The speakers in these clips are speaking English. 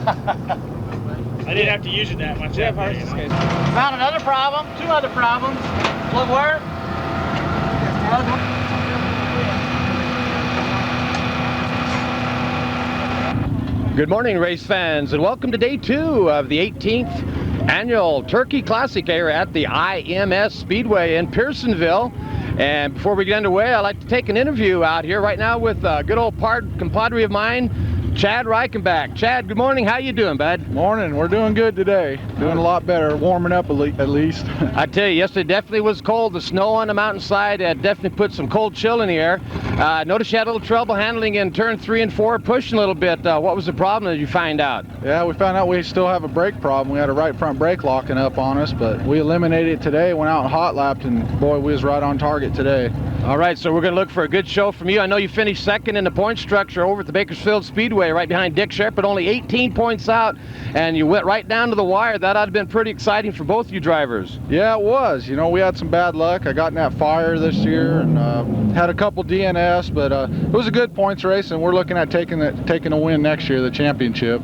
I didn't have to use it that much. Found another problem, two other problems. Plug wire. Good morning, race fans, and welcome to day 2 of the 18th annual Turkey Classic here at the IMS Speedway in Pearsonville. And before we get underway, I'd like to take an interview out here right now with a good old compadre of mine, Chad Reichenbach. Chad, good morning. How you doing, bud? Morning. We're doing good today. Doing a lot better. Warming up at least. I tell you, yesterday definitely was cold. The snow on the mountainside definitely put some cold chill in the air. Noticed you had a little trouble handling in turn 3 and 4, pushing a little bit. What was the problem did you find out? Yeah, we found out we still have a brake problem. We had a right front brake locking up on us, but we eliminated it today, went out and hot lapped, and boy, we was right on target today. All right, so we're going to look for a good show from you. I know you finished second in the point structure over at the Pearsonville Speedway, right behind Dick Shepherd, only 18 points out, and you went right down to the wire. That ought to have been pretty exciting for both you drivers. Yeah, it was. You know, we had some bad luck. I got in that fire this year and had a couple DNS, but it was a good points race, and we're looking at taking a win next year, the championship.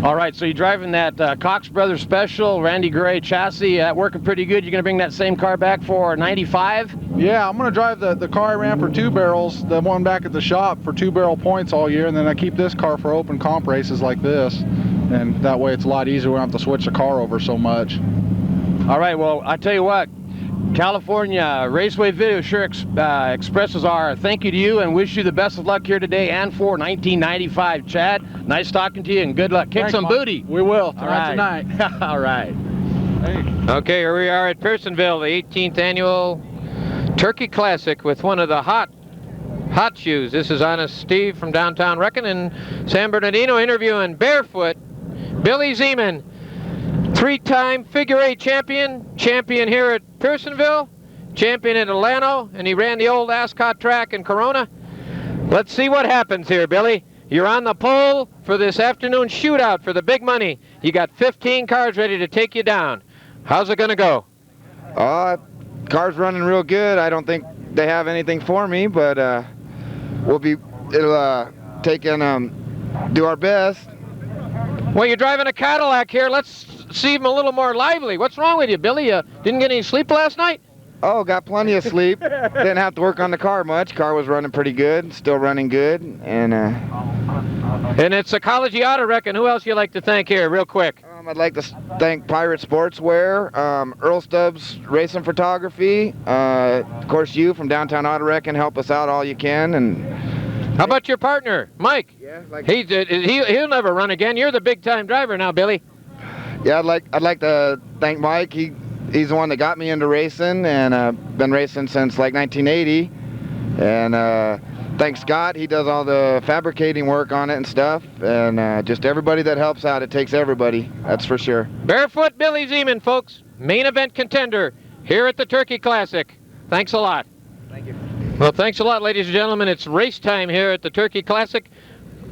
All right, so you're driving that Cox Brothers Special, Randy Gray chassis, working pretty good. You're going to bring that same car back for 95? Yeah, I'm going to drive the car I ran for 2 barrels, the one back at the shop, for 2 barrel points all year, and then I keep this car for open comp races like this. And that way it's a lot easier. We don't have to switch the car over so much. All right, well, I tell you what, California Raceway Video sure expresses our thank you to you and wish you the best of luck here today and for 1995. Chad, nice talking to you and good luck. Kick some booty. We will. Tonight. All right. Hey. Okay, here we are at Pearsonville, the 18th annual Turkey Classic with one of the hot shoes. This is Honest Steve from downtown Reckon and San Bernardino interviewing barefoot Billy Zeman. 3-time figure 8 champion here at Pearsonville, champion at Atlanta, and he ran the old Ascot track in Corona. Let's see what happens here, Billy. You're on the pole for this afternoon shootout for the big money. You got 15 cars ready to take you down. How's it going to go? Car's running real good. I don't think they have anything for me, but it'll take and do our best. Well, you're driving a Cadillac here. Let's see him a little more lively. What's wrong with you, Billy? You didn't get any sleep last night? Oh, got plenty of sleep. Didn't have to work on the car much. Car was running pretty good, still running good, and it's Ecology Auto Reckon. Who else you like to thank here, real quick? I'd like to thank Pirate Sportswear, Earl Stubbs Racing Photography, of course you from downtown Auto Reckon. Help us out all you can. And how about your partner, Mike? Yeah, he'll never run again. You're the big-time driver now, Billy. Yeah, I'd like to thank Mike. He's the one that got me into racing, and been racing since like 1980. And thanks Scott. He does all the fabricating work on it and stuff. And just everybody that helps out. It takes everybody. That's for sure. Barefoot Billy Zeman, folks, main event contender here at the Turkey Classic. Thanks a lot. Thank you. Well, thanks a lot, ladies and gentlemen. It's race time here at the Turkey Classic.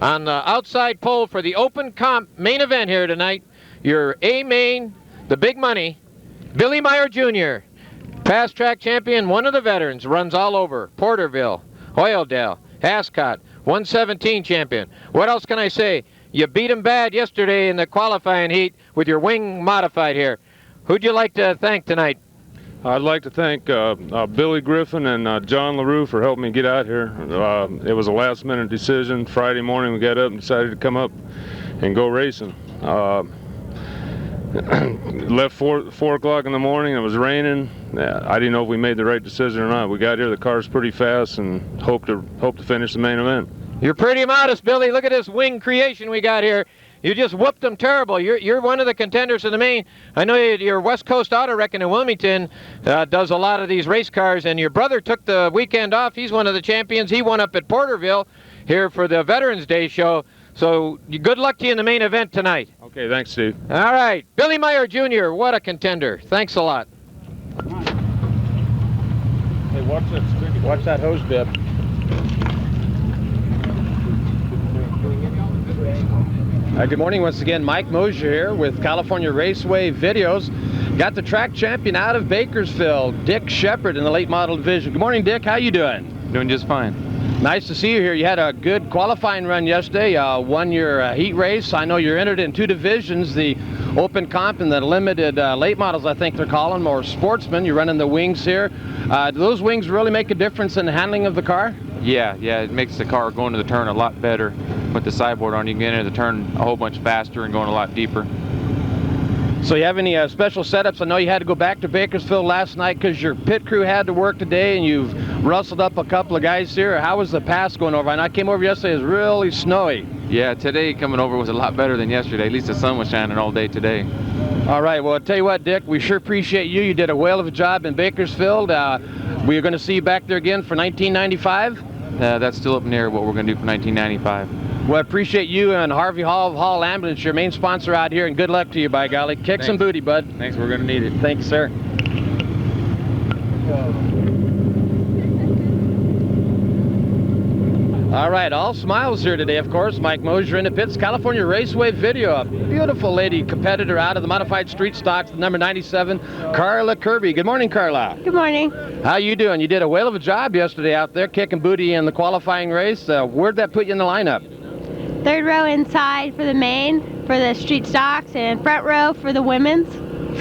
On the outside pole for the open comp main event here tonight, your A main, the big money, Billy Meyer Jr., past track champion, one of the veterans, runs all over, Porterville, Hoyledale, Ascot, 117 champion. What else can I say? You beat him bad yesterday in the qualifying heat with your wing modified here. Who'd you like to thank tonight? I'd like to thank Billy Griffin and John LaRue for helping me get out here. It was a last-minute decision. Friday morning we got up and decided to come up and go racing. Left 4 o'clock in the morning. It was raining. I didn't know if we made the right decision or not. We got here, the car's pretty fast, and hope to finish the main event. You're pretty modest, Billy. Look at this wing creation we got here. You just whooped them terrible. You're one of the contenders in the main. I know your West Coast Auto Reckon in Wilmington does a lot of these race cars, and your brother took the weekend off. He's one of the champions. He won up at Porterville here for the Veterans Day show. So good luck to you in the main event tonight. Okay, thanks, Steve. All right. Billy Meyer Jr., what a contender. Thanks a lot. Hey, watch that hose bib. Good morning once again. Mike Mosier here with California Raceway Videos. Got the track champion out of Bakersfield, Dick Shepherd, in the late model division. Good morning, Dick. How you doing? Doing just fine. Nice to see you here. You had a good qualifying run yesterday, won your heat race. I know you're entered in 2 divisions, the open comp and the limited late models, I think they're calling, or sportsman. You're running the wings here. Do those wings really make a difference in the handling of the car? Yeah, it makes the car going to the turn a lot better. With the sideboard on, you can get into the turn a whole bunch faster and going a lot deeper. So you have any special setups? I know you had to go back to Bakersfield last night because your pit crew had to work today, and you've rustled up a couple of guys here. How was the pass going over? And I came over yesterday, it was really snowy. Yeah, today coming over was a lot better than yesterday. At least the sun was shining all day today. All right, well, I'll tell you what, Dick, we sure appreciate you. You did a whale of a job in Bakersfield. We're going to see you back there again for 1995. That's still up in the air what we're going to do for 1995. Well, I appreciate you and Harvey Hall of Hall Ambulance, your main sponsor out here, and good luck to you, by golly. Kick some booty, bud. Thanks, we're going to need it. Thanks, sir. All right, all smiles here today, of course. Mike Mosier in the pits. California Raceway Video. A beautiful lady competitor out of the modified street stocks, number 97, Carla Kirby. Good morning, Carla. Good morning. How you doing? You did a whale of a job yesterday out there, kicking booty in the qualifying race. Where'd that put you in the lineup? 3rd row inside for the main, for the street stocks, and front row for the women's.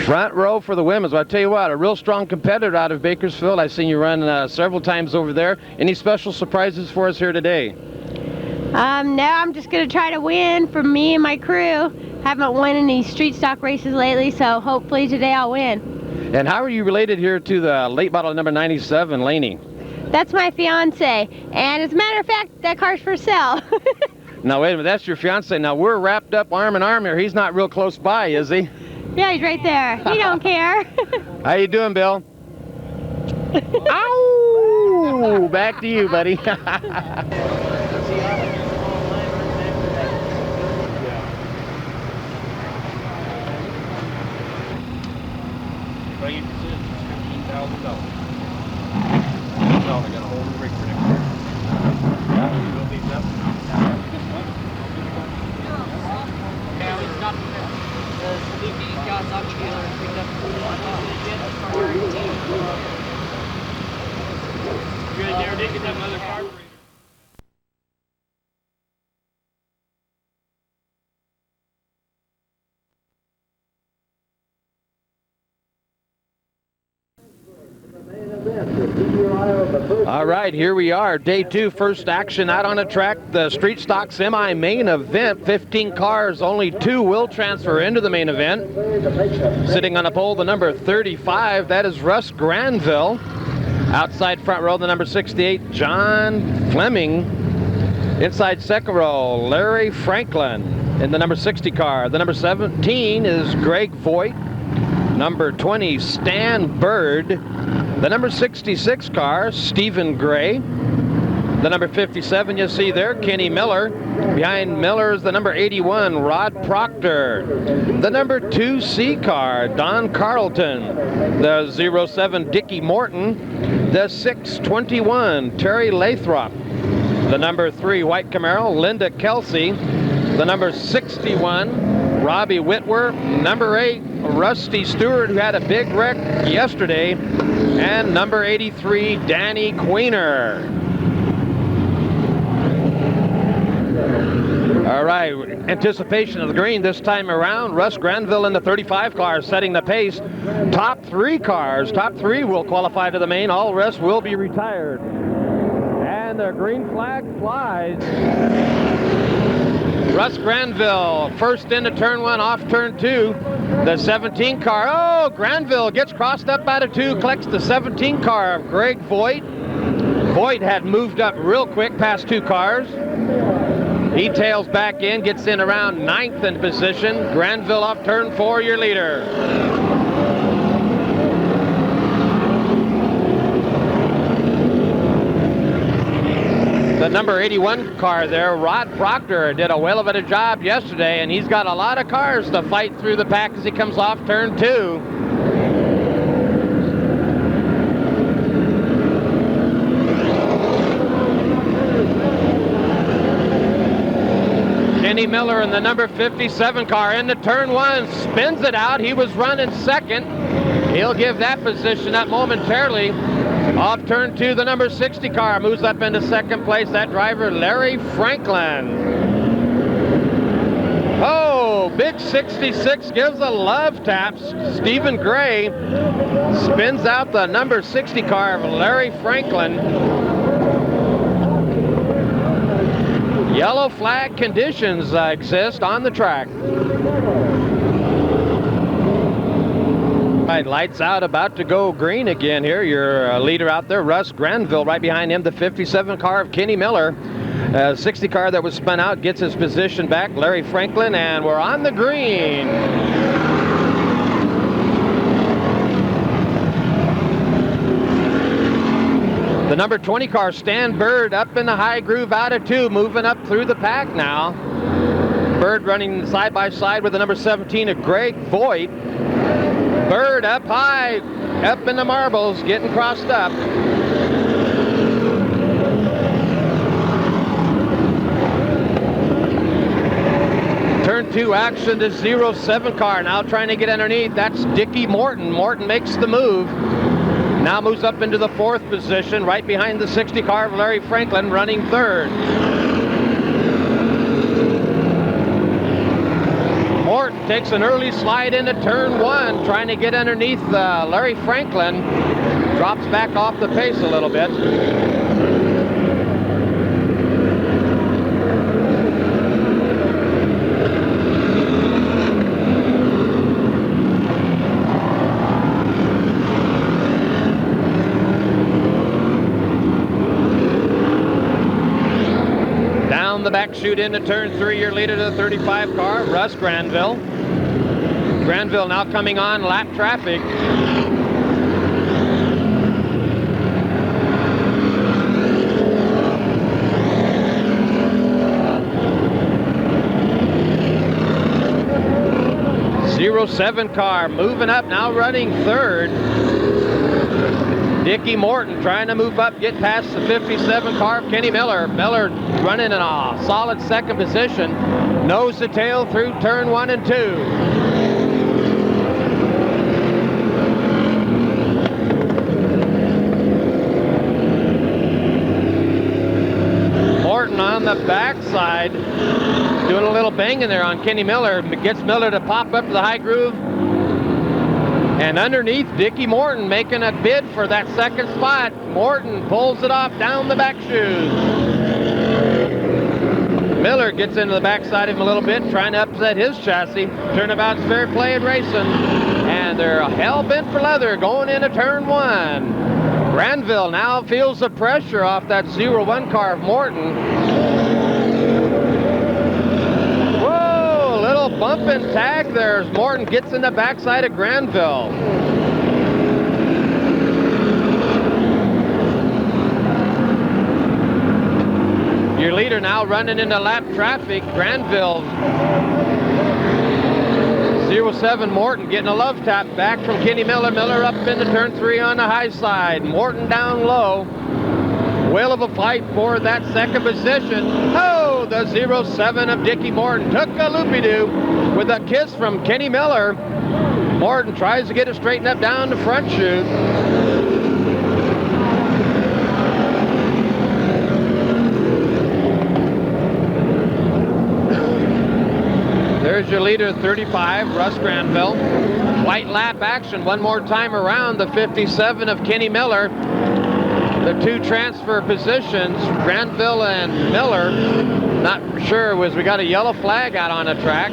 Front row for the women's. Well, I tell you what, a real strong competitor out of Bakersfield. I've seen you run several times over there. Any special surprises for us here today? No, I'm just going to try to win for me and my crew. Haven't won any street stock races lately, so hopefully today I'll win. And how are you related here to the late model number 97, Laney? That's my fiance, and as a matter of fact, that car's for sale. Now, wait a minute, that's your fiance. Now, we're wrapped up arm in arm here. He's not real close by, is he? Yeah, he's right there. He don't care. How you doing, Bill? Ow! Back to you, buddy. All right, here we are, day 2, first action out on the track, the Street Stock Semi main event. 15 cars, only 2 will transfer into the main event. Sitting on a pole, the number 35, that is Russ Granville. Outside front row, the number 68, John Fleming. Inside second row, Larry Franklin in the number 60 car. The number 17 is Greg Voigt. Number 20, Stan Bird. The number 66 car, Stephen Gray. The number 57 you see there, Kenny Miller. Behind Miller is the number 81, Rod Proctor. The number 2C car, Don Carlton. The 07, Dickie Morton. The 621, Terry Lathrop. The number 3, White Camaro, Linda Kelsey. The number 61, Robbie Whitwer. Number 8, Rusty Stewart, who had a big wreck yesterday. And number 83, Danny Queener. All right, anticipation of the green this time around. Russ Granville in the 35 car setting the pace. Top 3 cars, top 3 will qualify to the main. All rest will be retired. And the green flag flies. Russ Granville first into turn 1, off turn 2. The 17 car, oh, Granville gets crossed up out of 2, collects the 17 car of Greg Voigt. Voigt had moved up real quick past 2 cars. He tails back in, gets in around 9th in position. Granville off turn 4, your leader. The number 81 car there, Rod Proctor, did a whale of a job yesterday, and he's got a lot of cars to fight through the pack as he comes off turn 2. Kenny Miller in the number 57 car into turn 1, spins it out. He was running second. He'll give that position up momentarily. Off turn 2, the number 60 car moves up into second place. That driver, Larry Franklin. Oh, big 66 gives a love tap. Stephen Gray spins out the number 60 car of Larry Franklin. Yellow flag conditions exist on the track. Right, lights out, about to go green again here. Your leader out there, Russ Granville, right behind him, the 57 car of Kenny Miller. 60 car that was spun out gets his position back, Larry Franklin, and we're on the green. The number 20 car, Stan Bird, up in the high groove out of 2, moving up through the pack now. Bird running side by side with the number 17 of Greg Voigt. Bird up high, up in the marbles, getting crossed up. Turn 2 action, the 07 car now trying to get underneath. That's Dickie Morton. Morton makes the move. Now moves up into the 4th position, right behind the 60 car of Larry Franklin, running 3rd. Morton takes an early slide into turn 1, trying to get underneath Larry Franklin. Drops back off the pace a little bit. The back chute into turn 3, your leader to the 35 car, Russ Granville. Granville now coming on lap traffic. .07 car moving up, now running 3rd. Dickie Morton trying to move up, get past the 57 car of Kenny Miller. Miller running in a solid 2nd position. Nose to tail through turn 1 and 2. Morton on the backside, doing a little banging there on Kenny Miller. Gets Miller to pop up to the high groove. And underneath, Dickie Morton making a bid for that 2nd spot. Morton pulls it off down the back shoes. Miller gets into the backside of him a little bit, trying to upset his chassis. Turnabout's fair play in racing. And they're hell-bent for leather going into turn 1. Granville now feels the pressure off that 01 car of Morton. Little bump and tag there as Morton gets in the backside of Granville. Your leader now running into lap traffic. Granville, 07 Morton getting a love tap back from Kenny Miller. Miller up into turn 3 on the high side. Morton down low. Whale of a fight for that 2nd position. Oh, the 07 of Dickie Morton took a loopy-doo with a kiss from Kenny Miller. Morton tries to get it straightened up down the front chute. There's your leader, 35, Russ Granville. White lap action one more time around, the 57 of Kenny Miller. The 2 transfer positions, Granville and Miller. Not sure, was we got a yellow flag out on the track.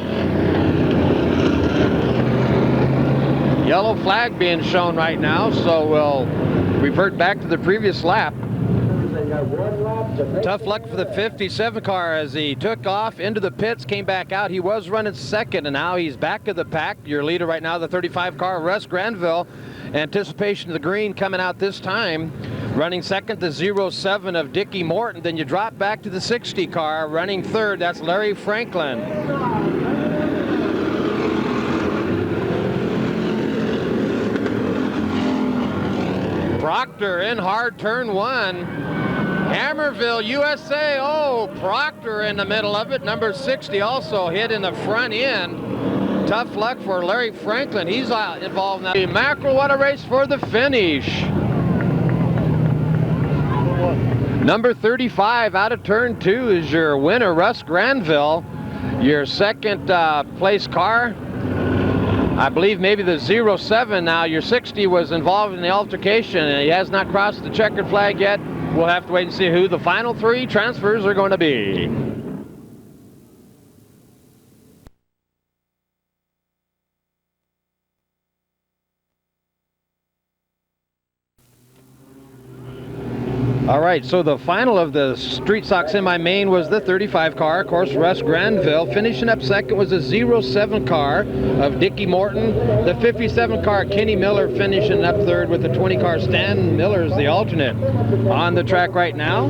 Yellow flag being shown right now, so we'll revert back to the previous lap. Tough luck for the 57 car as he took off into the pits, came back out. He was running 2nd, and now he's back of the pack. Your leader right now, the 35 car, Russ Granville. Anticipation of the green coming out this time. Running 2nd, the 07 of Dickie Morton. Then you drop back to the 60 car. Running 3rd, that's Larry Franklin. Proctor in hard turn 1. Hammerville, USA. Oh, Proctor in the middle of it. Number 60 also hit in the front end. Tough luck for Larry Franklin. He's involved now. Mackerel, what a race for the finish. Number 35 out of turn 2 is your winner, Russ Granville. Your second place car, I believe maybe the 07 now. Your 60 was involved in the altercation, and he has not crossed the checkered flag yet. We'll have to wait and see who the final 3 transfers are going to be. All right, so the final of the Street Stock Semi-Main was the 35 car. Of course, Russ Granville. Finishing up second was the 07 car of Dickie Morton. The 57 car, Kenny Miller, finishing up third with the 20 car. Stan Miller's the alternate. On the track right now,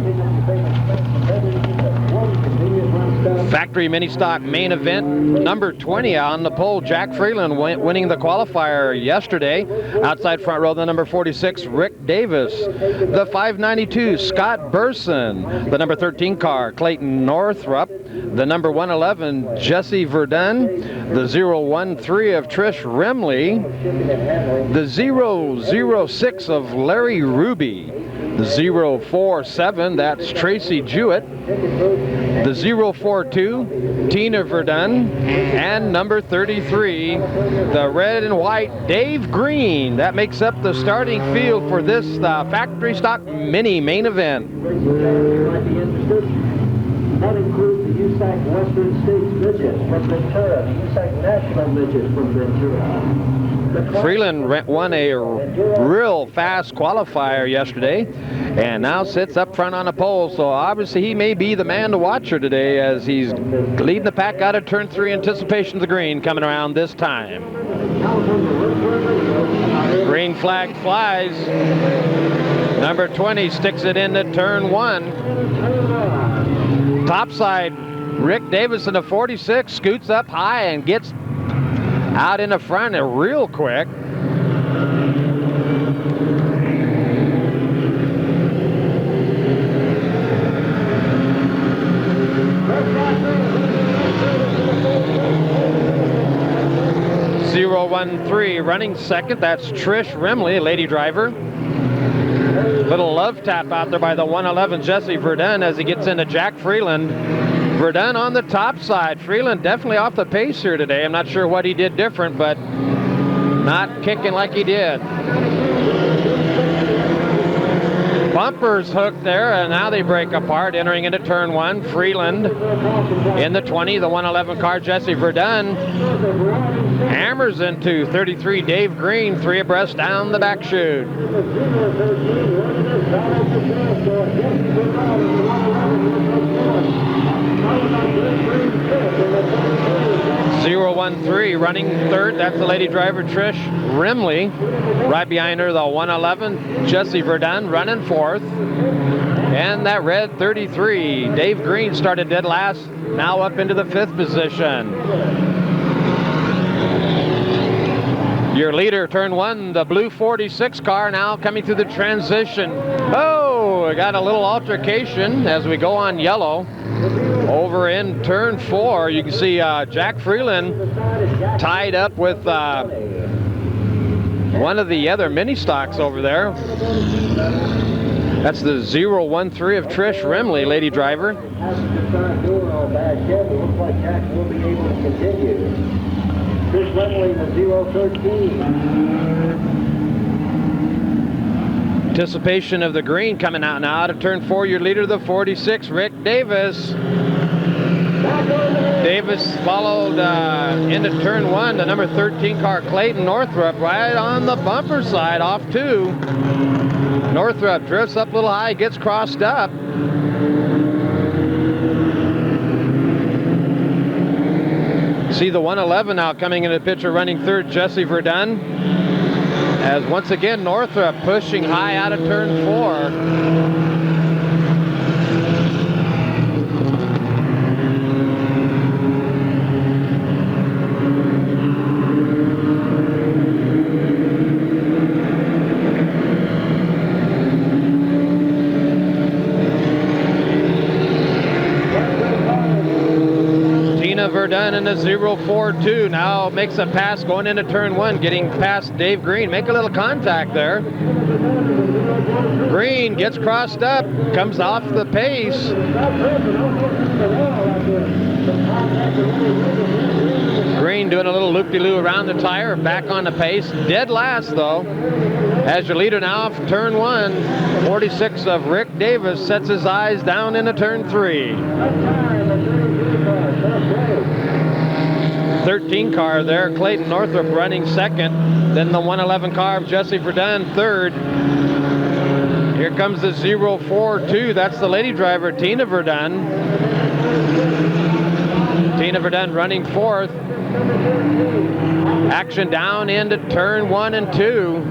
factory mini stock main event, number 20 on the pole, Jack Freeland winning the qualifier yesterday. Outside front row, the number 46, Rick Davis. The 592, Scott Burson. The number 13 car, Clayton Northrup. The number 111, Jesse Verdun. The 013 of Trish Remley. The 006 of Larry Ruby. The 047, that's Tracy Jewett. The 042, Tina Verdun. And number 33, the red and white, Dave Green. That makes up the starting field for this factory stock mini main event. That includes the USAC Western States Midget from Ventura, the USAC National Midget from Ventura. Freeland won a real fast qualifier yesterday and now sits up front on the pole, so obviously he may be the man to watch here today as he's leading the pack out of turn 3. Anticipation of the green coming around this time. Green flag flies. Number 20 sticks it into turn 1. Topside, Rick Davis in the 46 scoots up high and gets out in the front real quick. .013 running second, that's Trish Remley, lady driver. Little love tap out there by the 111 Jesse Verdun as he gets into Jack Freeland. Verdun on the top side. Freeland definitely off the pace here today. I'm not sure what he did different, but not kicking like he did. Bumpers hooked there, and now they break apart, entering into turn 1. Freeland in the 20, the 111 car, Jesse Verdun hammers into 33 Dave Green, 3 abreast down the back chute. 013 running third, that's the lady driver Trish Remley. Right behind her the 111 Jesse Verdun running fourth. And that red 33 Dave Green started dead last, now up into the 5th position. Your leader, turn 1, the blue 46 car, now coming through the transition. Oh, we got a little altercation as we go on yellow. Over in turn 4, you can see Jack Freeland tied up with one of the other mini stocks over there. That's the 013 of Trish Remley, lady driver. Trish Remley, the 013. Anticipation of the green coming out now. Out of turn 4, your leader, the 46, Rick Davis. Davis followed into turn 1, the number 13 car, Clayton Northrup, right on the bumper side, off 2. Northrup drifts up a little high, gets crossed up. See the 111 now coming into the picture, running third, Jesse Verdun. As once again, Northrup pushing high out of turn 4. Tina Verdun in the 042 now makes a pass going into turn 1, getting past Dave Green. Make a little contact there. Green gets crossed up, comes off the pace. Green doing a little loop-de-loo around the tire, back on the pace. Dead last though. As your leader now off turn 1, 46 of Rick Davis sets his eyes down into turn 3. 13 car there, Clayton Northrup running second. Then the 111 car of Jesse Verdun third. Here comes the 042. That's the lady driver, Tina Verdun. Tina Verdun running fourth. Action down into turn 1 and 2.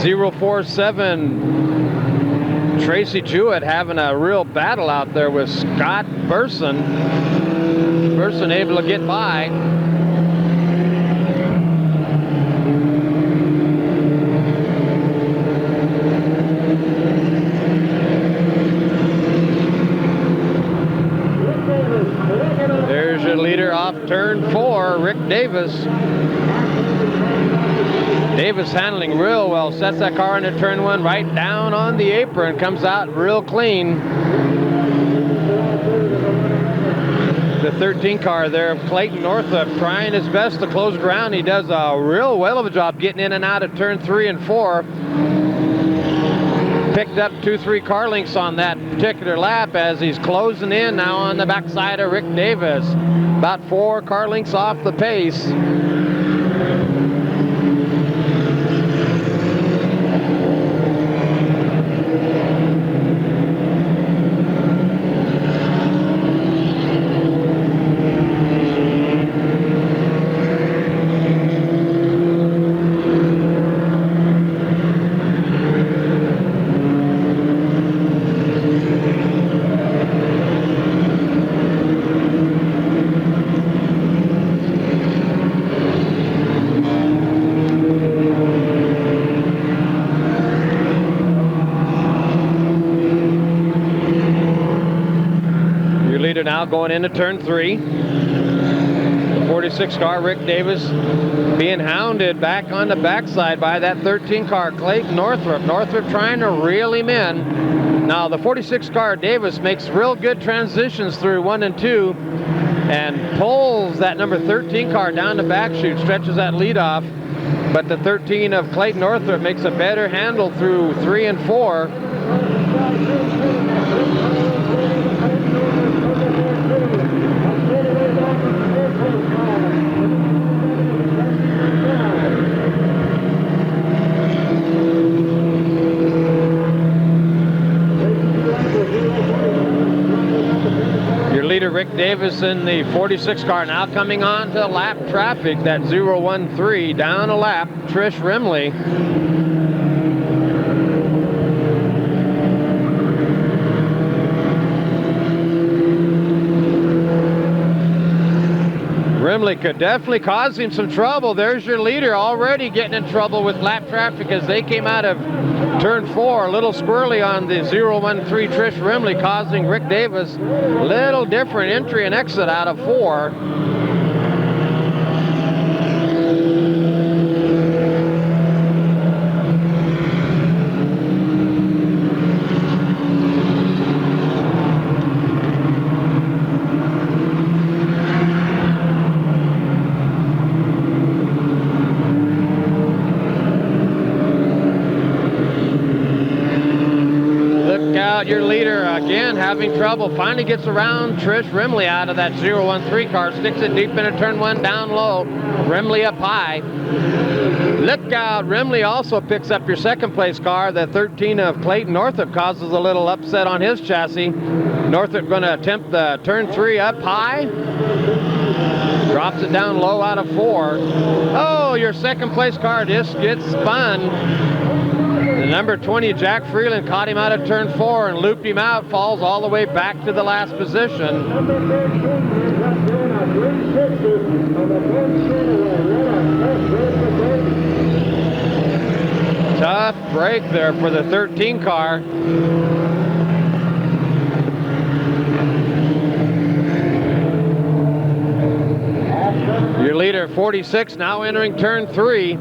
.047 Tracy Jewett having a real battle out there with Scott Burson. Burson able to get by. There's your leader off turn 4, Rick Davis. Davis handling real well, sets that car into turn 1 right down on the apron, comes out real clean. The 13 car there of Clayton Northup trying his best to close ground. He does a real well of a job getting in and out of turn 3 and 4. Picked up 2-3 car lengths on that particular lap as he's closing in now on the backside of Rick Davis. About 4 car lengths off the pace. Now going into turn 3. The 46 car, Rick Davis, being hounded back on the backside by that 13 car, Clayton Northrup. Northrup trying to reel him in. Now the 46 car, Davis, makes real good transitions through 1 and 2 and pulls that number 13 car down the back chute, stretches that lead off. But the 13 of Clayton Northrup makes a better handle through 3 and 4. Rick Davis in the 46 car now coming on to lap traffic, that 013 down a lap, Trish Rimley. Rimley could definitely cause him some trouble. There's your leader already getting in trouble with lap traffic as they came out of turn 4. A little squirrely on the 013 Trish Rimley, causing Rick Davis a little different entry and exit out of 4. Your leader again having trouble, finally gets around Trish Rimley out of that 013 car, sticks it deep into turn 1 down low, Rimley up high. Look out, Rimley also picks up your second place car, the 13 of Clayton Northup, causes a little upset on his chassis. Northup going to attempt the turn 3 up high, drops it down low out of 4. Oh, your second place car just gets spun. The number 20, Jack Freeland, caught him out of turn 4 and looped him out, falls all the way back to the last position. doing a 360 on the front straightaway. What a tough break for Davey. Tough break there for the 13 car. Your leader, 46, now entering turn 3.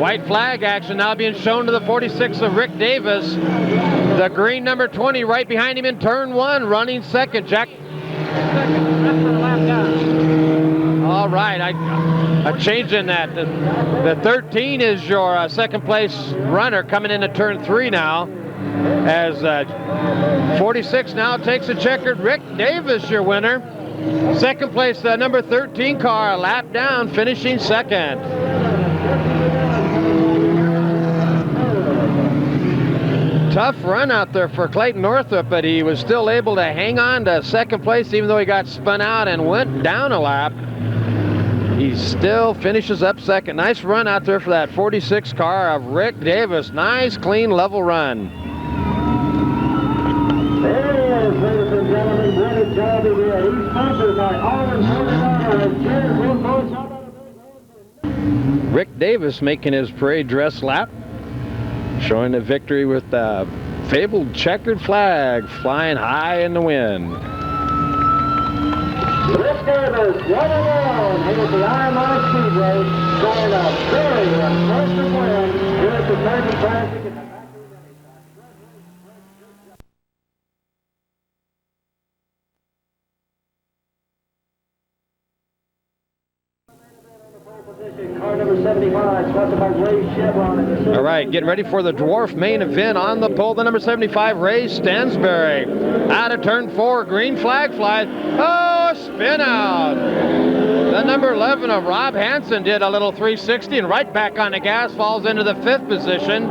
White flag action now being shown to the 46 of Rick Davis. The green number 20 right behind him in turn 1, running second. Jack. All right, I changed in that. The 13 is your second place runner coming into turn 3 now. As 46 now takes a checkered. Rick Davis, your winner. Second place, number 13 car, a lap down, finishing second. Tough run out there for Clayton Northup, but he was still able to hang on to second place even though he got spun out and went down a lap. He still finishes up second. Nice run out there for that 46 car of Rick Davis. Nice, clean, level run. There he is, ladies and gentlemen. What a job he did. He's sponsored by Alden and Jared Wilcox. Rick Davis making his parade dress lap, showing the victory with the fabled checkered flag flying high in the wind. Rick Davis, 1-1 here at the IMI Speedway, going a very impressive win here at the Turkey Classic. Car number 75, sponsored by Ray Chevron. All right, getting ready for the dwarf main event on the pole. The number 75, Ray Stansberry. Out of turn 4, green flag flies. Oh, spin out. The number 11 of Rob Hansen did a little 360 and right back on the gas, falls into the 5th position.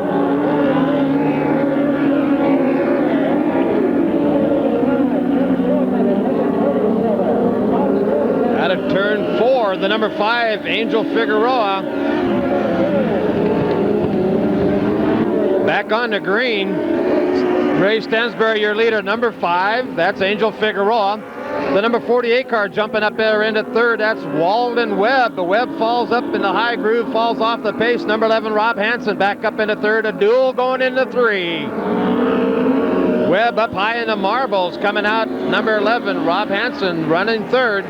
Out of turn 4, the number 5, Angel Figueroa. Back on the green. Ray Stansberry, your leader, number 5. That's Angel Figueroa. The number 48 car jumping up there into 3rd. That's Walden Webb. The Webb falls up in the high groove, falls off the pace. Number 11, Rob Hansen, back up into 3rd. A duel going into 3. Webb up high in the marbles, coming out number 11, Rob Hansen running 3rd.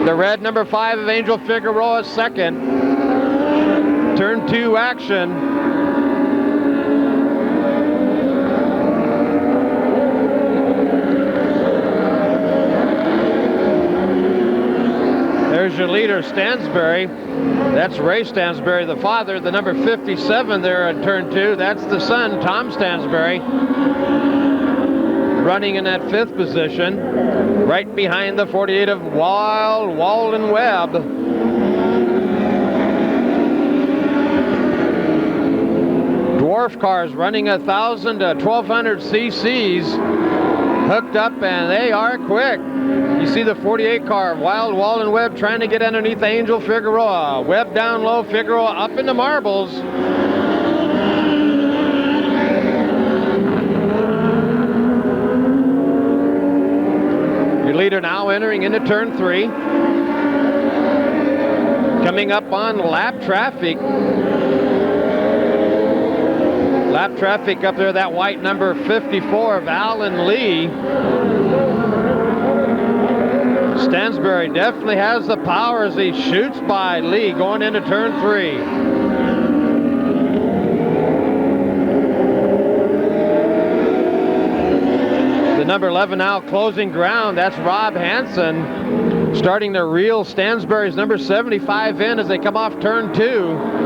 The red number 5 of Angel Figueroa 2nd. Turn 2 action. There's your leader, Stansberry. That's Ray Stansberry, the father. The number 57 there at turn 2, that's the son, Tom Stansberry. Running in that 5th position, right behind the 48 of Walden Webb. Dwarf cars running 1,000 to 1,200 cc's, hooked up, and they are quick. You see the 48 car, Walden Webb trying to get underneath Angel Figueroa. Webb down low, Figueroa up in the marbles. Leader now entering into turn 3. Coming up on lap traffic. Lap traffic up there, that white number 54 of Alan Lee. Stansberry definitely has the power as he shoots by Lee going into turn 3. Number 11 now closing ground. That's Rob Hansen. starting to reel Stansbury's number 75 in as they come off turn 2.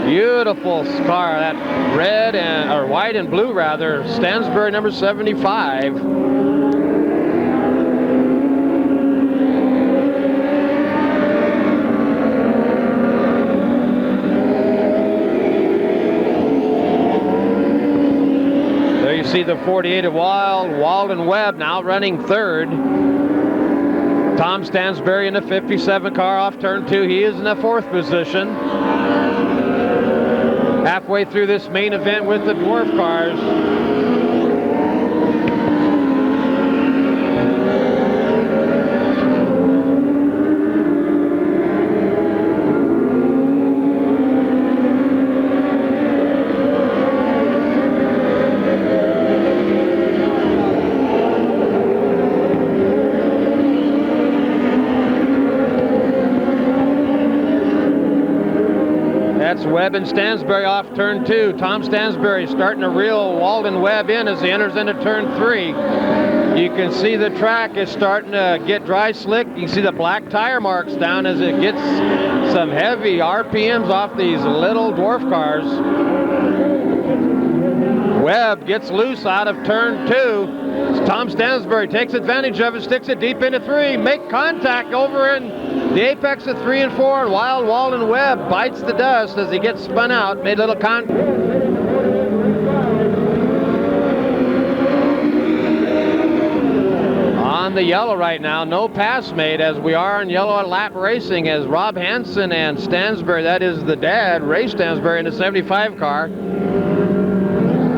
Beautiful car, that red or white and blue rather, Stansbury number 75. There you see the 48 of Walden Webb now running third. Tom Stansbury in the 57 car off turn 2. He is in the 4th position. Halfway through this main event with the dwarf cars. That's Webb and Stansbury off turn 2. Tom Stansbury starting to reel Walden Webb in as he enters into turn 3. You can see the track is starting to get dry slick. You can see the black tire marks down as it gets some heavy RPMs off these little dwarf cars. Webb gets loose out of turn 2. Tom Stansbury takes advantage of it, sticks it deep into 3. Make contact over in the apex of 3 and 4, and Walden Webb bites the dust as he gets spun out, made a little contact. On the yellow right now, no pass made as we are in yellow at lap racing as Rob Hansen and Stansbury, that is the dad, Ray Stansbury in the 75 car.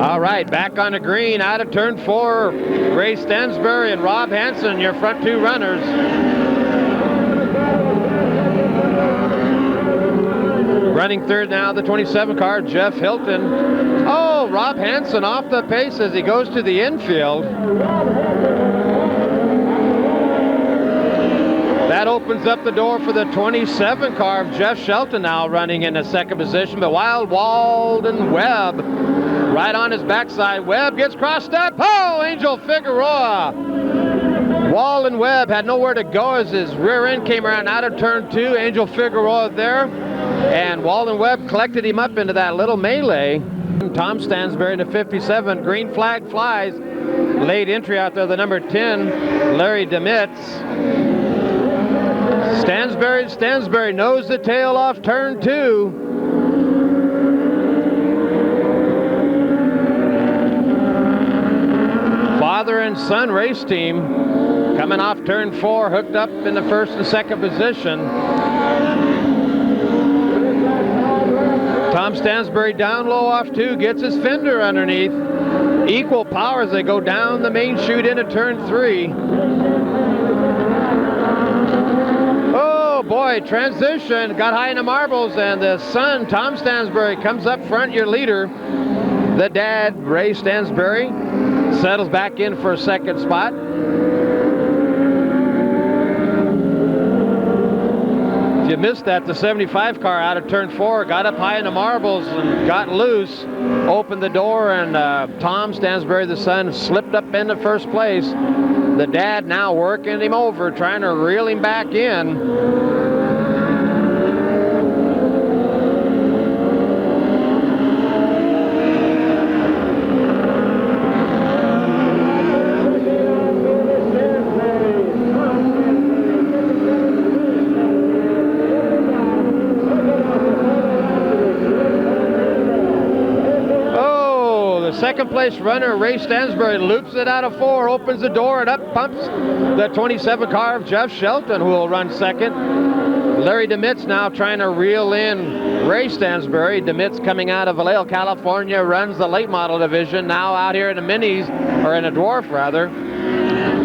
All right, back on the green, out of turn 4, Ray Stansbury and Rob Hansen, your front 2 runners. Running third now, the 27 car, Jeff Hilton. Oh, Rob Hansen off the pace as he goes to the infield. That opens up the door for the 27 car of Jeff Shelton now running in the 2nd position, but Walden Webb right on his backside. Webb gets crossed up. Oh, Angel Figueroa. Walden Webb had nowhere to go as his rear end came around out of turn 2. Angel Figueroa there. And Walden Webb collected him up into that little melee. Tom Stansbury in the 57. Green flag flies. Late entry out there, the number 10, Larry Demitz. Stansbury knows the tail off turn 2. Father and son race team coming off turn 4, hooked up in the 1st and 2nd position. Tom Stansbury down low off 2, gets his fender underneath. Equal power as they go down the main chute into turn 3. Oh boy, transition, got high in the marbles, and the son, Tom Stansbury, comes up front, your leader. The dad, Ray Stansbury, settles back in for a 2nd spot. If you missed that, the 75 car out of turn 4 got up high in the marbles and got loose, opened the door, and Tom Stansbury, the son, slipped up into 1st place. The dad now working him over, trying to reel him back in. Second place runner, Ray Stansbury, loops it out of 4, opens the door, and up pumps the 27 car of Jeff Shelton, who will run 2nd. Larry Demitz now trying to reel in Ray Stansbury. Demitz coming out of Vallejo, California, runs the late model division, now out here in the minis, or in a dwarf rather.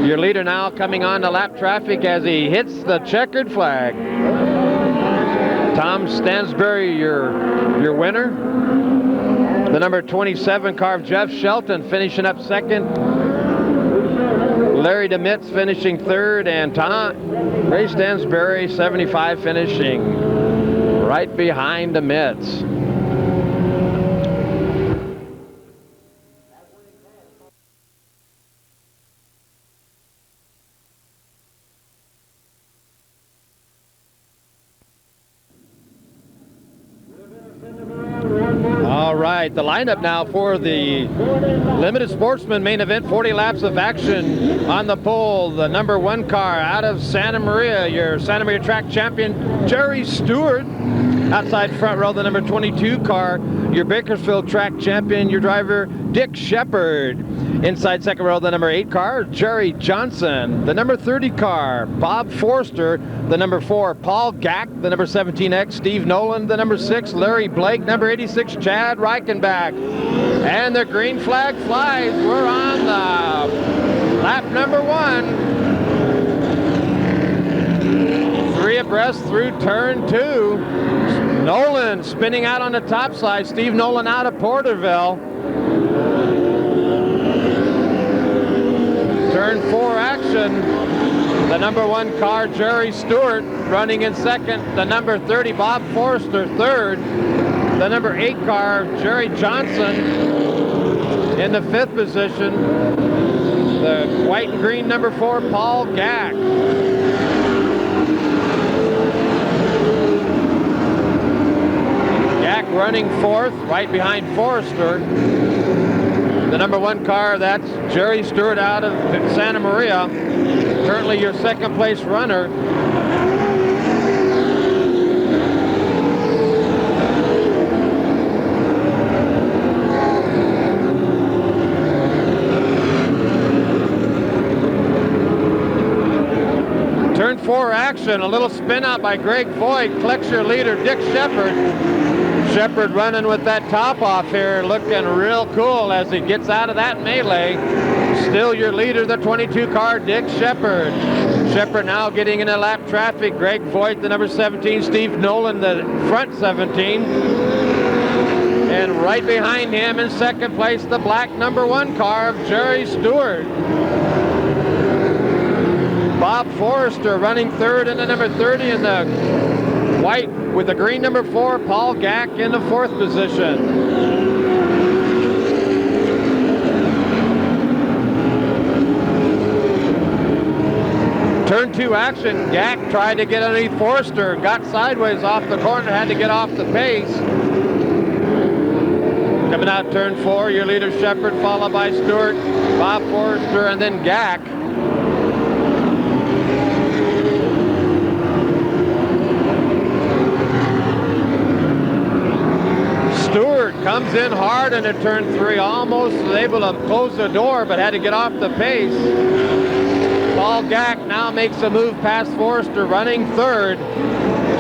Your leader now coming on to lap traffic as he hits the checkered flag. Tom Stansbury, your winner. The number 27 car of Jeff Shelton finishing up 2nd. Larry Demitz finishing 3rd, and Ray Stansbury, 75, finishing right behind Demitz. right, the lineup now for the Limited Sportsman main event, 40 laps of action. On the pole, the number 1 car out of Santa Maria, your Santa Maria track champion, Jerry Stewart. Outside front row, the number 22 car, your Bakersfield track champion, your driver, Dick Shepard. Inside second row, the number 8 car, Jerry Johnson. The number 30 car, Bob Forster. The number 4, Paul Gack. The number 17X, Steve Nolan. The number 6, Larry Blake. Number 86, Chad Reichenbach. And the green flag flies. We're on the lap number 1. 3 abreast through turn 2. Nolan spinning out on the top side. Steve Nolan out of Porterville. Turn 4 action. The number 1 car, Jerry Stewart, running in second. The number 30, Bob Forster, third. The number 8 car, Jerry Johnson, in the 5th position. The white and green number 4, Paul Gack. Gack running 4th, right behind Forster. The number 1 car, that's Jerry Stewart out of Santa Maria, currently your second place runner. Turn 4 action, a little spin out by Greg Voigt, collects your leader, Dick Shepard. Shepard running with that top off here, looking real cool as he gets out of that melee. Still your leader, the 22 car, Dick Shepard. Shepard now getting into lap traffic. Greg Voigt, the number 17, Steve Nolan, the front 17. And right behind him in second place, the black number 1 car of Jerry Stewart. Bob Forrester running third in the number 30, and the white with the green number 4, Paul Gack in the 4th position. Turn 2 action, Gack tried to get underneath Forster, got sideways off the corner, had to get off the pace. Coming out turn 4, your leader Shepard, followed by Stewart, Bob Forster, and then Gack. Stewart comes in hard into turn 3, almost was able to close the door, but had to get off the pace. Paul Gack now makes a move past Forster, running third.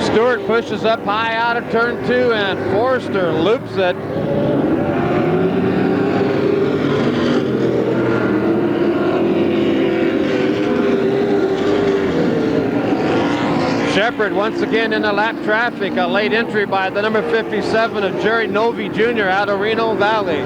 Stewart pushes up high out of turn 2, and Forster loops it. Shepard once again in the lap traffic, a late entry by the number 57 of Jerry Novi Jr. out of Reno Valley.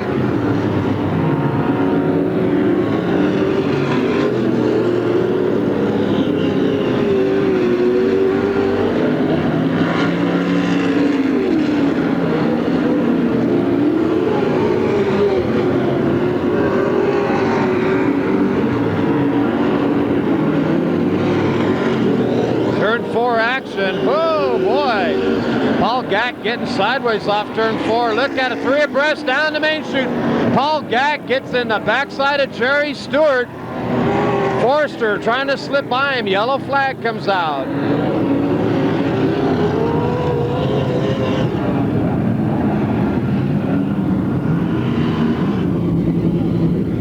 Oh boy, Paul Gack getting sideways off turn 4. Look at it, 3 abreast down the main chute. Paul Gack gets in the backside of Jerry Stewart. Forster trying to slip by him. Yellow flag comes out.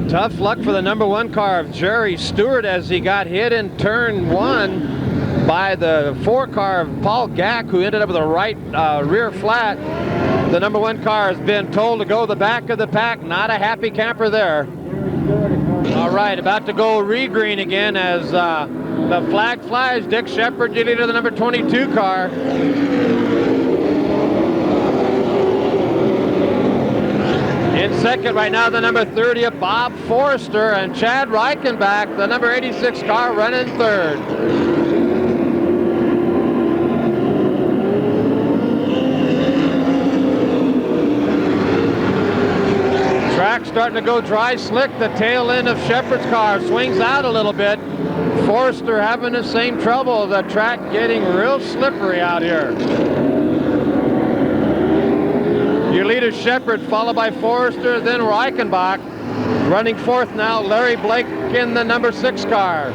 Tough luck for the number 1 car of Jerry Stewart as he got hit in turn 1 by the 4 car of Paul Gack, who ended up with a right rear flat. The number 1 car has been told to go the back of the pack. Not a happy camper there. All right, about to go re-green again as the flag flies. Dick Shepard getting to the number 22 car. In second right now, the number 30 of Bob Forster, and Chad Reichenbach, the number 86 car, running third. Track starting to go dry slick. The tail end of Shepard's car swings out a little bit. Forster having the same trouble. The track getting real slippery out here. Your leader Shepard, followed by Forrester, then Reichenbach. Running fourth now, Larry Blake in the number 6 car.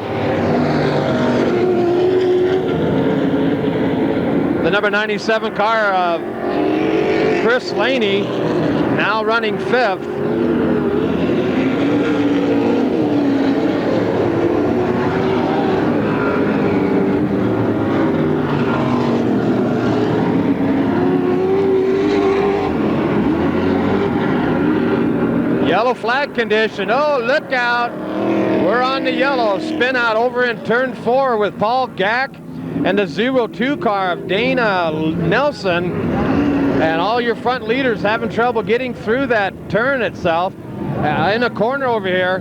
The number 97 car of Chris Laney now running 5th. Yellow flag condition. Oh, look out. We're on the yellow. Spin out over in turn 4 with Paul Gack and the 02 car of Dana Nelson. And all your front leaders having trouble getting through that turn itself. In the corner over here.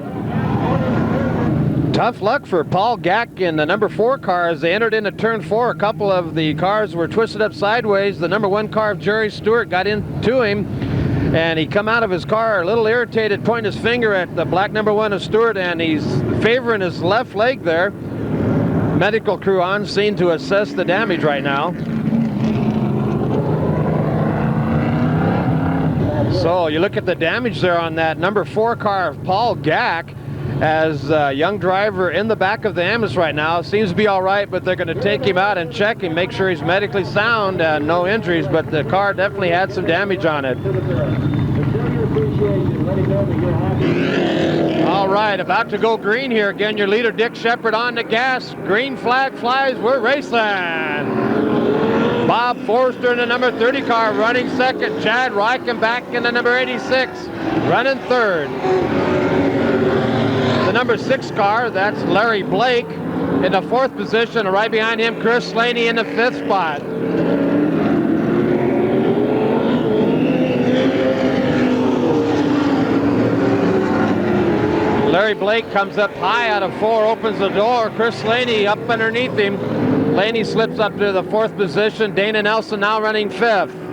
Tough luck for Paul Gack in the number 4 car as they entered into turn 4. A couple of the cars were twisted up sideways. The number 1 car of Jerry Stewart got into him. And he come out of his car a little irritated, pointing his finger at the black number 1 of Stewart, and he's favoring his left leg there. Medical crew on scene to assess the damage right now. So you look at the damage there on that number 4 car of Paul Gack, as a young driver in the back of the ambulance right now. Seems to be all right, but they're going to take him out and check him, make sure he's medically sound, no injuries, but the car definitely had some damage on it. All right, about to go green here again. Your leader, Dick Shepard, on the gas. Green flag flies. We're racing. Bob Forster in the number 30 car running second. Chad Reichenbach in the number 86 running third. The number 6 car, that's Larry Blake in the 4th position. Right behind him, Chris Laney in the 5th spot. Larry Blake comes up high out of 4, opens the door. Chris Laney up underneath him. Laney slips up to the 4th position. Dana Nelson now running 5th.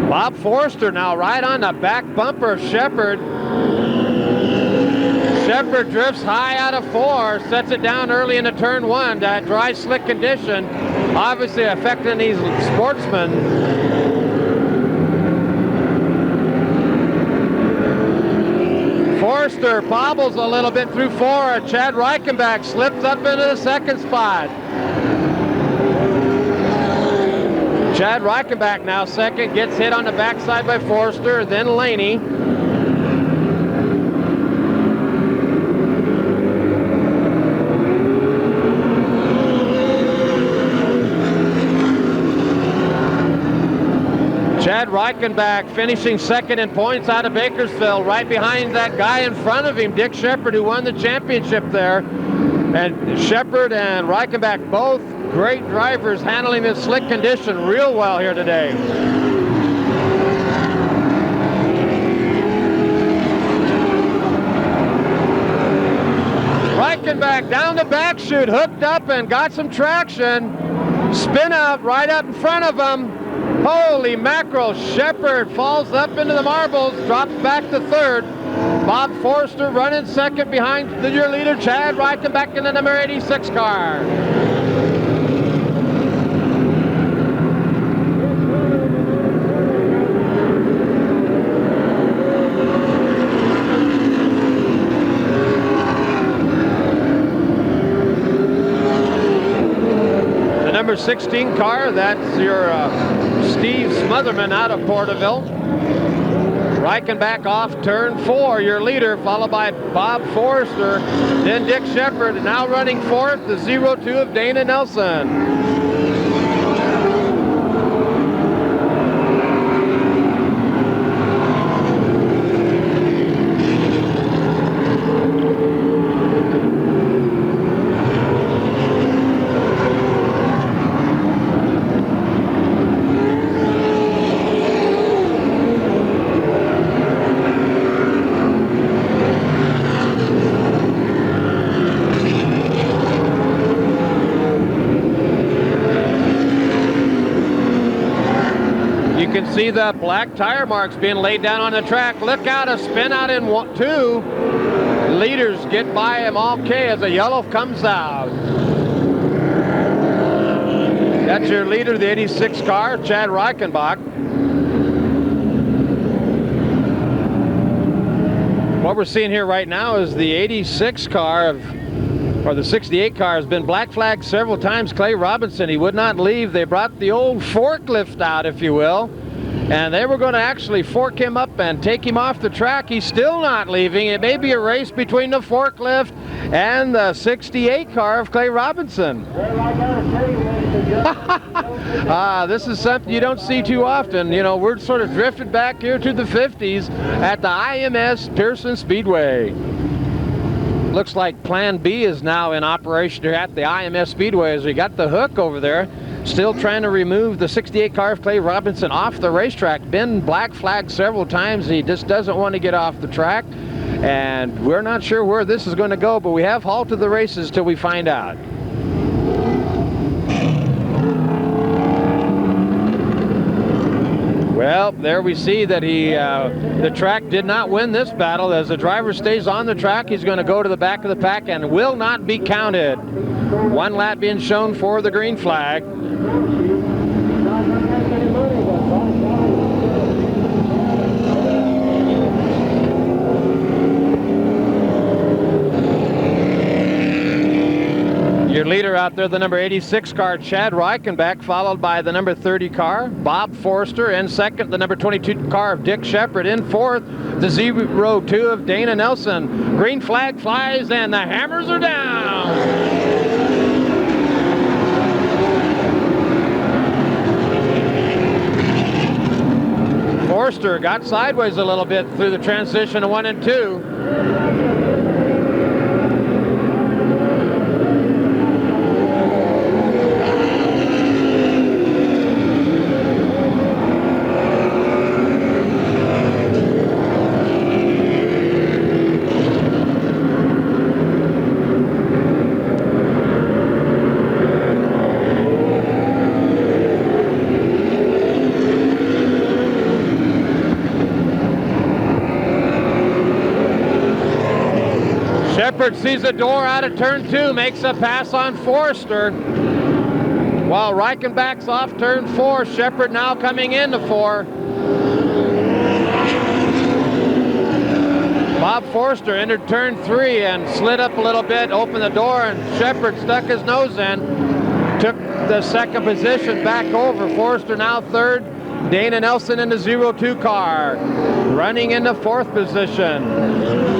Bob Forster now right on the back bumper of Shepard. Shepard drifts high out of 4, sets it down early into turn 1. That dry, slick condition obviously affecting these sportsmen. Forster bobbles a little bit through 4. Chad Reichenbach slips up into the 2nd spot. Chad Reichenbach now second, gets hit on the backside by Forster, then Laney. Chad Reichenbach finishing second in points out of Bakersfield, right behind that guy in front of him, Dick Shepard, who won the championship there. And Shepard and Reichenbach, both great drivers, handling this slick condition real well here today. Reichenbach down the back chute, hooked up and got some traction. Spin out right up in front of him. Holy mackerel, Shepard falls up into the marbles, drops back to 3rd. Bob Forster running second behind your leader, Chad Reichenbach in the number 86 car. The number 16 car, that's your Steve Smotherman out of Porterville. Reichenbach off turn 4, your leader, followed by Bob Forster, then Dick Shepard, now running 4th, the 02 of Dana Nelson. see the black tire marks being laid down on the track. Look out, a spin out in 2. Leaders get by him okay as a yellow comes out. That's your leader, the 86 car, Chad Reichenbach. What we're seeing here right now is the 86 car or the 68 car has been black flagged several times. Clay Robinson, he would not leave. They brought the old forklift out, if you will, and they were going to actually fork him up and take him off the track. He's still not leaving. It may be a race between the forklift and the 68 car of Clay Robinson. This is something you don't see too often. You know, we're sort of drifted back here to the 50s at the IMS Pearson Speedway. Looks like Plan B is now in operation here at the IMS Speedway as we got the hook over there. Still trying to remove the 68 car of Clay Robinson off the racetrack. Been black flagged several times. He just doesn't want to get off the track. And we're not sure where this is going to go, but we have halted the races till we find out. Well, there we see that the track did not win this battle. As the driver stays on the track, he's going to go to the back of the pack and will not be counted. One lap being shown for the green flag. Your leader out there, the number 86 car, Chad Reichenbach, followed by the number 30 car, Bob Forster. In second, the number 22 car of Dick Shepard. In fourth, the 02 of Dana Nelson. Green flag flies and the hammers are down. Forster got sideways a little bit through the transition of 1 and 2. Shepard sees a door out of turn 2, makes a pass on Forster. While Reichenbach's off turn 4, Shepard now coming into 4. Bob Forster entered turn 3 and slid up a little bit, opened the door, and Shepard stuck his nose in. Took the second position back over. Forster now third. Dana Nelson in the 02 car, running into 4th position.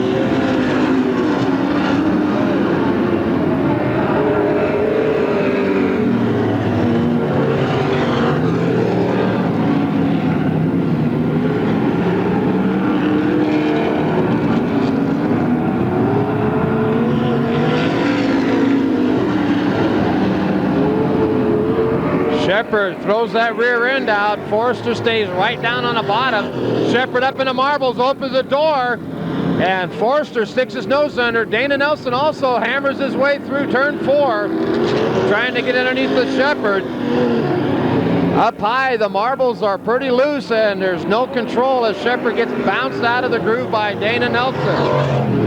Shepard throws that rear end out. Forster stays right down on the bottom. Shepard up in the marbles, opens the door, and Forster sticks his nose under. Dana Nelson also hammers his way through turn 4, trying to get underneath the Shepard. Up high, the marbles are pretty loose, and there's no control as Shepard gets bounced out of the groove by Dana Nelson.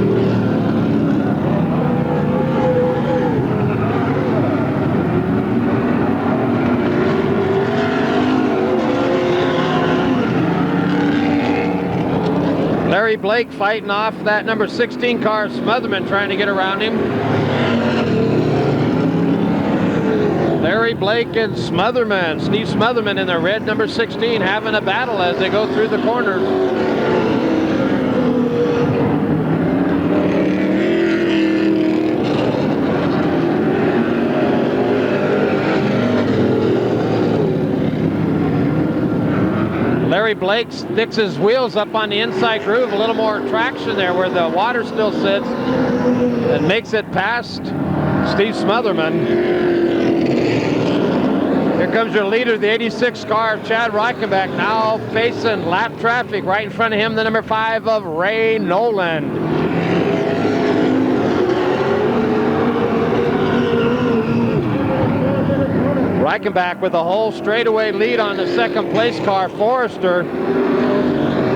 Larry Blake fighting off that number 16 car, Smotherman, trying to get around him. Larry Blake and Smotherman, Steve Smotherman in the red number 16, having a battle as they go through the corners. Larry Blake sticks his wheels up on the inside groove, a little more traction there where the water still sits, and makes it past Steve Smotherman. Here comes your leader, the 86 car, Chad Reichenbach, now facing lap traffic. Right in front of him, the number 5 of Ray Noland. Reichenbach with a whole straightaway lead on the second place car, Forrester.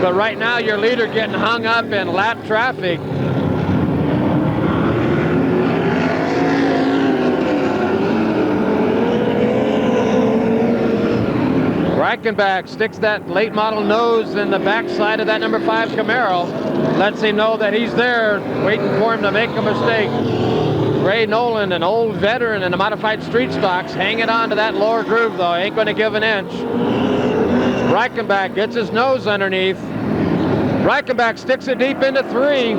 But right now your leader getting hung up in lap traffic. Reichenbach sticks that late model nose in the backside of that number 5 Camaro. Lets him know that he's there, waiting for him to make a mistake. Ray Nolan, an old veteran in the modified street stocks, hanging on to that lower groove though, ain't going to give an inch. Reichenbach gets his nose underneath. Reichenbach sticks it deep into 3.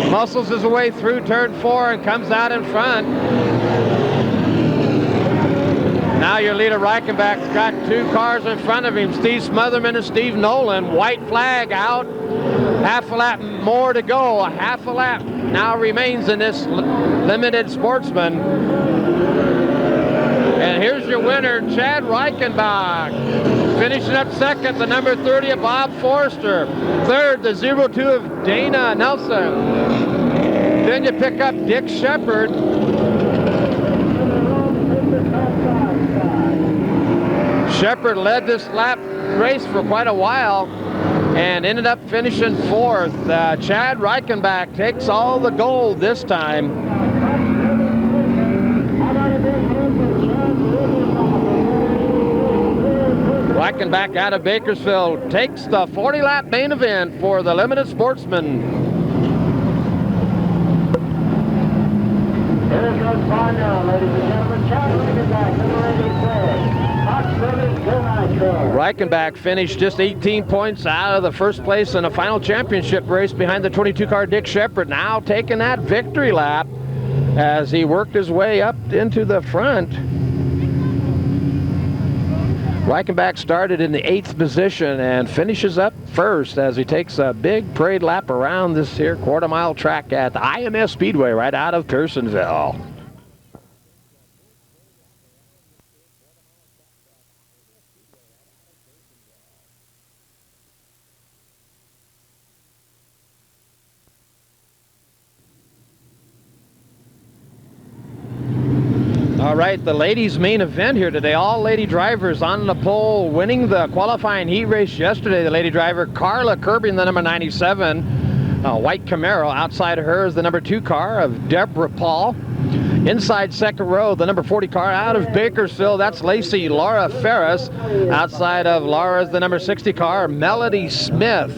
Muscles his way through turn 4 and comes out in front. Now your leader Reichenbach's got 2 cars in front of him, Steve Smotherman and Steve Nolan. White flag out, half a lap more to go. A half a lap now remains in this limited sportsman. And here's your winner, Chad Reichenbach. Finishing up second, the number 30 of Bob Forrester. Third, the 02 of Dana Nelson. Then you pick up Dick Shepard. Shepard led this lap race for quite a while and ended up finishing 4th. Chad Reichenbach takes all the gold this time. Reichenbach out of Bakersfield takes the 40-lap main event for the Limited Sportsman. Here goes by now, ladies and gentlemen. Chad Reichenbach, number 86. Reichenbach finished just 18 points out of the first place in a final championship race behind the 22-car Dick Shepard, now taking that victory lap as he worked his way up into the front. Reichenbach started in the 8th position and finishes up first as he takes a big parade lap around this here quarter-mile track at the IMS Speedway right out of Pearsonville. All right, the ladies' main event here today. All lady drivers on the pole, winning the qualifying heat race yesterday. The lady driver, Carla Kirby in the number 97, white Camaro. Outside of her is the number 2 car of Deborah Paul. Inside second row, the number 40 car out of Bakersfield. That's Lacey Laura Ferris. Outside of Laura is the number 60 car, Melody Smith.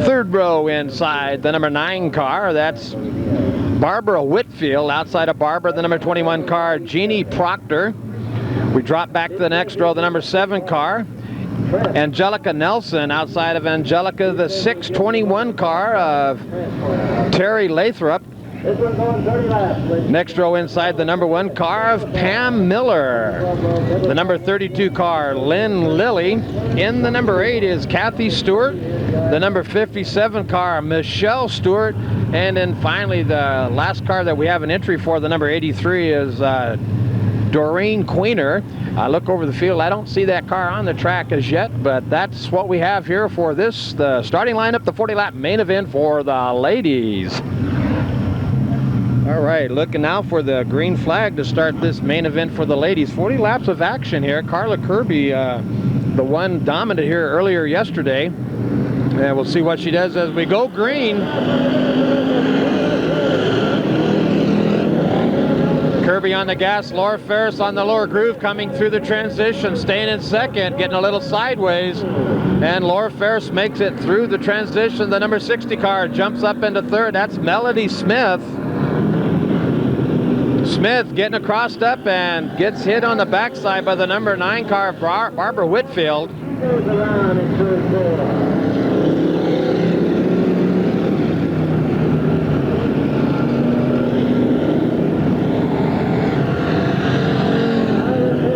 Third row inside, the number 9 car. That's Barbara Whitfield. Outside of Barbara, the number 21 car, Jeannie Proctor. We drop back to the next row, the number 7 car, Angelica Nelson. Outside of Angelica, the 621 car of Terry Lathrop. Next row inside, the number 1 car of Pam Miller. The number 32 car, Lynn Lilly. In the number 8 is Kathy Stewart. The number 57 car, Michelle Stewart. And then finally, the last car that we have an entry for, the number 83, is Doreen Queener. I look over the field, I don't see that car on the track as yet, but that's what we have here for this, the starting lineup, the 40-lap main event for the ladies. All right, looking now for the green flag to start this main event for the ladies. 40 laps of action here. Carla Kirby, the one dominant here earlier yesterday. And we'll see what she does as we go green. Kirby on the gas, Laura Ferris on the lower groove coming through the transition, staying in second, getting a little sideways. And Laura Ferris makes it through the transition. The number 60 car jumps up into third. That's Melody Smith. Smith getting across up and gets hit on the backside by the number 9 car, Barbara Whitfield.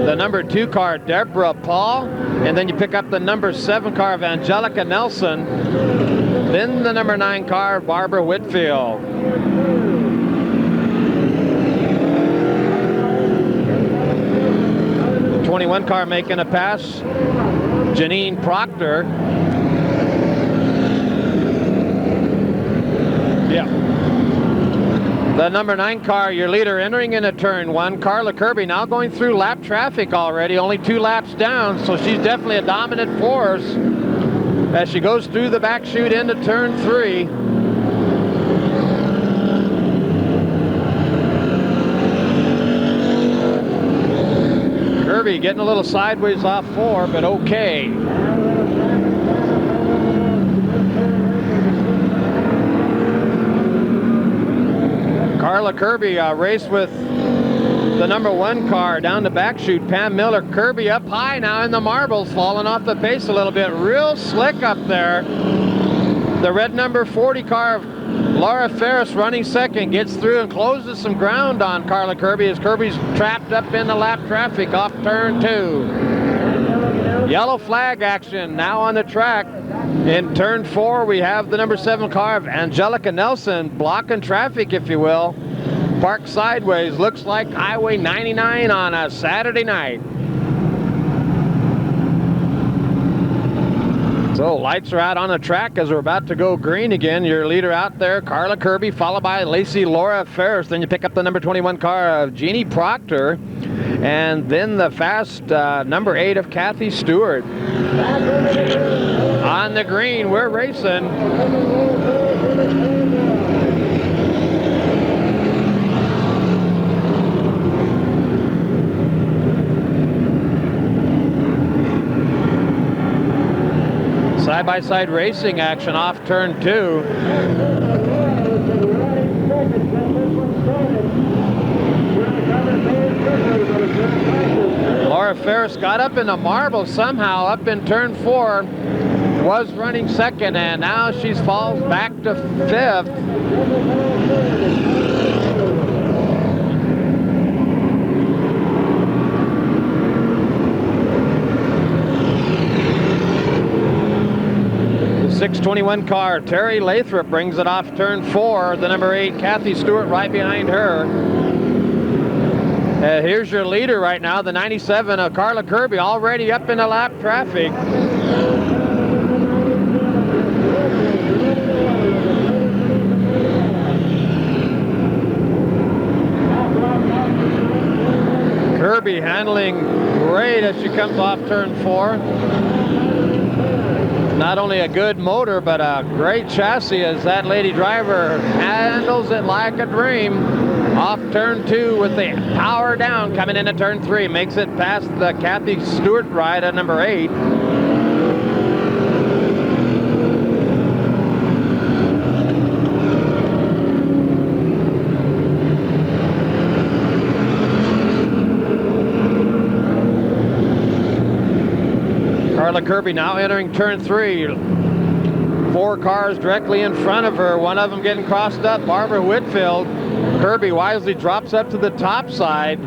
The number 2 car, Deborah Paul, and then you pick up the number 7 car of Angelica Nelson, then the number 9 car, Barbara Whitfield. The 21 car making a pass, Janine Proctor. Yeah. The The number 9 car, your leader, entering into turn 1. Carla Kirby now going through lap traffic already, only 2 laps down, so she's definitely a dominant force as she goes through the back chute into turn 3. Kirby getting a little sideways off 4, but okay. Carla Kirby raced with the number 1 car down the back chute. Pam Miller. Kirby up high now in the marbles, falling off the pace a little bit. Real slick up there. The red number 40 car of Laura Ferris running second gets through and closes some ground on Carla Kirby as Kirby's trapped up in the lap traffic off turn 2. Yellow flag action now on the track. In turn 4, we have the number 7 car of Angelica Nelson blocking traffic, if you will. Parked sideways, looks like Highway 99 on a Saturday night. So lights are out on the track as we're about to go green again. Your leader out there, Carla Kirby, followed by Lacey Laura Ferris. Then you pick up the number 21 car of Jeannie Proctor. And then the fast number 8 of Kathy Stewart. On the green, we're racing. Side-by-side racing action off turn 2. Laura Ferris got up in the marble somehow up in turn 4, was running second, and now she falls back to 5th. The 621 car, Terry Lathrop, brings it off turn 4. The number 8, Kathy Stewart, right behind her. Here's your leader right now, the 97 of Carla Kirby, already up in the lap traffic. Kirby handling great as she comes off turn 4. Not only a good motor, but a great chassis as that lady driver handles it like a dream. Off turn 2 with the power down, coming into turn 3. Makes it past the Kathy Stewart ride at number 8. Carla Kirby now entering turn 3. 4 cars directly in front of her, one of them getting crossed up, Barbara Whitfield. Kirby wisely drops up to the top side.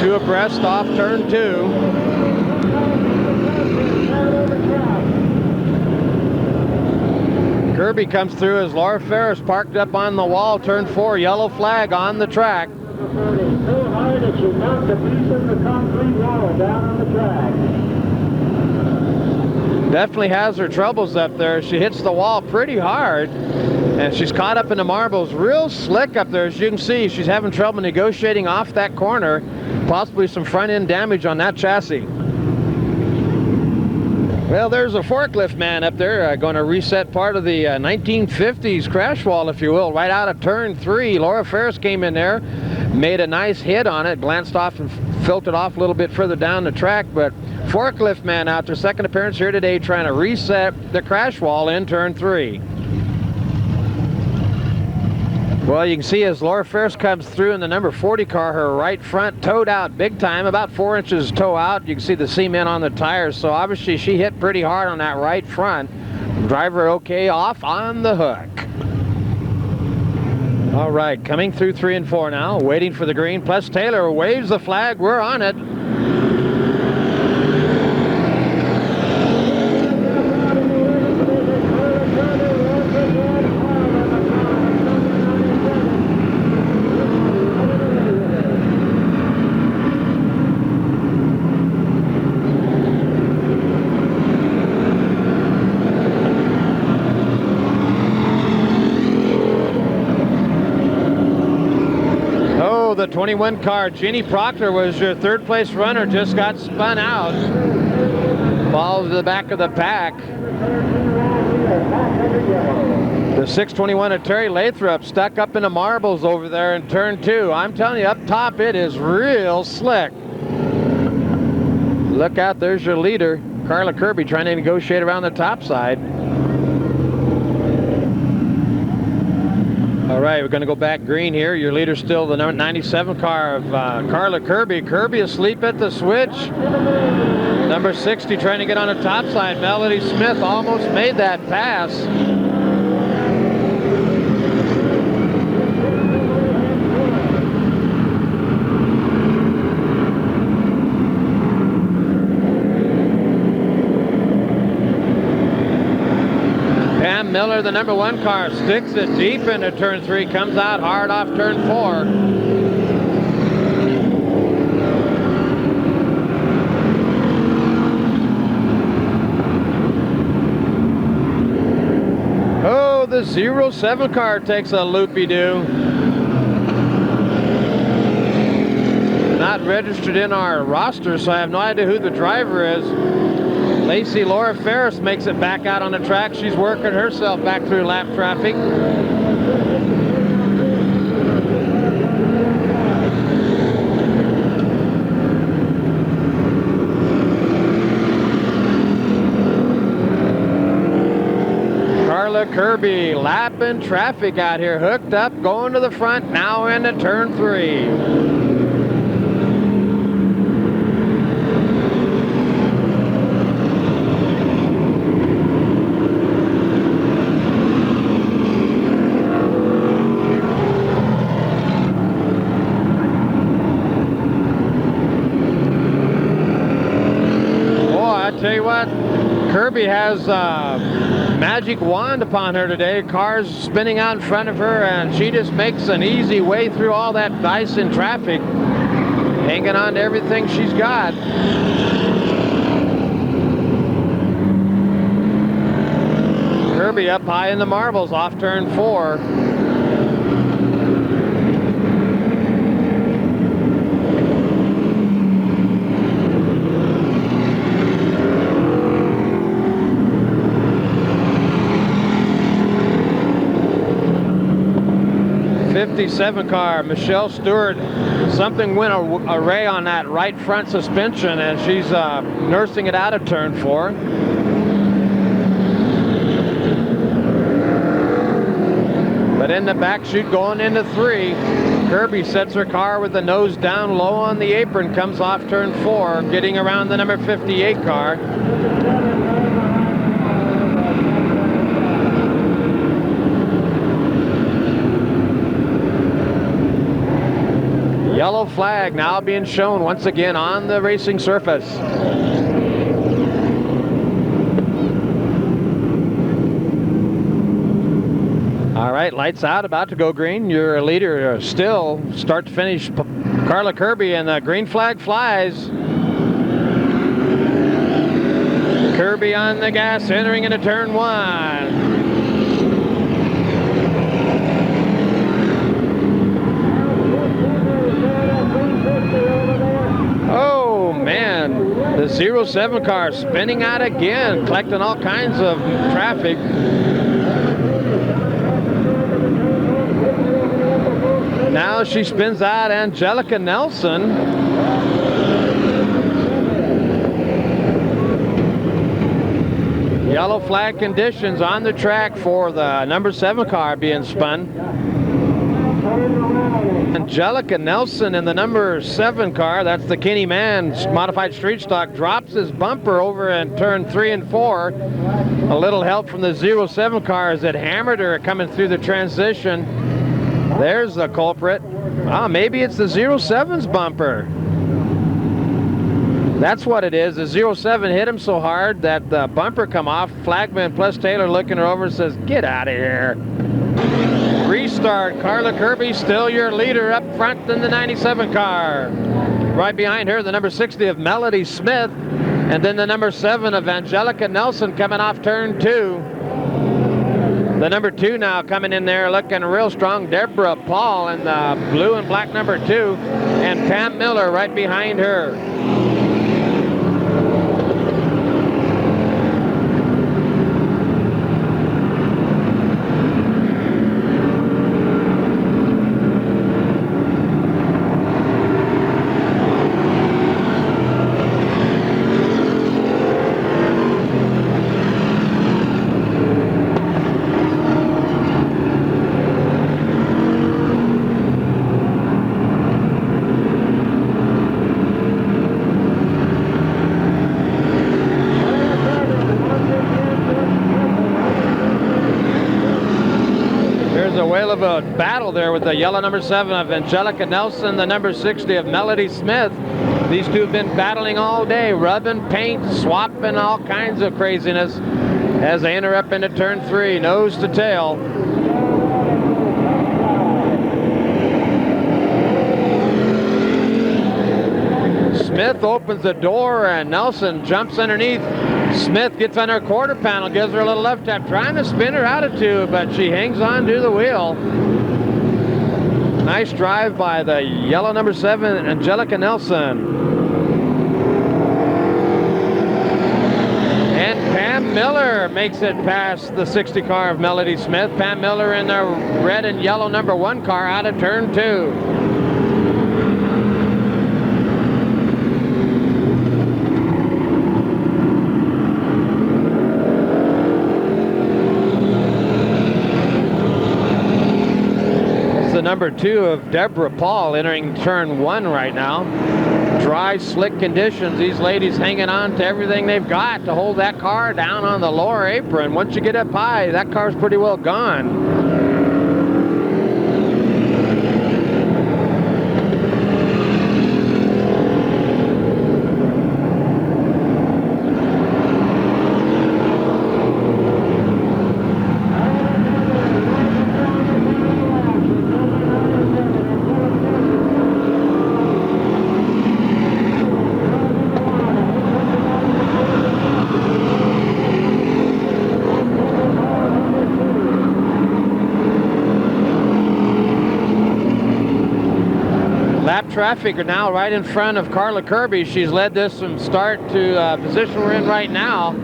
2 abreast off turn 2. Kirby comes through as Laura Ferris parked up on the wall, turn 4, yellow flag on the track. So hard that you knocked a piece of the concrete wall down on the track. Definitely has her troubles up there. She hits the wall pretty hard, and she's caught up in the marbles. Real slick up there, as you can see. She's having trouble negotiating off that corner. Possibly some front end damage on that chassis. Well, there's a forklift man up there going to reset part of the 1950s crash wall, if you will, right out of turn 3. Laura Ferris came in there, made a nice hit on it, glanced off and filtered off a little bit further down the track, but forklift man out there, second appearance here today, trying to reset the crash wall in turn 3. Well, you can see as Laura Ferris comes through in the number 40 car, her right front towed out big time, about 4 inches toe out. You can see the cement on the tires, so obviously she hit pretty hard on that right front. Driver okay, off on the hook. All right, coming through 3 and 4 now, waiting for the green. Plus Taylor waves the flag, we're on it. Oh, the 21 car, Jeannie Proctor, was your third place runner, just got spun out. Falls to the back of the pack. The 621 of Terry Lathrop stuck up in the marbles over there in turn 2. I'm telling you, up top it is real slick. Look out, there's your leader, Carla Kirby, trying to negotiate around the top side. All right, we're going to go back green here. Your leader's still the number 97 car of Carla Kirby. Kirby asleep at the switch. Number 60 trying to get on the top side. Melody Smith almost made that pass. Pam Miller, the number 1 car, sticks it deep into turn 3, comes out hard off turn 4. Oh, the 07 car takes a loopy-doo. Not registered in our roster, so I have no idea who the driver is. Lacey Laura Ferris makes it back out on the track. She's working herself back through lap traffic. Carla Kirby lapping traffic out here, hooked up, going to the front, now into turn 3. Tell you what, Kirby has a magic wand upon her today. Cars spinning out in front of her, and she just makes an easy way through all that ice and traffic, hanging on to everything she's got. Kirby up high in the marbles off turn 4. '57 car, Michelle Stewart, something went awry on that right front suspension, and she's nursing it out of turn 4. But in the back chute going into 3, Kirby sets her car with the nose down low on the apron, comes off turn 4, getting around the number 58 car. Yellow flag now being shown once again on the racing surface. All right, lights out, about to go green. Your leader still start to finish, Carla Kirby, and the green flag flies. Kirby on the gas, entering into turn 1. Oh man, the 07 car spinning out again, collecting all kinds of traffic. Now she spins out Angelica Nelson. Yellow flag conditions on the track for the number 7 car being spun. Angelica Nelson in the number 7 car, that's the Kenny Mann modified street stock, drops his bumper over in turn 3 and 4. A little help from the 07 car as it hammered her coming through the transition. There's the culprit. Ah, maybe it's the 07's bumper. That's what it is. The 07 hit him so hard that the bumper come off. Flagman plus Taylor looking her over and says, "Get out of here." Restart. Carla Kirby still your leader up front in the 97 car. Right behind her, the number 60 of Melody Smith, and then the number 7 of Angelica Nelson coming off turn 2. The number 2 now coming in there looking real strong. Deborah Paul in the blue and black number 2, and Pam Miller right behind her. Of a battle there with the yellow number 7 of Angelica Nelson, the number 60 of Melody Smith. These two have been battling all day, rubbing paint, swapping, all kinds of craziness as they enter up into turn 3, nose to tail. Smith opens the door and Nelson jumps underneath. Smith gets on her quarter panel, gives her a little left tap, trying to spin her out of 2, but she hangs on to the wheel. Nice drive by the yellow number 7, Angelica Nelson. And Pam Miller makes it past the 60 car of Melody Smith. Pam Miller in the red and yellow number 1 car out of turn 2. The number 2 of Deborah Paul entering turn 1 right now. Dry, slick conditions. These ladies hanging on to everything they've got to hold that car down on the lower apron. Once you get up high, that car's pretty well gone. Traffic are now right in front of Carla Kirby. She's led this from start to position we're in right now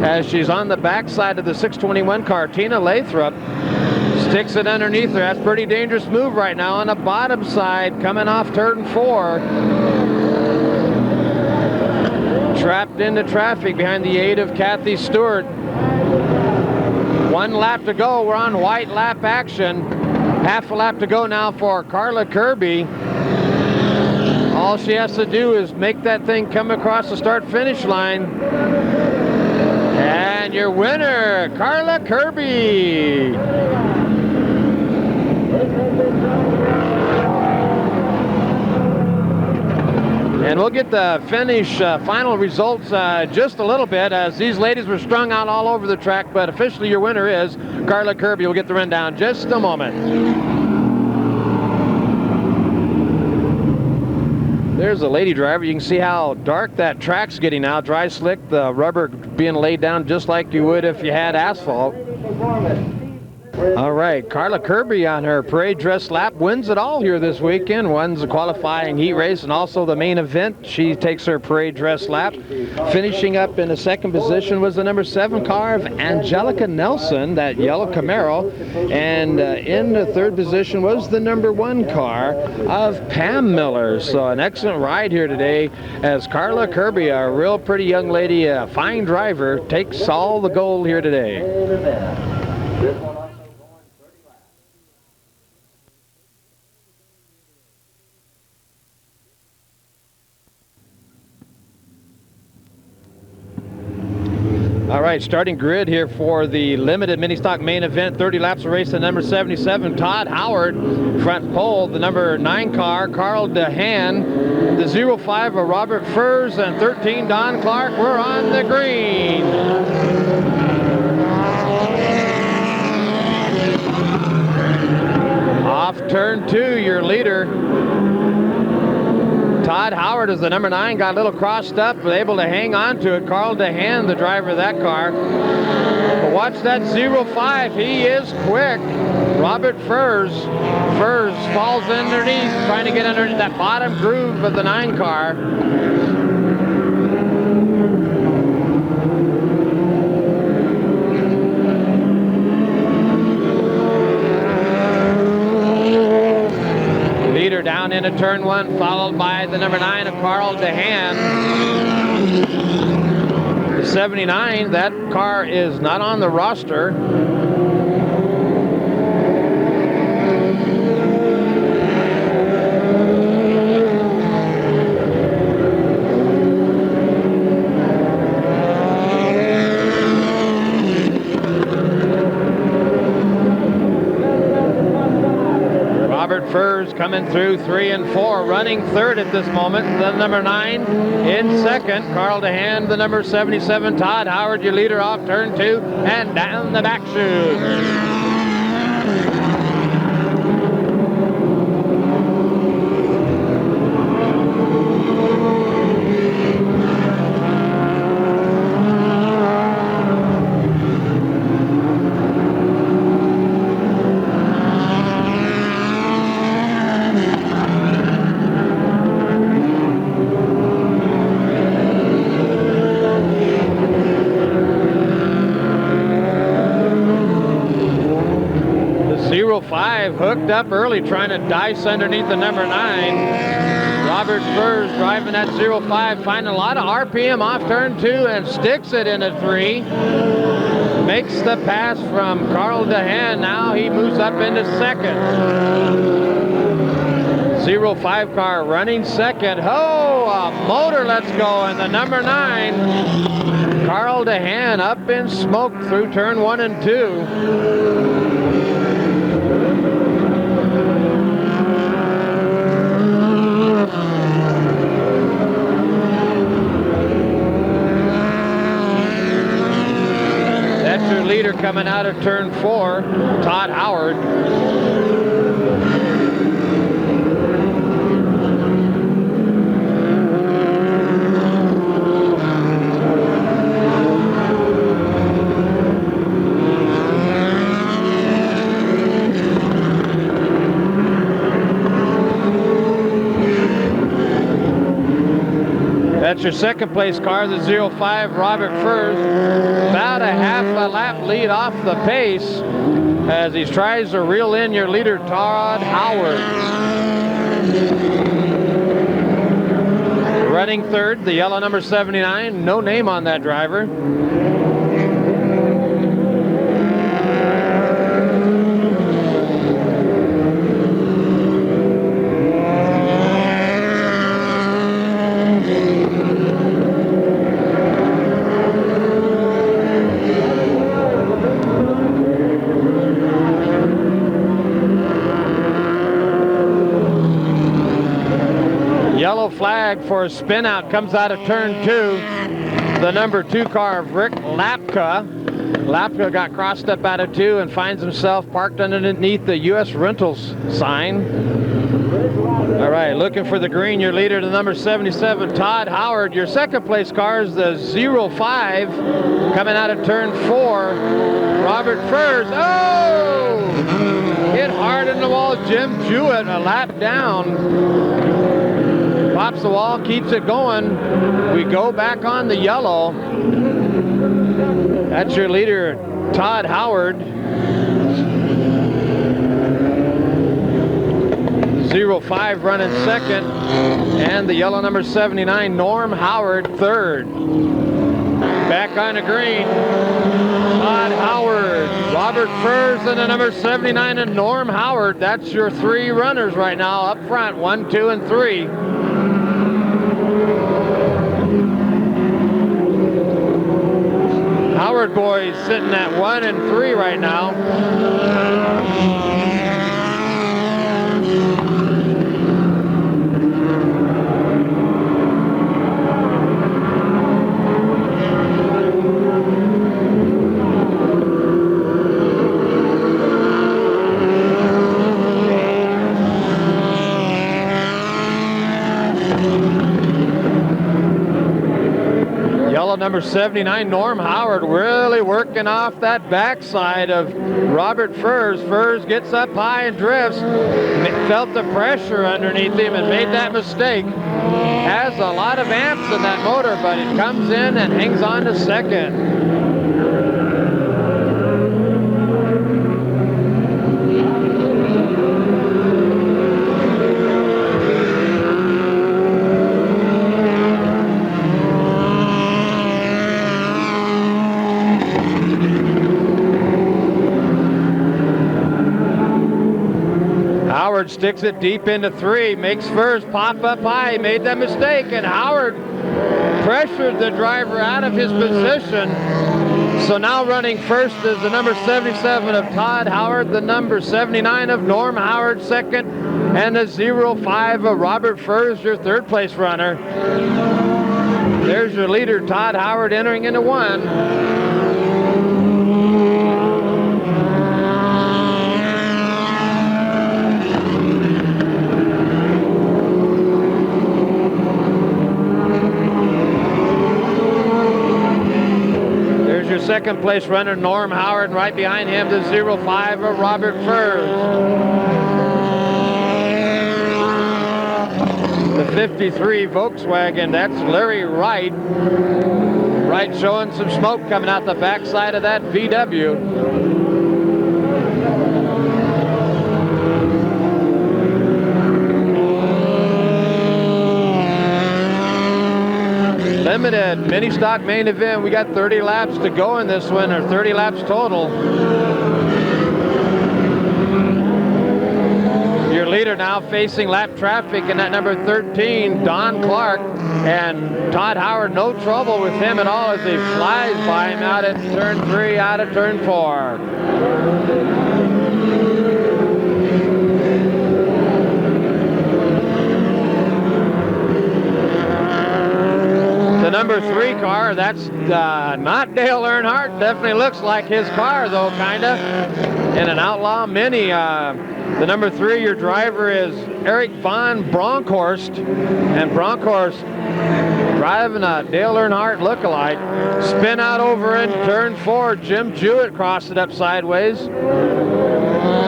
as she's on the backside of the 621 car. Tina Lathrop sticks it underneath her. That's a pretty dangerous move right now on the bottom side coming off turn 4. Trapped into traffic behind the 8 of Kathy Stewart. 1 lap to go. We're on white lap action. Half a lap to go now for Carla Kirby. All she has to do is make that thing come across the start-finish line. And your winner, Carla Kirby. And we'll get the finish final results just a little bit as these ladies were strung out all over the track, but officially your winner is Carla Kirby. We'll get the rundown just a moment. There's a lady driver. You can see how dark that track's getting now. Dry slick, the rubber being laid down just like you would if you had asphalt. All right, Carla Kirby on her parade dress lap wins it all here this weekend. Wins the qualifying heat race and also the main event. She takes her parade dress lap. Finishing up in the second position was the number 7 car of Angelica Nelson, that yellow Camaro. And in the third position was the number 1 car of Pam Miller. So an excellent ride here today as Carla Kirby, a real pretty young lady, a fine driver, takes all the gold here today. All right, starting grid here for the limited mini stock main event. 30 laps of race, the number 77, Todd Howard. Front pole, the number 9 car, Carl DeHaan. The 05 of Robert Furs, and 13, Don Clark. We're on the green. Off turn 2, your leader, Todd Todd Howard is the number 9, got a little crossed up, but able to hang on to it. Carl DeHaan, the driver of that car. But watch that 05, he is quick. Robert Furs falls underneath, trying to get under that bottom groove of the 9 car. Leader down into turn 1, followed by the number 9 of Carl DeHaan. The 79, that car is not on the roster. Furs coming through 3 and 4, running third at this moment. The number 9 in second. Carl DeHaan, the number 77. Todd Howard, your leader, off turn 2 and down the back chute. Hooked up early, trying to dice underneath the number 9. Robert Furs driving that 05, finding a lot of RPM off turn 2 and sticks it into 3. Makes the pass from Carl DeHaan. Now he moves up into second. 05 car running second. Oh, a motor lets go, and the number 9, Carl DeHaan, up in smoke through turn 1 and 2. Your leader coming out of turn 4, Todd Howard. That's your second place car, the 05 Robert Furs. About a half a lap lead off the pace as he tries to reel in your leader, Todd Howard. Running third, the yellow number 79, no name on that driver. Flag for a spin out comes out of turn 2. The number 2 car of Rick Lapka. Lapka got crossed up out of 2 and finds himself parked underneath the U.S. Rentals sign. All right, looking for the green, your leader, the number 77, Todd Howard. Your second place car is the 05 coming out of turn 4. Robert Furs. Oh! Hit hard in the wall. Jim Jewett a lap down. Pops the wall, keeps it going. We go back on the yellow. That's your leader, Todd Howard. 05 running second. And the yellow number 79, Norm Howard, third. Back on the green, Todd Howard, Robert Furs, and the number 79, and Norm Howard. That's your 3 runners right now up front, 1, 2, and 3. Howard boys sitting at 1 and 3 right now. number 79, Norm Howard, really working off that backside of Robert Furs. Furs gets up high and drifts. Felt the pressure underneath him and made that mistake. Has a lot of amps in that motor, but it comes in and hangs on to second. Howard sticks it deep into 3, makes Furs pop up high, made that mistake, and Howard pressured the driver out of his position. So now running first is the number 77 of Todd Howard, the number 79 of Norm Howard second, and the 05 of Robert Furs, your third place runner. There's your leader, Todd Howard, entering into 1. Second place runner Norm Howard, and right behind him the 05 of Robert Furs. The 53 Volkswagen, that's Larry Wright. Wright showing some smoke coming out the backside of that VW. Limited mini stock main event. We got 30 laps to go in this one, or 30 laps total. Your leader now facing lap traffic in that number 13, Don Clark, and Todd Howard, no trouble with him at all as he flies by him out at turn 3, out of turn 4. Number 3 car, that's not Dale Earnhardt. Definitely looks like his car though, kinda. In an Outlaw Mini. The number 3, your driver is Eric Von Bronkhorst, and Bronkhorst driving a Dale Earnhardt lookalike. Spin out over in turn 4. Jim Jewett crossed it up sideways.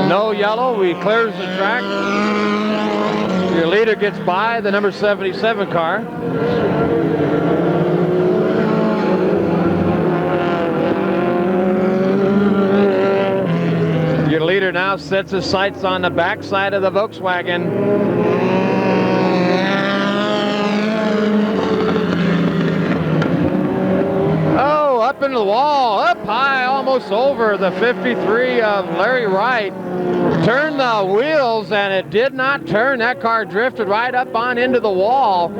No yellow. We clears the track. Your leader gets by the number 77 car. Your leader now sets his sights on the backside of the Volkswagen. Oh, up into the wall, up high, almost over the 53 of Larry Wright. Turned the wheels and it did not turn. That car drifted right up on into the wall.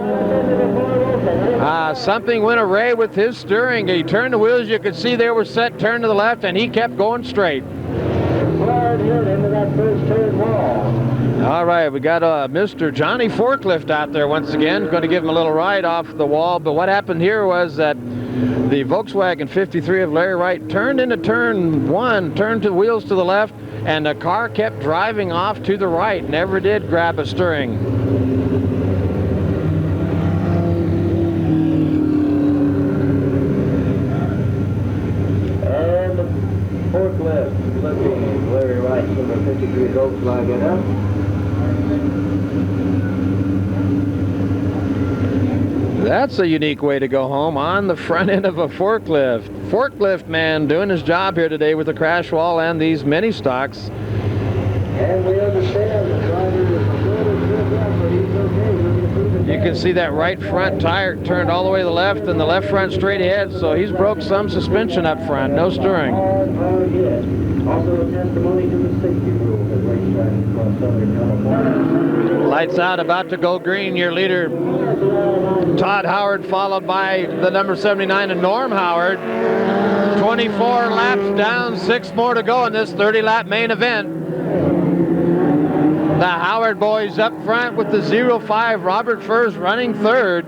Something went awry with his steering. He turned the wheels, you could see they were set, turned to the left, and he kept going straight. All right, we got Mr. Johnny Forklift out there once again. Going to give him a little ride off the wall. But what happened here was that the Volkswagen 53 of Larry Wright turned into turn 1, turned the wheels to the left, and the car kept driving off to the right. Never did grab a steering. And the forklift looking Larry Wright, number 53 Volkswagen up. That's a unique way to go home, on the front end of a forklift. Forklift man doing his job here today with the crash wall and these mini stocks. And we understand the driver is a little tripped up, but he's okay. You can see that right front tire turned all the way to the left and the left front straight ahead, so he's broke some suspension up front, no steering. Yes. Also a testimony to the safety rules at racetracks across Southern California. Lights out, about to go green. Your leader, Todd Howard, followed by the number 79 and Norm Howard. 24 laps down, 6 more to go in this 30-lap main event. The Howard boys up front with the 05 Robert Furs running third.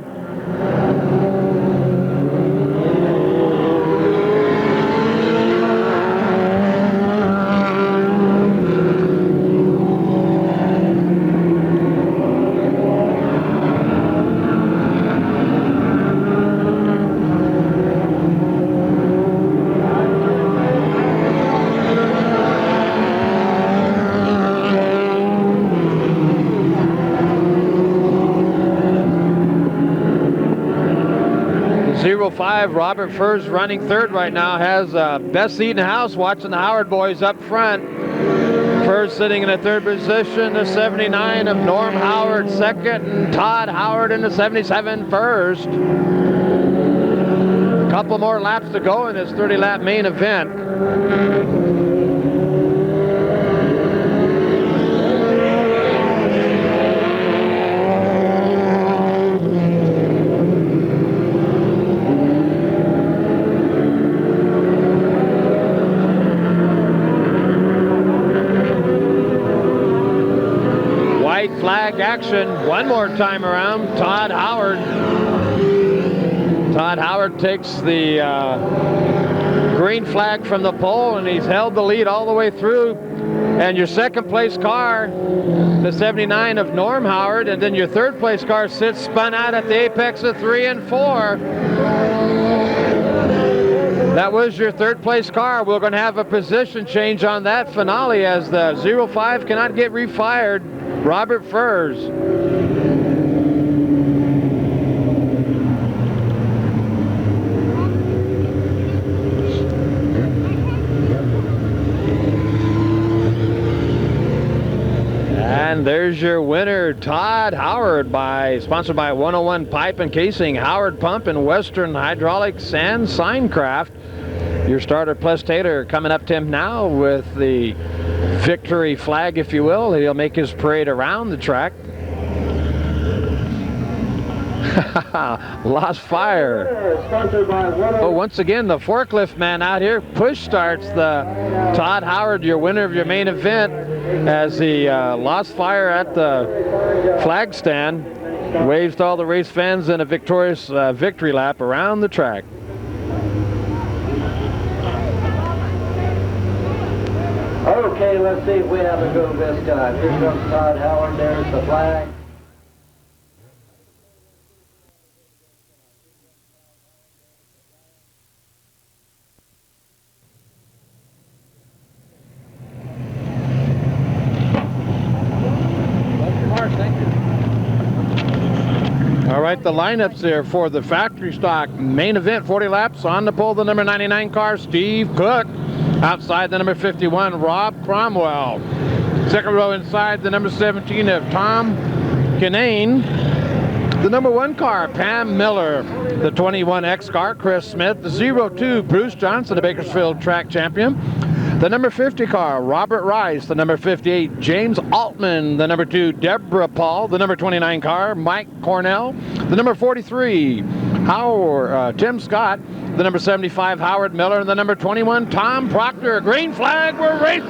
75. Robert Furrs running third right now. Has best seat in the house watching the Howard boys up front. Furrs sitting in the third position. The 79 of Norm Howard second. And Todd Howard in the 77 first. A couple more laps to go in this 30-lap main event. Flag action one more time around. Todd Howard takes the green flag from the pole, and he's held the lead all the way through. And your second place car, the 79 of Norm Howard, and then your third place car sits spun out at the apex of 3 and 4. That was your third place car. We're going to have a position change on that finale as the 05 cannot get refired. Robert Furrs. And there's your winner, Todd Howard, sponsored by 101 Pipe and Casing, Howard Pump, and Western Hydraulics and Signcraft. Your starter, Plus Taylor, coming up to him now with the victory flag, if you will. He'll make his parade around the track. Lost fire. Oh, once again, the forklift man out here push starts the Todd Howard, your winner of your main event, as he lost fire at the flag stand. Waves to all the race fans in a victorious victory lap around the track. Okay, let's see if we have a go this time. Here comes Todd Howard. There's the flag. All right, the lineups there for the factory stock main event, 40 laps. On the pole, the number 99 car, Steve Cook. Outside, the number 51, Rob Cromwell. Second row inside, the number 17 of Tom Kinane. The number 1 car, Pam Miller. The 21X car, Chris Smith. The 02, Bruce Johnson, the Bakersfield track champion. The number 50 car, Robert Rice. The number 58, James Altman. The number 2, Deborah Paul. The number 29 car, Mike Cornell. The number 43, Tim Scott. The number 75, Howard Miller. And the number 21, Tom Proctor. Green flag, we're racing!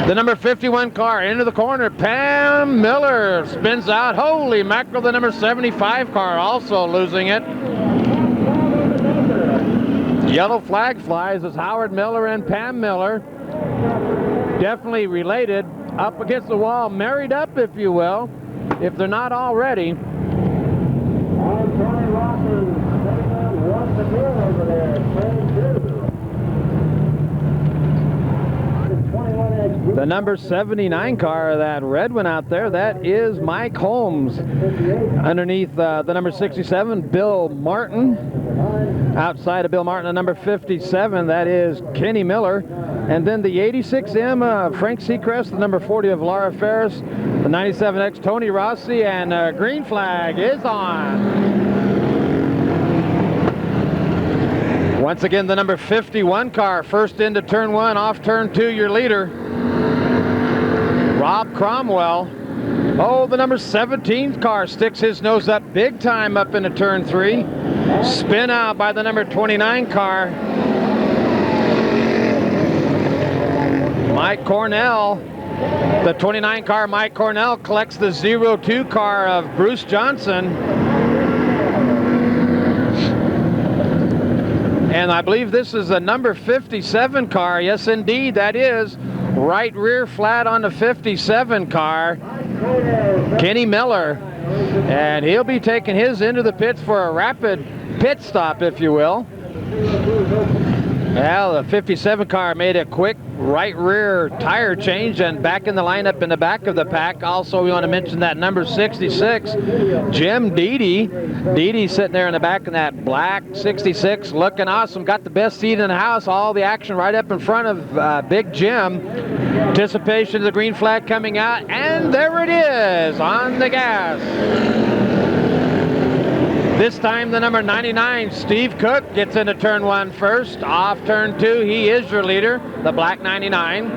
The number 51 car into the corner, Pam Miller spins out. Holy mackerel, the number 75 car also losing it. Yellow flag flies as Howard Miller and Pam Miller, definitely related, up against the wall, married up, if you will, if they're not already. The number 79 car, that red one out there, that is Mike Holmes. Underneath the number 67, Bill Martin. Outside of Bill Martin, the number 57, that is Kenny Miller. And then the 86M, Frank Seacrest, the number 40 of Laura Ferris, the 97X, Tony Rossi, and green flag is on. Once again, the number 51 car, first into turn 1, off turn 2, your leader, Rob Cromwell. Oh, the number 17 car sticks his nose up big time up into turn 3. Spin out by the number 29 car, Mike Cornell. The 29 car, Mike Cornell, collects the 02 car of Bruce Johnson. And I believe this is the number 57 car. Yes, indeed, that is. Right rear flat on the 57 car, Kenny Miller. And he'll be taking his into the pits for a rapid pit stop, if you will. Well, the 57 car made a quick right rear tire change and back in the lineup in the back of the pack. Also, we want to mention that number 66, Jim Deedy. Deedy sitting there in the back in that black 66, looking awesome. Got the best seat in the house. All the action right up in front of Big Jim. Anticipation of the green flag coming out, and there it is on the gas. This time the number 99, Steve Cook, gets into turn 1 first. Off turn 2, he is your leader, the black 99.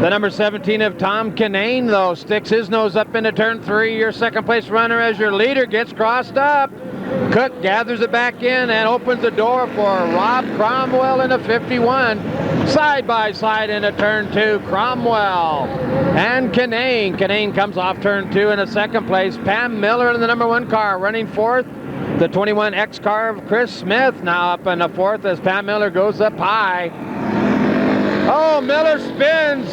The number 17 of Tom Kinane, though, sticks his nose up into turn 3. Your second place runner as your leader gets crossed up. Cook gathers it back in and opens the door for Rob Cromwell in a 51. Side by side into turn 2, Cromwell and Kinane. Kinane comes off turn 2 in a second place. Pam Miller in the number 1 car running fourth. The 21X car of Chris Smith now up in the fourth as Pam Miller goes up high. Oh, Miller spins,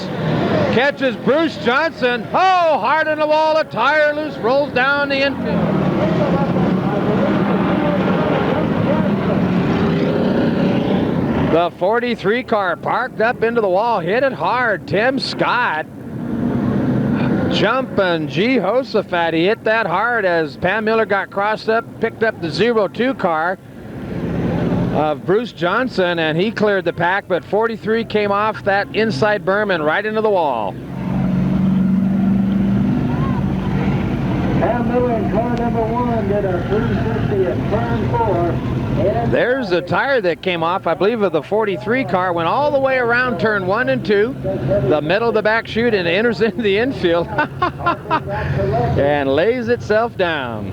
catches Bruce Johnson. Oh, hard on the wall, a tire loose, rolls down the infield. The 43 car parked up into the wall, hit it hard. Tim Scott jumping Jehoshaphat. He hit that hard as Pam Miller got crossed up, picked up the 02 car of Bruce Johnson, and he cleared the pack, but 43 came off that inside berm and right into the wall. Pam Miller in car number 1 did a 360 at turn 4. There's the tire that came off, I believe, of the 43 car. Went all the way around turn 1 and 2, the middle of the back chute, and enters into the infield and lays itself down.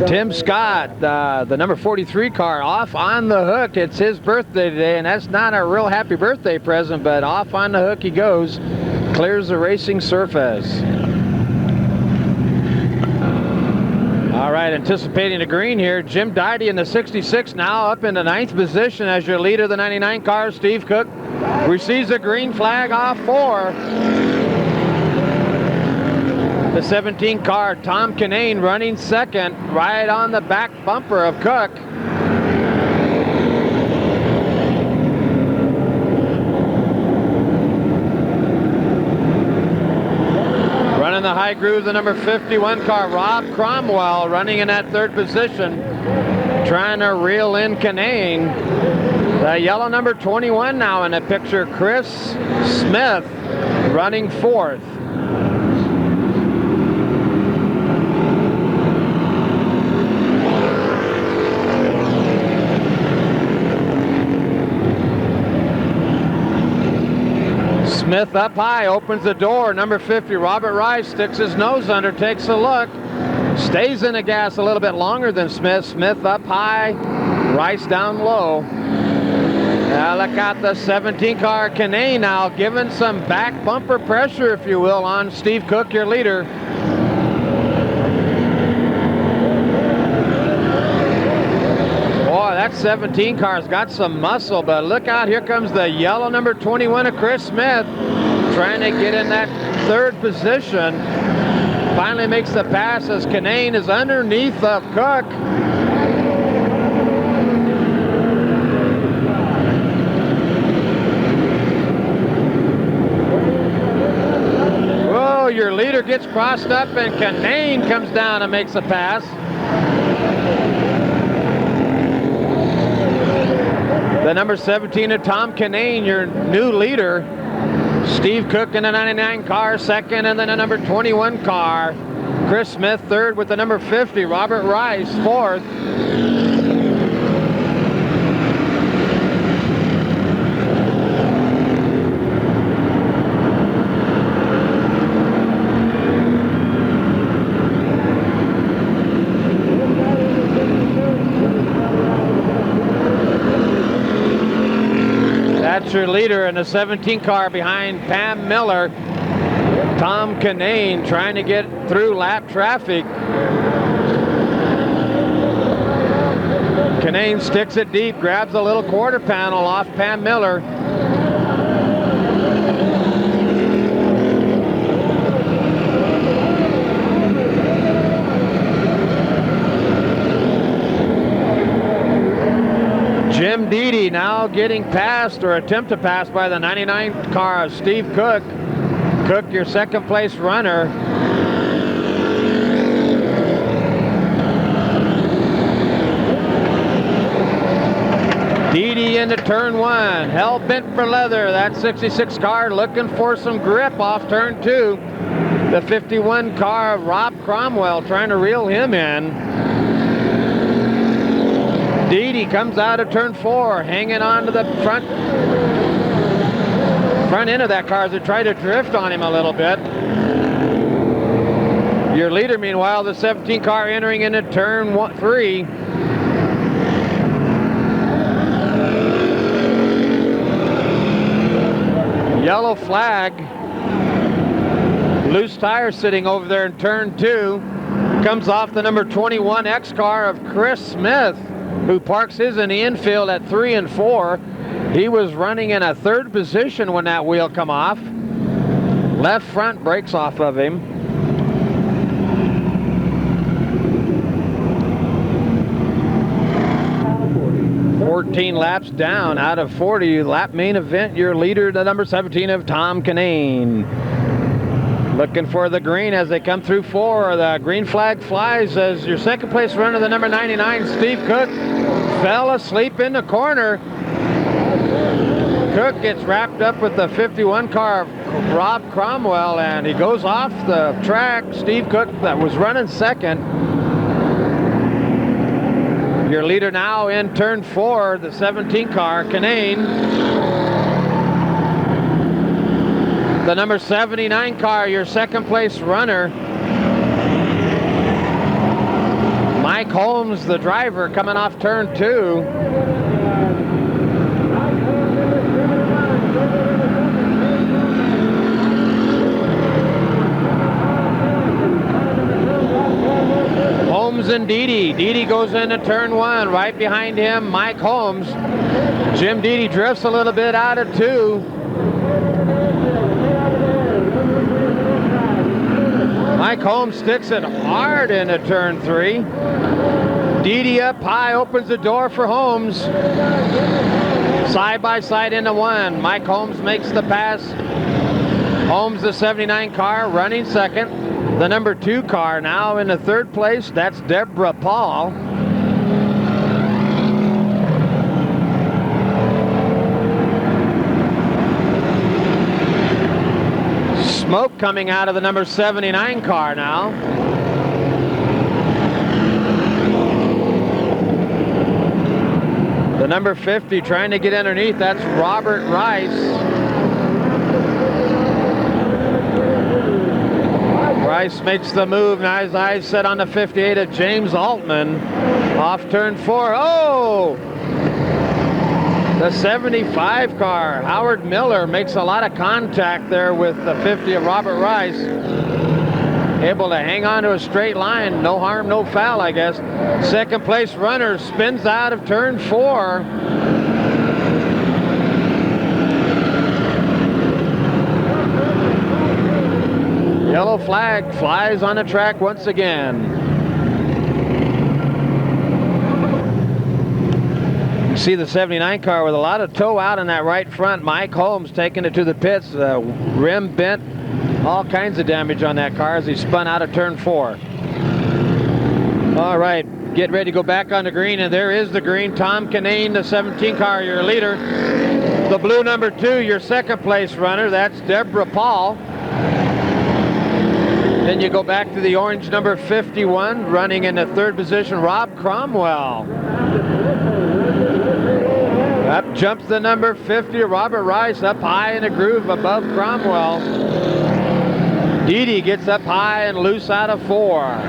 Tim Scott, the number 43 car, off on the hook. It's his birthday today, and that's not a real happy birthday present, but off on the hook he goes, clears the racing surface. All right, anticipating the green here, Jim Deedy in the 66 now up in the 9th position as your leader. The 99 car, Steve Cook, receives a green flag off 4. The 17 car, Tom Kinane, running second, right on the back bumper of Cook. Running the high groove, the number 51 car, Rob Cromwell, running in that 3rd position, trying to reel in Kinane. The yellow number 21 now in the picture, Chris Smith, running 4th. Smith up high, opens the door. Number 50, Robert Rice, sticks his nose under, takes a look. Stays in the gas a little bit longer than Smith. Smith up high, Rice down low. Now look out the 17 car, Kinane now giving some back bumper pressure, if you will, on Steve Cook, your leader. Boy, that 17 car's got some muscle, but look out, here comes the yellow number 21 of Chris Smith, trying to get in that 3rd position. Finally makes the pass as Kinane is underneath of Cook. Whoa, your leader gets crossed up and Kinane comes down and makes a pass. The number 17 of Tom Kinane, your new leader. Steve Cook in the 99 car, second, and then a number 21 car. Chris Smith third with the number 50. Robert Rice fourth. That's your leader in the 17 car behind Pam Miller. Tom Kinane trying to get through lap traffic. Kinane sticks it deep, grabs a little quarter panel off Pam Miller. Jim Deedy now getting passed or attempt to pass by the 99 car of Steve Cook. Cook, your second place runner. Deedy into turn 1, hell bent for leather. That 66 car looking for some grip off turn 2. The 51 car of Rob Cromwell trying to reel him in. Deedy comes out of turn 4, hanging on to the front end of that car as they try to drift on him a little bit. Your leader, meanwhile, the 17 car entering into turn 3. Yellow flag. Loose tire sitting over there in turn 2. Comes off the number 21 X car of Chris Smith, who parks his in the infield at 3 and 4. He was running in a 3rd position when that wheel come off. Left front breaks off of him. ...14 laps down out of 40. Lap main event, your leader, the number 17 of Tom Kinane. Looking for the green as they come through 4. The green flag flies as your second place runner, the number 99, Steve Cook, fell asleep in the corner. Cook gets wrapped up with the 51 car of Rob Cromwell, and he goes off the track. Steve Cook, that was running second. Your leader now in turn 4, the 17 car, Kinane. The number 79 car, your second place runner. Mike Holmes, the driver, coming off turn 2. Holmes and Deedy. Deedy goes into turn 1. Right behind him, Mike Holmes. Jim Deedy drifts a little bit out of 2. Mike Holmes sticks it hard into turn 3. Deedy up high, opens the door for Holmes. Side by side into 1. Mike Holmes makes the pass. Holmes, the 79 car, running second. The number 2 car now in the 3rd place. That's Deborah Paul. Smoke coming out of the number 79 car now. The number 50 trying to get underneath. That's Robert Rice. Rice makes the move. Now his eyes set on the 58 of James Altman. Off turn 4. Oh! The 75 car, Howard Miller, makes a lot of contact there with the 50 of Robert Rice. Able to hang on to a straight line. No harm, no foul, I guess. Second place runner spins out of turn 4. Yellow flag flies on the track once again. You see the 79 car with a lot of toe out in that right front. Mike Holmes taking it to the pits. Rim bent, all kinds of damage on that car as he spun out of turn 4. All right, get ready to go back on the green, and there is the green. Tom Kinane, the 17 car, your leader. The blue number 2, your second place runner. That's Deborah Paul. Then you go back to the orange number 51, running in the 3rd position, Rob Cromwell. Up jumps the number 50, Robert Rice, up high in a groove above Cromwell. Deedy gets up high and loose out of 4.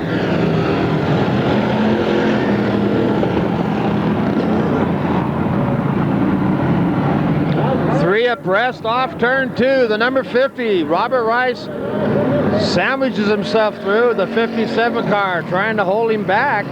Three abreast off turn 2, the number 50, Robert Rice, sandwiches himself through the 57 car, trying to hold him back.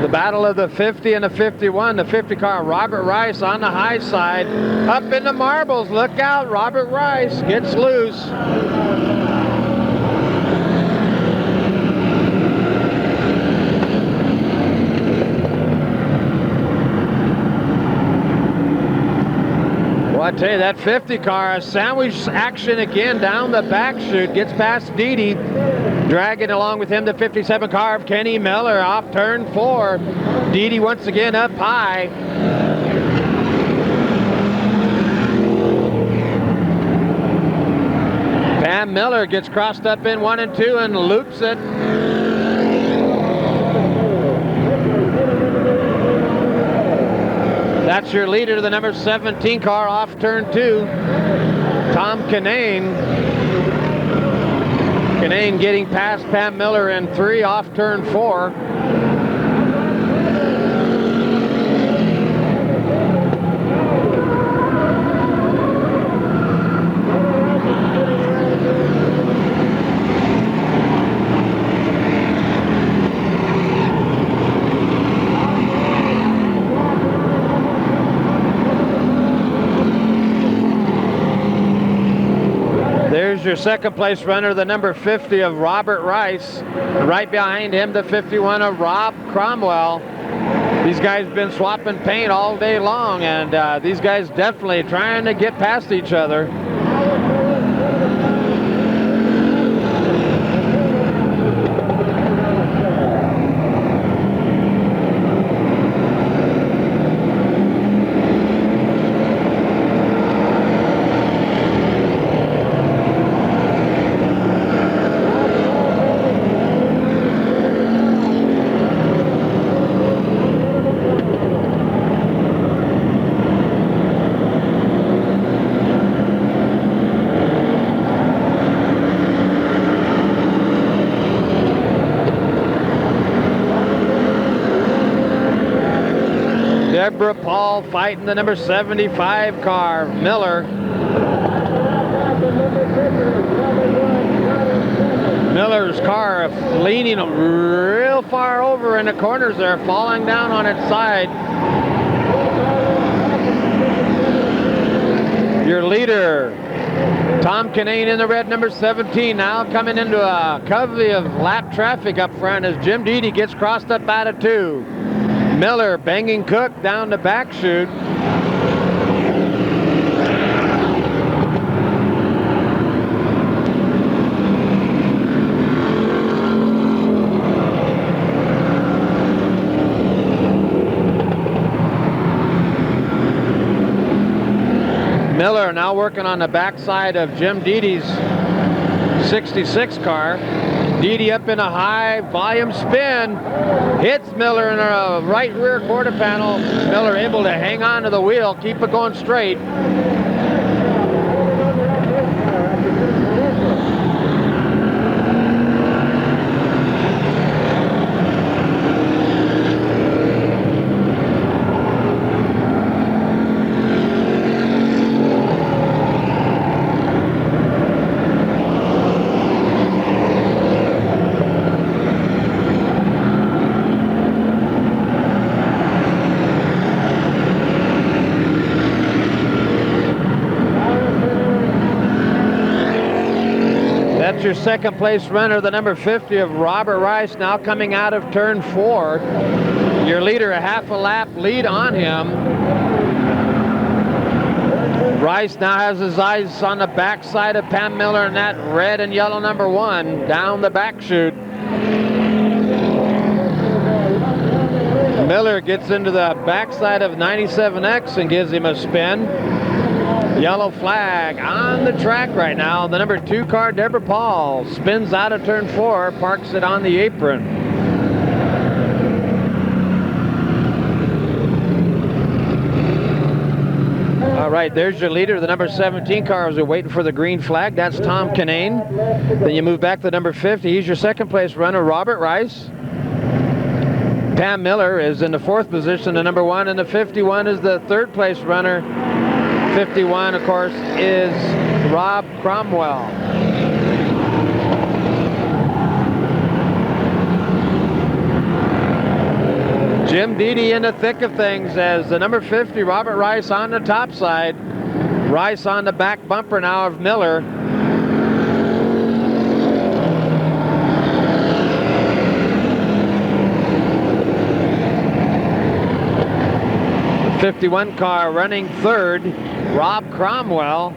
The battle of the 50 and the 51. The 50 car, Robert Rice on the high side. Up in the marbles. Look out. Robert Rice gets loose. Well, I tell you, that 50 car, sandwich action again down the back chute, gets past Dede, dragging along with him the 57 car of Kenny Miller off turn 4. Dede once again up high. Pam Miller gets crossed up in 1 and 2 and loops it. That's your leader, the number 17 car off turn 2, Tom Kinane. Kinane getting past Pam Miller in 3 off turn 4. There's your second place runner, the number 50 of Robert Rice. Right behind him, the 51 of Rob Cromwell. These guys have been swapping paint all day long, and these guys definitely trying to get past each other. Deborah Paul fighting the number 75 car, Miller. Miller's car leaning real far over in the corners there, falling down on its side. Your leader, Tom Kinane in the red, number 17, now coming into a covey of lap traffic up front as Jim Dede gets crossed up out of 2. Miller banging Cook down the back chute. Miller now working on the backside of Jim Dede's 66 car. Dede up in a high volume spin, hits Miller in a right rear quarter panel. Miller able to hang on to the wheel, keep it going straight. That's your second place runner, the number 50 of Robert Rice, now coming out of turn 4. Your leader, a half a lap lead on him. Rice now has his eyes on the backside of Pam Miller and that red and yellow number 1 down the back chute. Miller gets into the backside of 97X and gives him a spin. Yellow flag on the track right now. The number 2 car, Deborah Paul, spins out of turn 4, parks it on the apron. All right, there's your leader, the number 17 car, as we're waiting for the green flag. That's Tom Kinane. Then you move back to the number 50. He's your second place runner, Robert Rice. Pam Miller is in the 4th position, the number 1, and the 51 is the 3rd place runner. 51, of course, is Rob Cromwell. Jim Deedy in the thick of things as the number 50, Robert Rice, on the top side. Rice on the back bumper now of Miller. The 51 car running third, Rob Cromwell.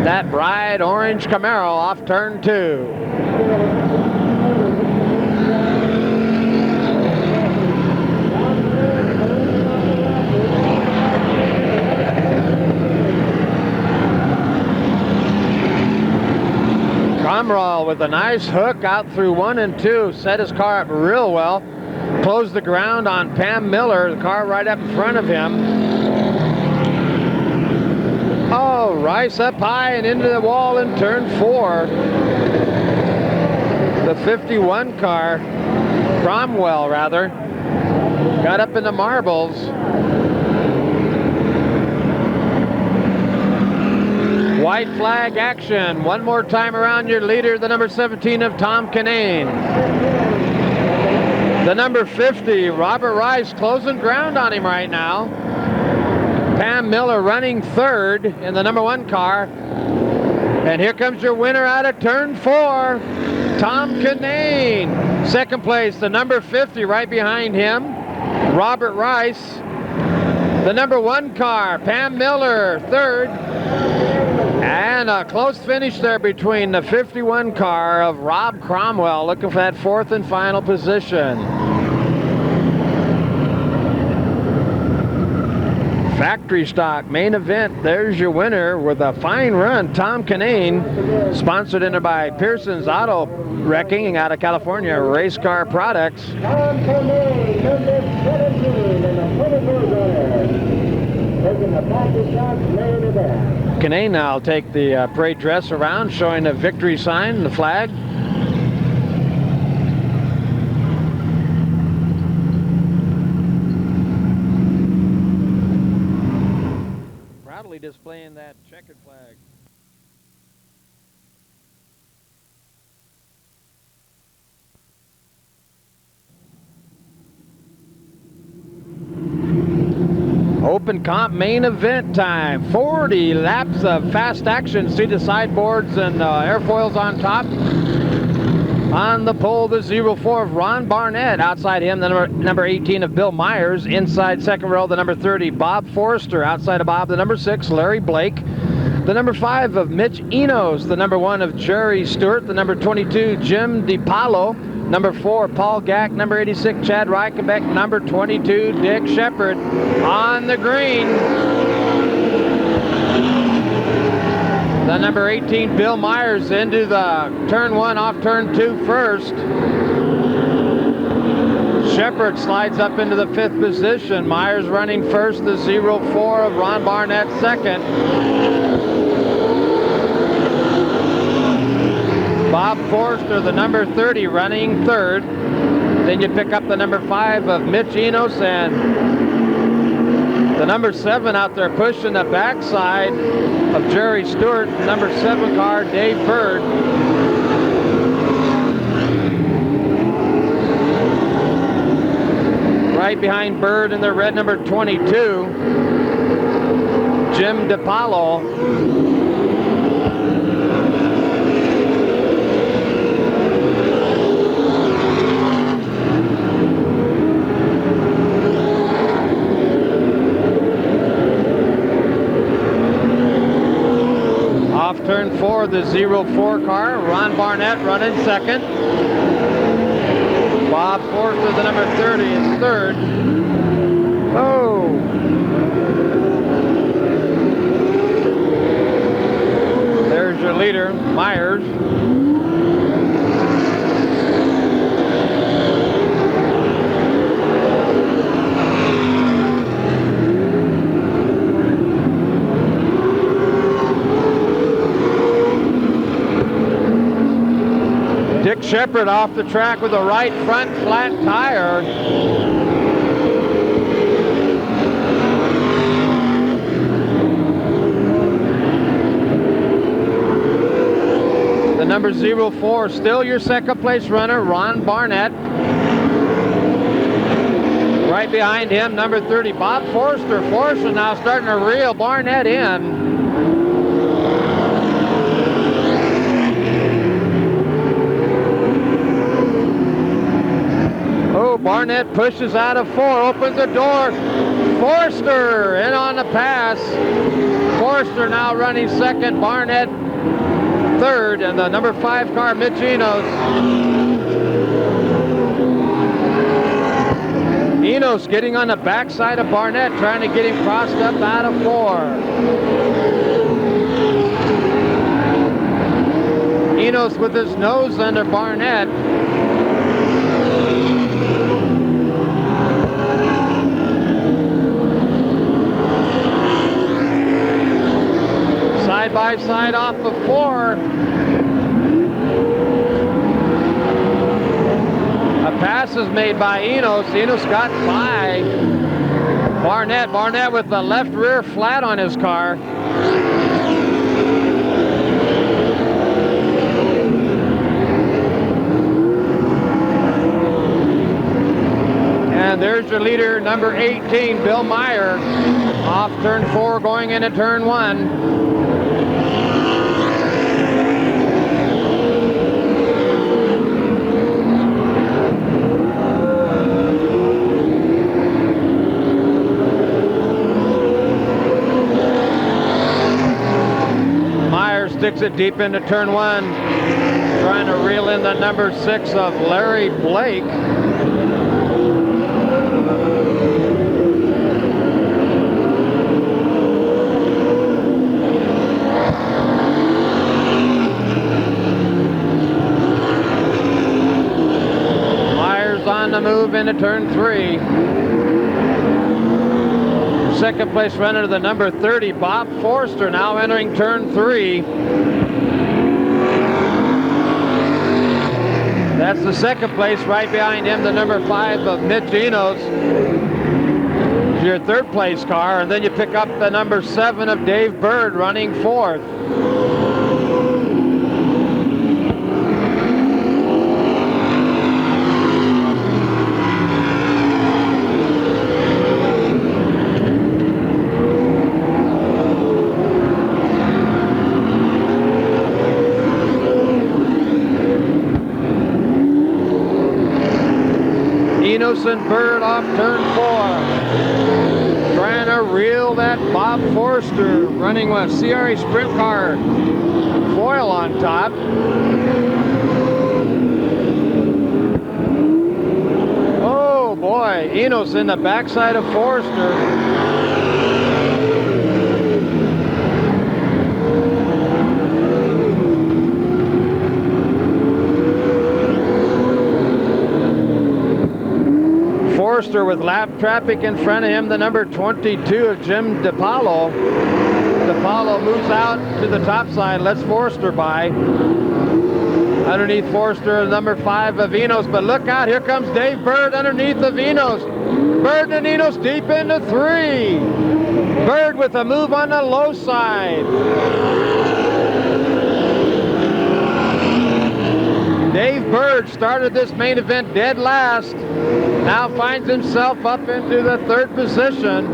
That bright orange Camaro off turn 2. Cromwell with a nice hook out through 1 and 2, set his car up real well, closed the ground on Pam Miller, the car right up in front of him. Oh, Rice up high and into the wall in turn 4. The 51 car, Cromwell rather, got up in the marbles. White flag action. One more time around your leader, the number 17 of Tom Kinane. The number 50, Robert Rice, closing ground on him right now. Pam Miller running third in the number 1 car. And here comes your winner out of turn 4, Tom Kinane. Second place, the number 50 right behind him, Robert Rice. The number 1 car, Pam Miller, third. And a close finish there between the 51 car of Rob Cromwell, looking for that 4th and final position. Factory stock main event, there's your winner with a fine run, Tom Kinane, sponsored in by Pearson's Auto Wrecking out of California, Race Car Products. Tom Kinane, number 17, and the 24 runner, taking the factory stock main event. Kinane now will take the parade dress around, showing a victory sign, the flag. Proudly displaying that checkered flag. Open comp main event time. 40 laps of fast action. See the sideboards and airfoils on top. On the pole, the 04 of Ron Barnett. Outside him, the number 18 of Bill Myers. Inside second row, the number 30, Bob Forrester. Outside of Bob, the number 6, Larry Blake. The number 5 of Mitch Enos. The number 1 of Jerry Stewart. The number 22, Jim DiPaolo. Number 4, Paul Gack. Number 86, Chad Reichenbeck. Number 22, Dick Shepard on the green. The number 18, Bill Myers, into the turn 1 off turn 2 first. Shepard slides up into the 5th position. Myers running first, the 04 of Ron Barnett second. Bob Forrester, the number 30, running third. Then you pick up the number 5 of Mitch Enos and the number 7 out there pushing the backside of Jerry Stewart. Number 7 car, Dave Bird. Right behind Bird in the red number 22, Jim DiPaolo. Off turn 4, the 04 car, Ron Barnett running second. Bob Forster, the number 30, is third. Oh! There's your leader, Myers. Dick Shepard off the track with a right front flat tire. The number 04, still your second place runner, Ron Barnett. Right behind him, number 30, Bob Forster. Forster now starting to reel Barnett in. Oh, Barnett pushes out of 4, opens the door. Forster in on the pass. Forster now running second, Barnett third, and the number 5 car, Mitch Enos. Enos getting on the backside of Barnett, trying to get him crossed up out of 4. Enos with his nose under Barnett. Side by side off of 4. A pass is made by Enos. Enos got by Barnett. Barnett with the left rear flat on his car. And there's your leader, number 18, Bill Meyer, off turn 4 going into turn 1. Sticks it deep into turn 1, trying to reel in the number 6 of Larry Blake. Myers on the move into turn 3. Second place runner, the number 30, Bob Forster, now entering turn 3. That's the second place. Right behind him, the number 5 of Mitch Enos. Your third place car, and then you pick up the number 7 of Dave Bird running 4th. Enos and Bird off turn 4. Trying to reel that Bob Forster running with CRA sprint car foil on top. Oh boy, Enos in the backside of Forster. Forster with lap traffic in front of him, the number 22 of Jim DePaulo. DePaulo moves out to the top side, lets Forster by. Underneath Forster, number 5 of Enos, but look out, here comes Dave Bird underneath of Enos. Bird and Enos deep into 3. Bird with a move on the low side. Dave Bird started this main event dead last. Now finds himself up into the 3rd position.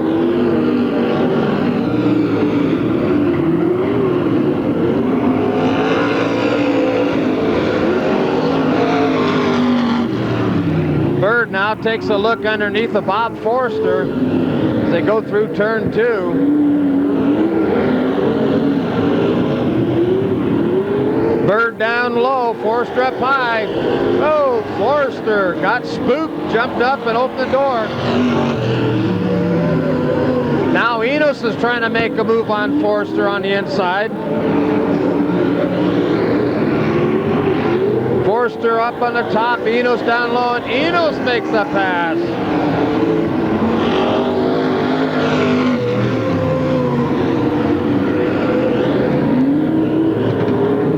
Bird now takes a look underneath of Bob Forster as they go through turn 2. Bird down low, Forster up high. Oh, Forster got spooked, jumped up and opened the door. Now Enos is trying to make a move on Forster on the inside. Forster up on the top, Enos down low, and Enos makes the pass.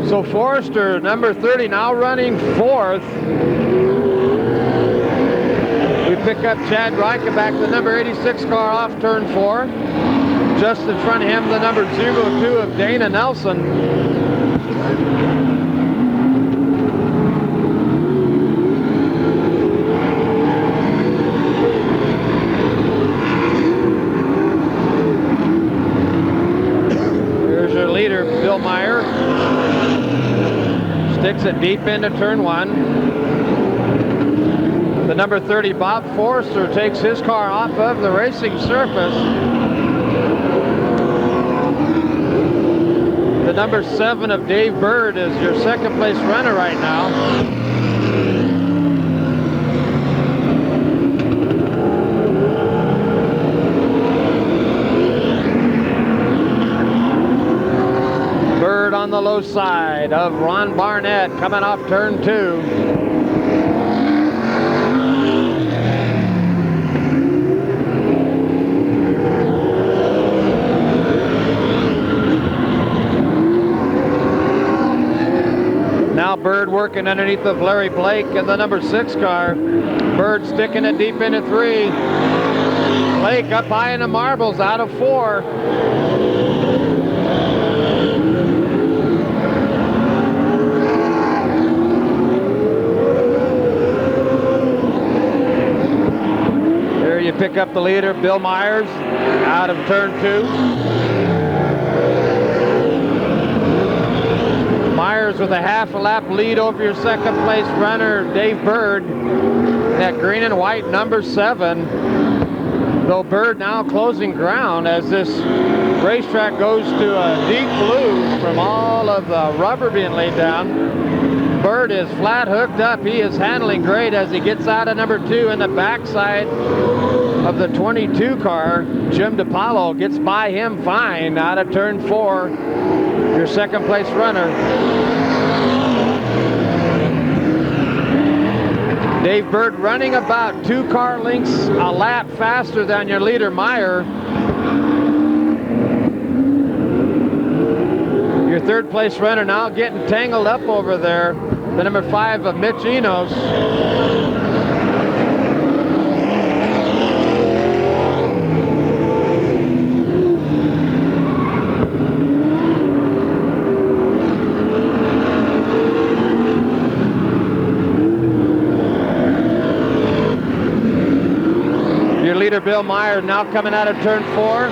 So Forster, number 30, now running 4th. We pick up Chad Reichenbach, the number 86 car off turn 4. Just in front of him, the number 02 of Dana Nelson. Bill Meyer. Sticks it deep into turn 1. The number 30, Bob Forster, takes his car off of the racing surface. The number 7 of Dave Bird is your second place runner right now. Bird on the low side of Ron Barnett coming off turn 2. Now Bird working underneath of Larry Blake in the number 6 car. Bird sticking it deep into 3. Blake up high in the marbles out of 4. There you pick up the leader, Bill Myers, out of turn 2. Myers with a half a lap lead over your second place runner, Dave Bird. That green and white number 7. Though Bird now closing ground as this racetrack goes to a deep blue from all of the rubber being laid down. Bird is flat hooked up. He is handling great as he gets out of number 2 in the backside of the 22 car. Jim DiPaolo gets by him fine out of turn 4. Your second place runner. Dave Bird running about 2 car lengths a lap faster than your leader, Meyer. Your third place runner now getting tangled up over there. The number 5 of Mitch Enos. Bill Meyer now coming out of turn 4.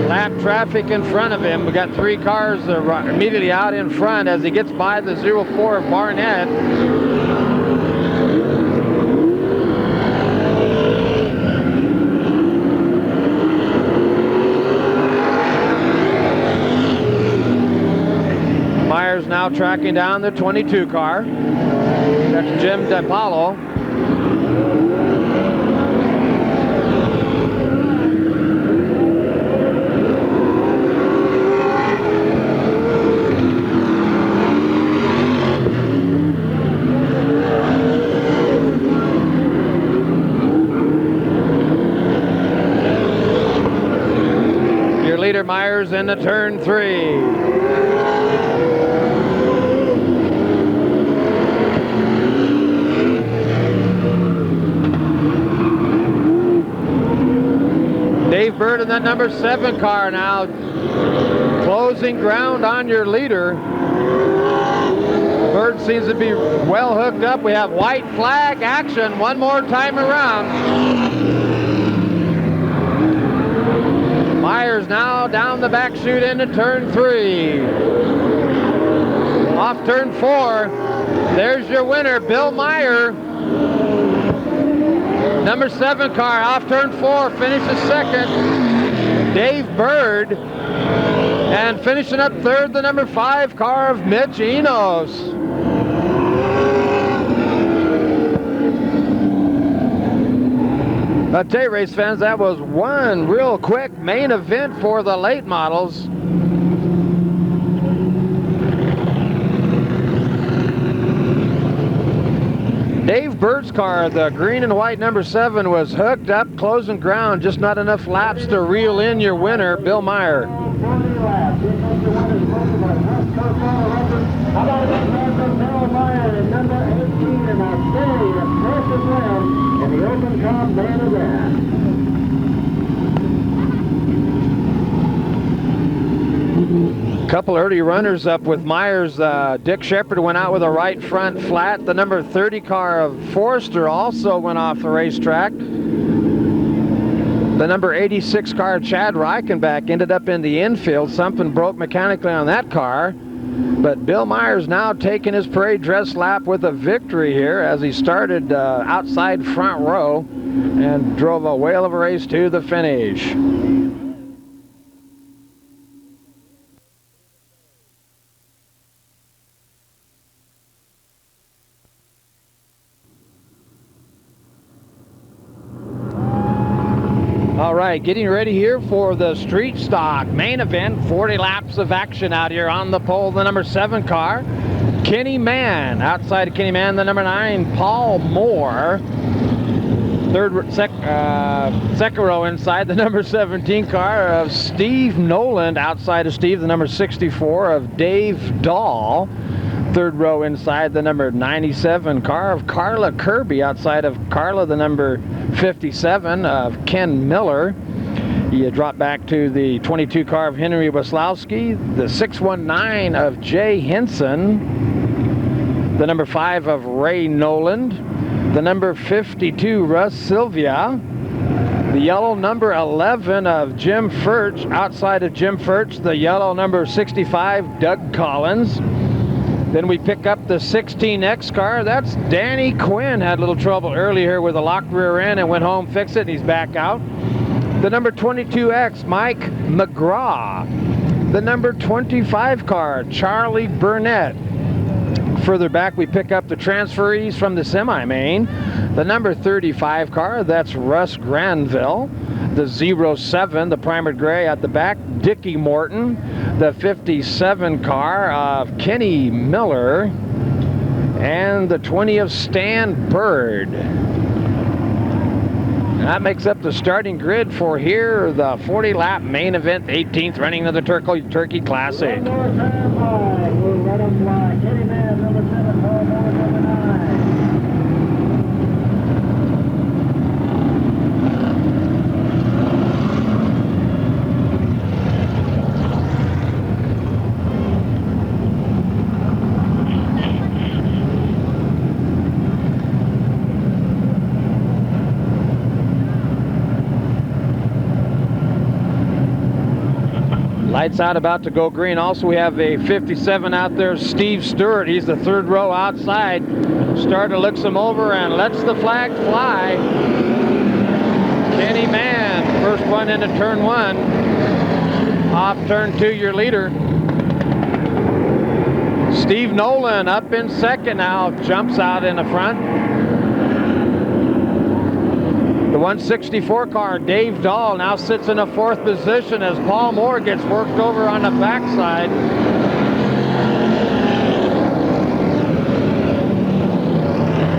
Lap traffic in front of him. We got 3 cars immediately out in front as he gets by the 04 of Barnett. Myers now tracking down the 22 car. That's Jim DiPaolo. Myers into turn 3. Dave Bird in that number 7 car now closing ground on your leader. Bird seems to be well hooked up. We have white flag action one more time around. Myers now down the back chute into turn 3. Off turn 4. There's your winner, Bill Meyer. Number 7 car off turn 4 finishes second. Dave Bird. And finishing up third, the number 5 car of Mitch Enos. I tell you, race fans, that was one real quick main event for the late models. Dave Bird's car, the green and white number 7, was hooked up, closing ground, just not enough laps to reel in your winner, Bill Meyer. Couple early runners up with Myers. Dick Shepard went out with a right front flat. The number 30 car of Forster also went off the racetrack. The number 86 car, Chad Reichenbach, ended up in the infield. Something broke mechanically on that car. But Bill Myers now taking his parade dress lap with a victory here as he started outside front row and drove a whale of a race to the finish. All right, getting ready here for the street stock main event. 40 laps of action out here on the pole. The number 7 car, Kenny Mann. Outside of Kenny Mann, the number 9, Paul Moore. Second row inside, the number 17 car of Steve Noland. Outside of Steve, the number 64 of Dave Dahl. Third row inside, the number 97 car of Carla Kirby. Outside of Carla, the number 57 of Ken Miller. You drop back to the 22 car of Henry Waslowski, the 619 of Jay Henson, the number 5 of Ray Noland, the number 52 Russ Sylvia, the yellow number 11 of Jim Furch. Outside of Jim Furch, the yellow number 65 Doug Collins. Then we pick up the 16X car. That's Danny Quinn. Had a little trouble earlier with a locked rear end and went home, fixed it, and he's back out. The number 22X, Mike McGraw. The number 25 car, Charlie Burnett. Further back, we pick up the transferees from the semi-main. The number 35 car, that's Russ Granville. The 07, the primered gray at the back, Dickie Morton. The 57 car of Kenny Miller. And the 20 of Stan Bird. And that makes up the starting grid for here, the 40-lap main event, 18th running of the Turkey Classic. Lights out, about to go green. Also, we have a 57 out there, Steve Stewart. He's the third row outside. Starter looks him over and lets the flag fly. Kenny Mann, first one into turn 1. Off turn 2, your leader. Steve Nolan up in second now, jumps out in the front. The 164 car, Dave Dahl, now sits in a 4th position as Paul Moore gets worked over on the backside.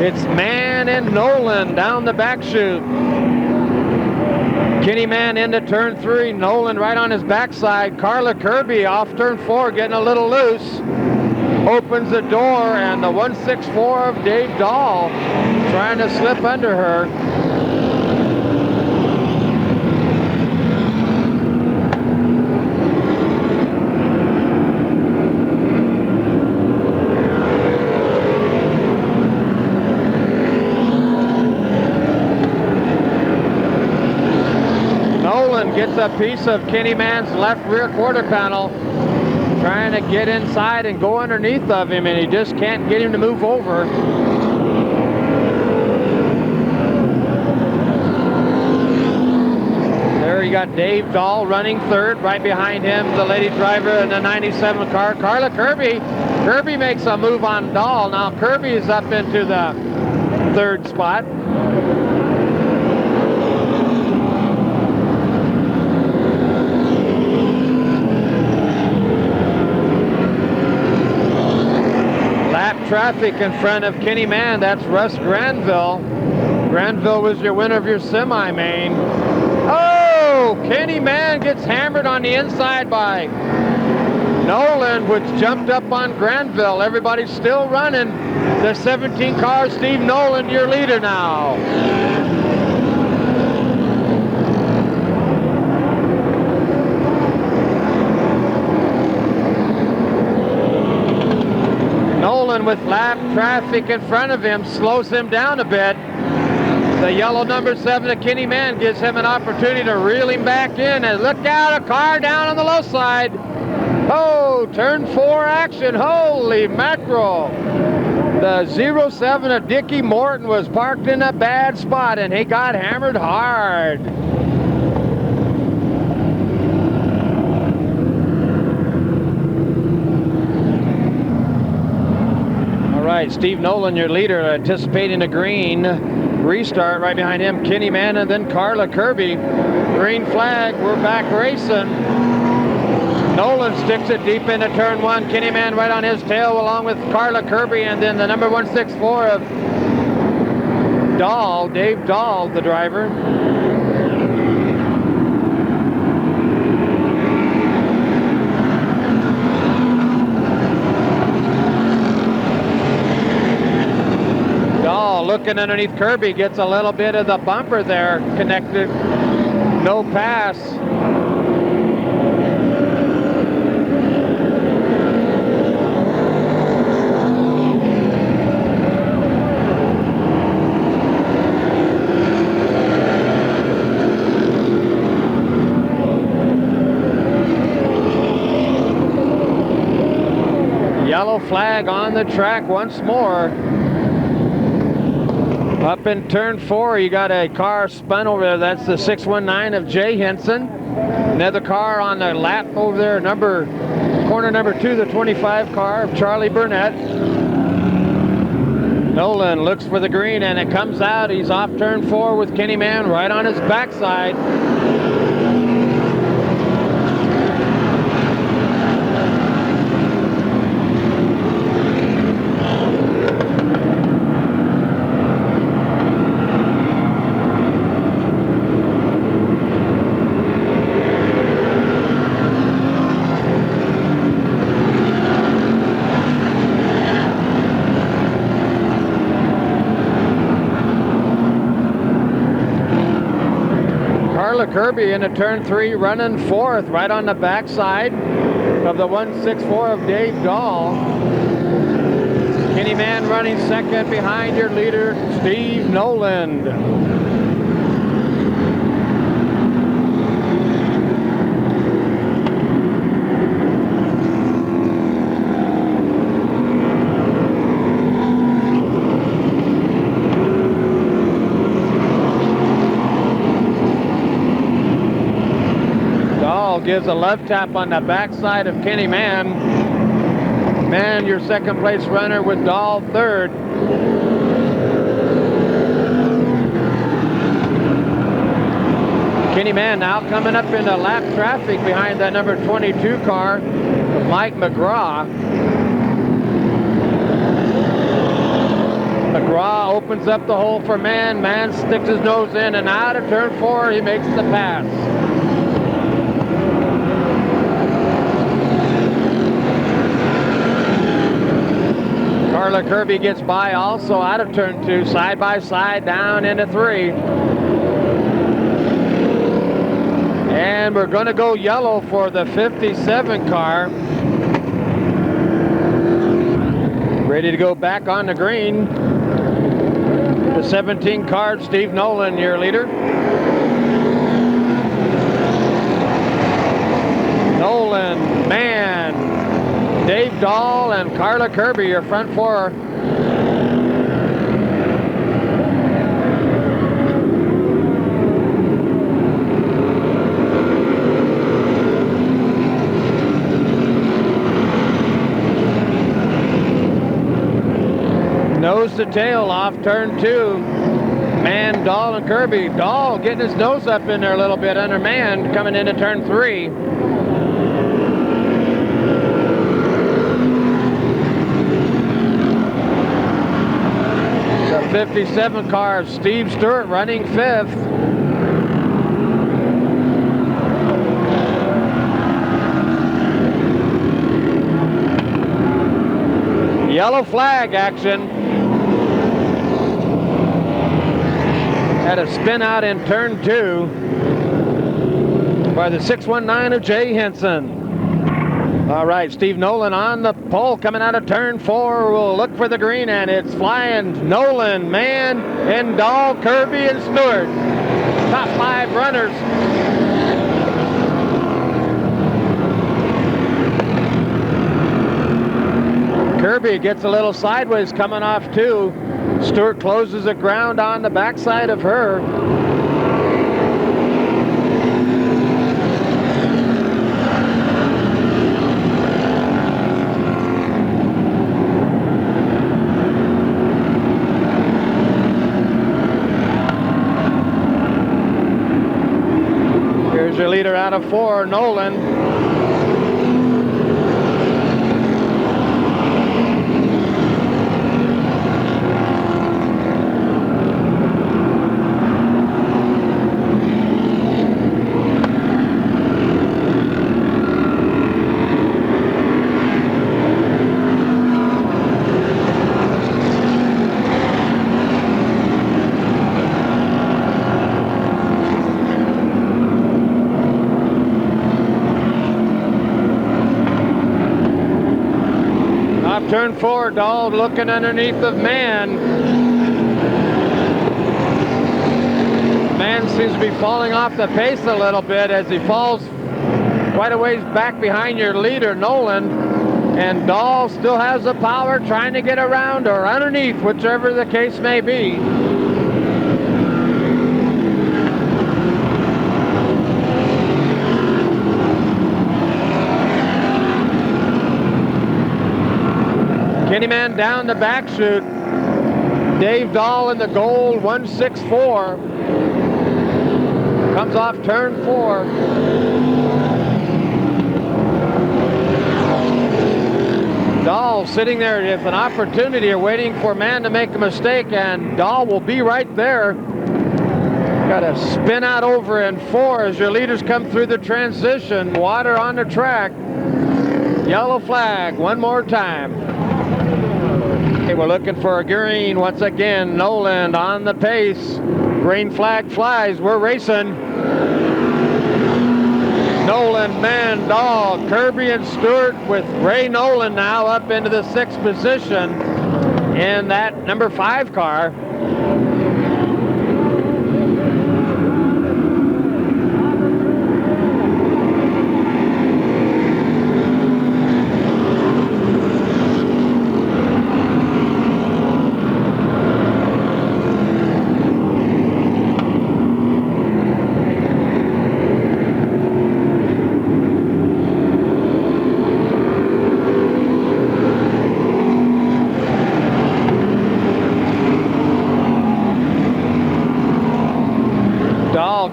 It's Mann and Nolan down the back chute. Kenny Mann into turn 3, Nolan right on his backside. Carla Kirby off turn 4, getting a little loose. Opens the door, and the 164 of Dave Dahl trying to slip under her. Gets a piece of Kenny Mann's left rear quarter panel, trying to get inside and go underneath of him, and he just can't get him to move over. There you got Dave Dahl running third. Right behind him, the lady driver in the 97 car, Carla Kirby. Kirby makes a move on Dahl. Now Kirby is up into the 3rd spot. Traffic in front of Kenny Mann. That's Russ Granville. Granville was your winner of your semi-main. Oh! Kenny Mann gets hammered on the inside by Nolan, which jumped up on Granville. Everybody's still running. The 17 car, Steve Nolan, your leader now. Nolan with lap traffic in front of him slows him down a bit. The yellow number 7 of Kenny Mann gives him an opportunity to reel him back in. And look out, a car down on the low side. Oh, turn 4 action. Holy mackerel. The 07 of Dickie Morton was parked in a bad spot, and he got hammered hard. All right, Steve Nolan, your leader, anticipating a green restart. Right behind him, Kenny Mann, and then Carla Kirby. Green flag, we're back racing. Nolan sticks it deep into turn 1. Kenny Mann right on his tail along with Carla Kirby, and then the number 164 of Dahl, Dave Dahl, the driver. Dahl looking underneath Kirby, gets a little bit of the bumper there connected. No pass. Yellow flag on the track once more. Up in turn 4, you got a car spun over there. That's the 619 of Jay Henson. Another car on the lap over there, corner number 2, the 25 car of Charlie Burnett. Nolan looks for the green, and it comes out. He's off turn 4 with Kenny Mann right on his backside. Kirby into turn 3, running 4th, right on the backside of the 164 of Dave Dahl. Kenny Mann running 2nd behind your leader, Steve Noland. Gives a left tap on the backside of Kenny Mann. Mann, your 2nd place runner, with Dahl 3rd. Kenny Mann now coming up into lap traffic behind that number 22 car of Mike McGraw. McGraw opens up the hole for Mann. Mann sticks his nose in and out of turn 4. He makes the pass. Carla Kirby gets by also out of turn 2, side by side down into 3. And we're going to go yellow for the 57 car. Ready to go back on the green. The 17 car, Steve Nolan, your leader. Nolan, Mann, Dave Dahl, and Carla Kirby, your front 4. Nose to tail off turn 2. Mann, Dahl, and Kirby. Dahl getting his nose up in there a little bit under Mann coming into turn 3. 57 car, Steve Stewart running 5th. Yellow flag action. Had a spin out in turn 2 by the 619 of Jay Henson. All right, Steve Nolan on the pole coming out of turn 4. We'll look for the green, and it's flying. Nolan, Mann, and Dahl, Kirby, and Stewart. Top 5 runners. Kirby gets a little sideways coming off too. Stewart closes the ground on the backside of her. Here's your leader out of 4, Nolan. Turn 4, Dahl looking underneath of Mann. Mann seems to be falling off the pace a little bit as he falls quite a ways back behind your leader, Nolan. And Dahl still has the power trying to get around or underneath, whichever the case may be. Kenny Mann down the back chute. Dave Dahl in the gold, 164. Comes off turn 4. Dahl sitting there with an opportunity, waiting for Mann to make a mistake, and Dahl will be right there. Got to spin out over in 4 as your leaders come through the transition. Water on the track. Yellow flag one more time. Okay, we're looking for a green once again. Nolan on the pace. Green flag flies. We're racing. Nolan, Mann, Dahl, Kirby, and Stewart with Ray Nolan now up into the 6th position in that number 5 car.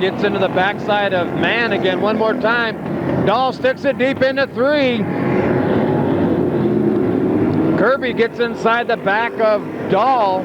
Gets into the backside of Mann again one more time. Dahl sticks it deep into 3. Kirby gets inside the back of Dahl.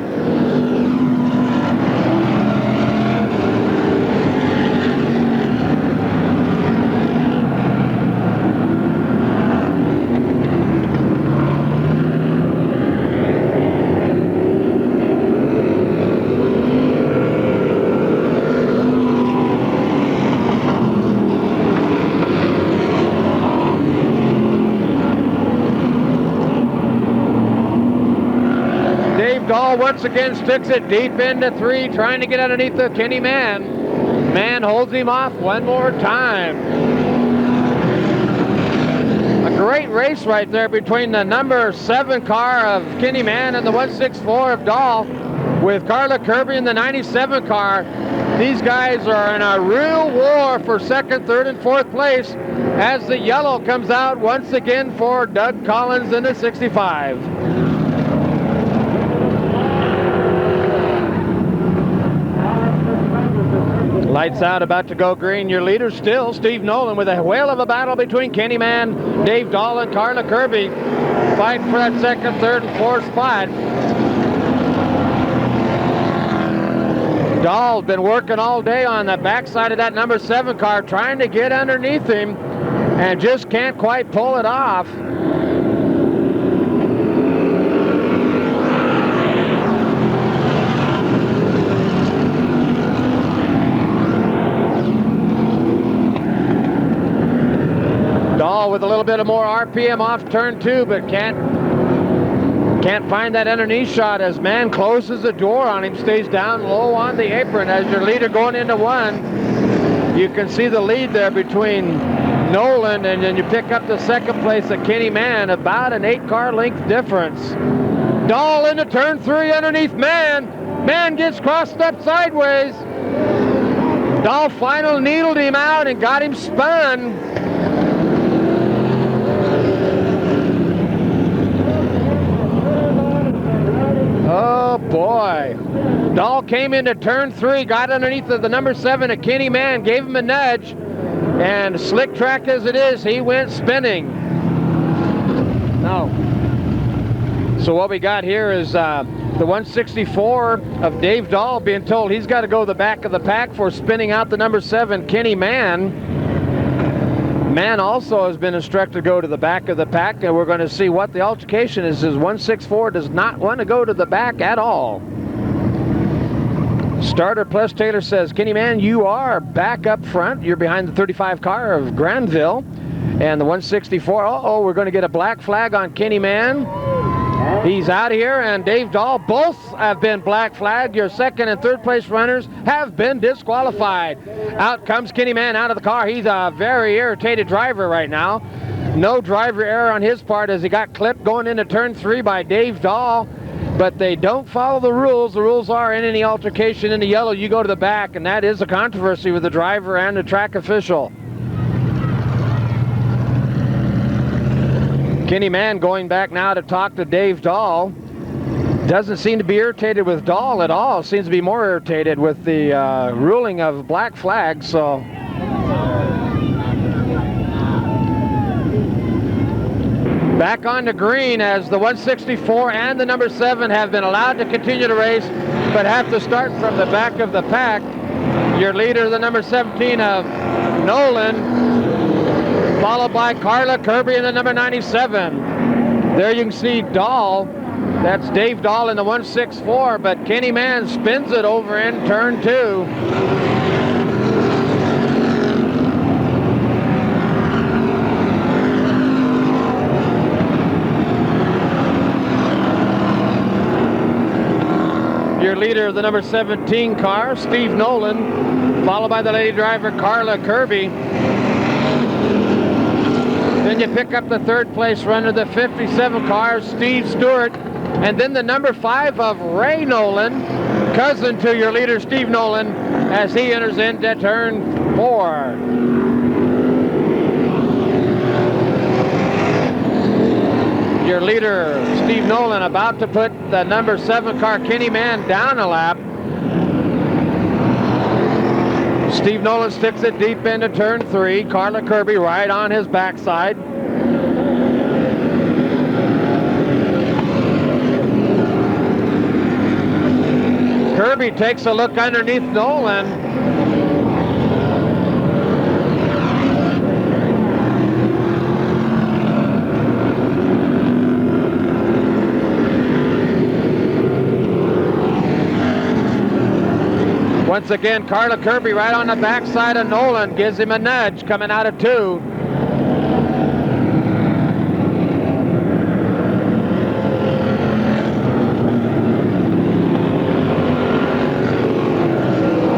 Dahl once again sticks it deep into 3, trying to get underneath the Kenny Mann. Mann holds him off one more time. A great race right there between the number 7 car of Kenny Mann and the 164 of Dahl, with Carla Kirby in the 97 car. These guys are in a real war for 2nd, 3rd, and 4th place as the yellow comes out once again for Doug Collins in the 65. Lights out, about to go green. Your leader still, Steve Nolan, with a whale of a battle between Kenny Mann, Dave Dahl, and Carla Kirby. Fighting for that 2nd, 3rd, and 4th spot. Dahl's been working all day on the backside of that number 7 car, trying to get underneath him, and just can't quite pull it off. Dahl with a little bit of more RPM off turn 2, but can't find that underneath shot as Mann closes the door on him, stays down low on the apron. As your leader going into 1, you can see the lead there between Nolan, and then you pick up the second place of Kenny Mann, about an 8-car length difference. Dahl into turn 3 underneath Mann. Mann gets crossed up sideways. Dahl final needled him out and got him spun. Oh boy. Dahl came into turn 3, got underneath of the number 7 of Kenny Mann, gave him a nudge, and slick track as it is, he went spinning. No. So what we got here is the 164 of Dave Dahl being told he's got to go the back of the pack for spinning out the number 7 Kenny Mann. Mann also has been instructed to go to the back of the pack, and we're going to see what the altercation is. His 164 does not want to go to the back at all. Starter plus Taylor says, Kenny Mann, you are back up front. You're behind the 35 car of Granville. And the 164, uh-oh, we're going to get a black flag on Kenny Mann. He's out of here, and Dave Dahl, both have been black flagged. Your second and third place runners have been disqualified. Out comes Kenny Mann out of the car. He's a very irritated driver right now. No driver error on his part as he got clipped going into turn 3 by Dave Dahl. But they don't follow the rules. The rules are in any altercation in the yellow, you go to the back, and that is a controversy with the driver and the track official. Kenny Mann going back now to talk to Dave Dahl. Doesn't seem to be irritated with Dahl at all. Seems to be more irritated with the ruling of black flag. So back on the green as the 164 and the number 7 have been allowed to continue to race, but have to start from the back of the pack. Your leader, the number 17 of Nolan, followed by Carla Kirby in the number 97. There you can see Dahl. That's Dave Dahl in the 164, but Kenny Mann spins it over in turn 2. Your leader of the number 17 car, Steve Nolan, followed by the lady driver Carla Kirby. Then you pick up the third place runner, the 57 car, Steve Stewart. And then the number 5 of Ray Nolan, cousin to your leader, Steve Nolan, as he enters into turn 4. Your leader, Steve Nolan, about to put the number 7 car, Kenny Mann, down a lap. Steve Nolan sticks it deep into turn 3. Carla Kirby right on his backside. Kirby takes a look underneath Nolan. Once again, Carla Kirby right on the backside of Nolan, gives him a nudge coming out of 2.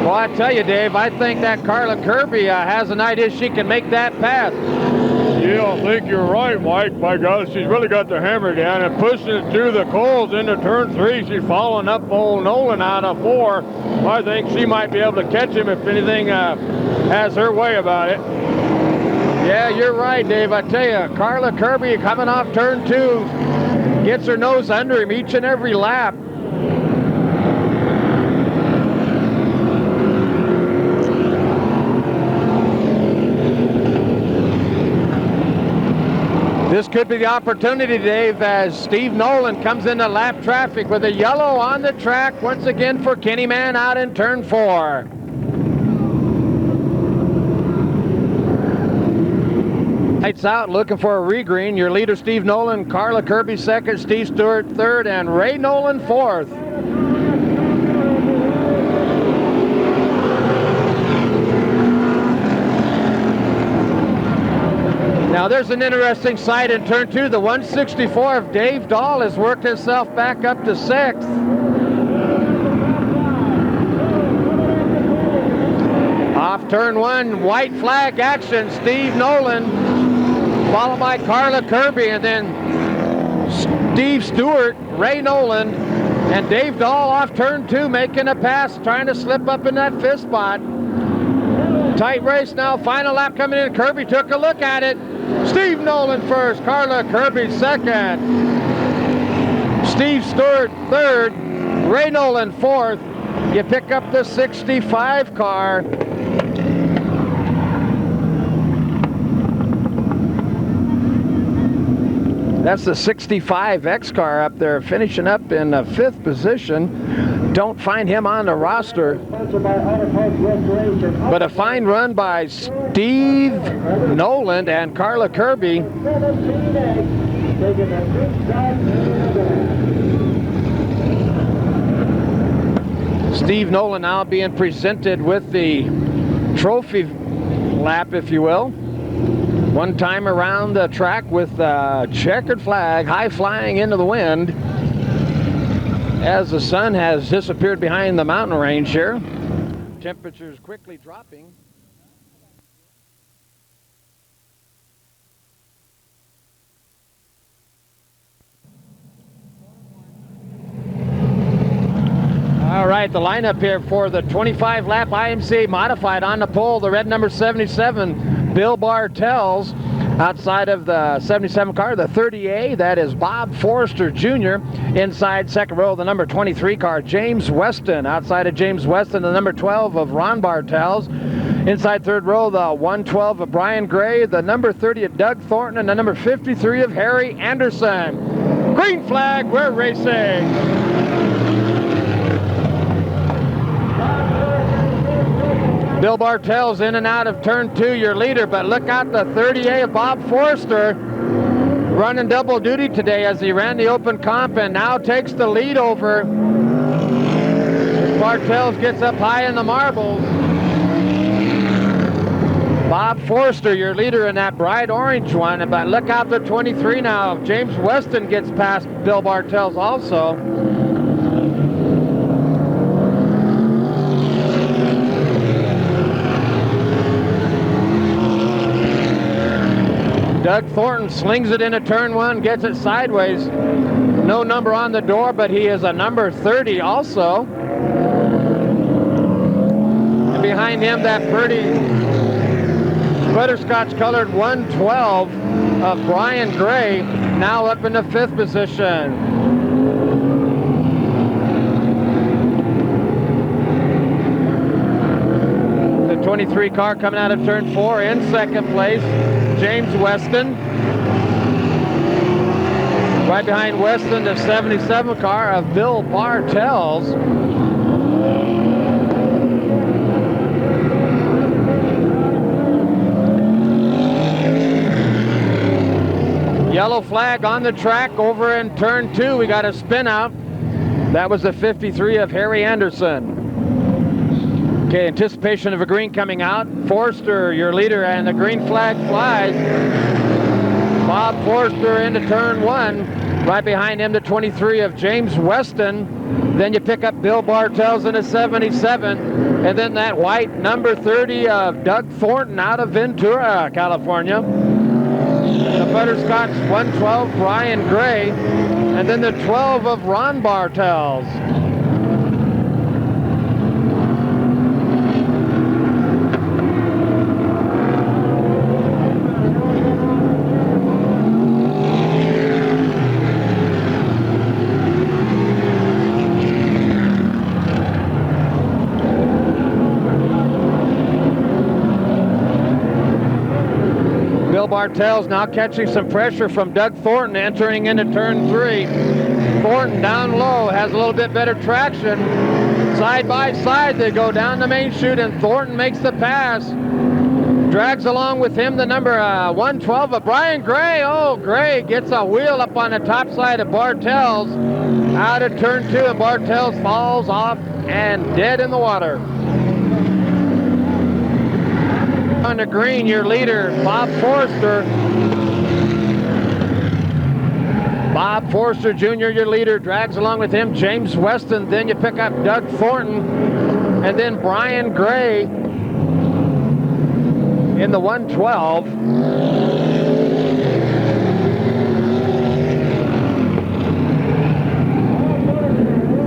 Well, I tell you, Dave, I think that Carla Kirby has an idea she can make that pass. Yeah, I think you're right, Mike. By God, she's really got the hammer down and pushing it through the coals into turn 3. She's following up old Nolan out of 4. I think she might be able to catch him if anything has her way about it. Yeah, you're right, Dave. I tell you, Carla Kirby coming off turn 2 gets her nose under him each and every lap. This could be the opportunity, Dave, as Steve Nolan comes into lap traffic with a yellow on the track once again for Kenny Mann out in turn 4. Lights out, looking for a regreen. Your leader, Steve Nolan, Carla Kirby second, Steve Stewart third, and Ray Nolan fourth. Now there's an interesting sight in turn 2. The 164 of Dave Dahl has worked himself back up to 6th. Off turn 1, white flag action, Steve Nolan, followed by Carla Kirby, and then Steve Stewart, Ray Nolan, and Dave Dahl off turn 2, making a pass, trying to slip up in that 5th spot. Tight race now, final lap coming in. Kirby took a look at it. Steve Nolan first, Carla Kirby second. Steve Stewart third, Ray Nolan fourth. You pick up the 65 car. That's the 65X car up there, finishing up in 5th position. Don't find him on the roster. But a fine run by Steve Nolan and Carla Kirby. Steve Nolan now being presented with the trophy lap, if you will. One time around the track with a checkered flag, high flying into the wind as the sun has disappeared behind the mountain range here. Temperatures quickly dropping. All right, the lineup here for the 25-lap IMCA Modified. On the pole, the red number 77, Bill Bartels. Outside of the 77 car, the 30A, that is Bob Forrester Jr. Inside second row, the number 23 car, James Weston. Outside of James Weston, the number 12 of Ron Bartels. Inside third row, the 112 of Brian Gray, the number 30 of Doug Thornton, and the number 53 of Harry Anderson. Green flag, we're racing. Bill Bartels in and out of turn 2, your leader, but look out the 30A of Bob Forrester running double duty today as he ran the open comp and now takes the lead over. Bartels gets up high in the marbles. Bob Forrester, your leader in that bright orange one, but look out the 23 now. James Weston gets past Bill Bartels also. Doug Thornton slings it into turn 1, gets it sideways. No number on the door, but he is a number 30 also. And behind him, that pretty butterscotch colored 112 of Brian Gray, now up in the 5th position. The 23 car coming out of turn 4 in second place, James Weston. Right behind Weston, the 77 car of Bill Bartels. Yellow flag on the track over in turn 2. We got a spin out. That was the 53 of Harry Anderson. Okay, anticipation of a green coming out. Forrester, your leader, and the green flag flies. Bob Forrester into turn 1. Right behind him, the 23 of James Weston. Then you pick up Bill Bartels in a 77. And then that white number 30 of Doug Thornton out of Ventura, California. The butterscotch 112, Brian Gray. And then the 12 of Ron Bartels. Bill Bartels now catching some pressure from Doug Thornton entering into turn 3. Thornton down low, has a little bit better traction. Side by side they go down the main chute and Thornton makes the pass. Drags along with him the number 112 of Brian Gray. Oh, Gray gets a wheel up on the top side of Bartels. Out of turn 2 and Bartels falls off and dead in the water. on the green, your leader, Bob Forster. Bob Forster Jr., your leader, drags along with him James Weston. Then you pick up Doug Thornton, and then Brian Gray in the 112.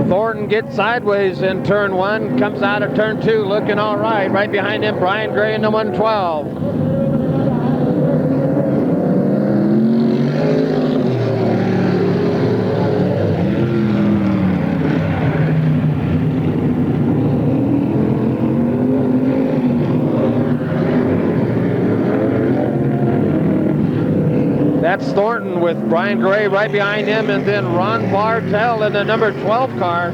Thornton gets sideways in turn 1, comes out of turn 2 looking all right. Right behind him, Brian Gray in the 112. That's Thornton with Brian Gray right behind him, and then Ron Bartell in the number 12 car.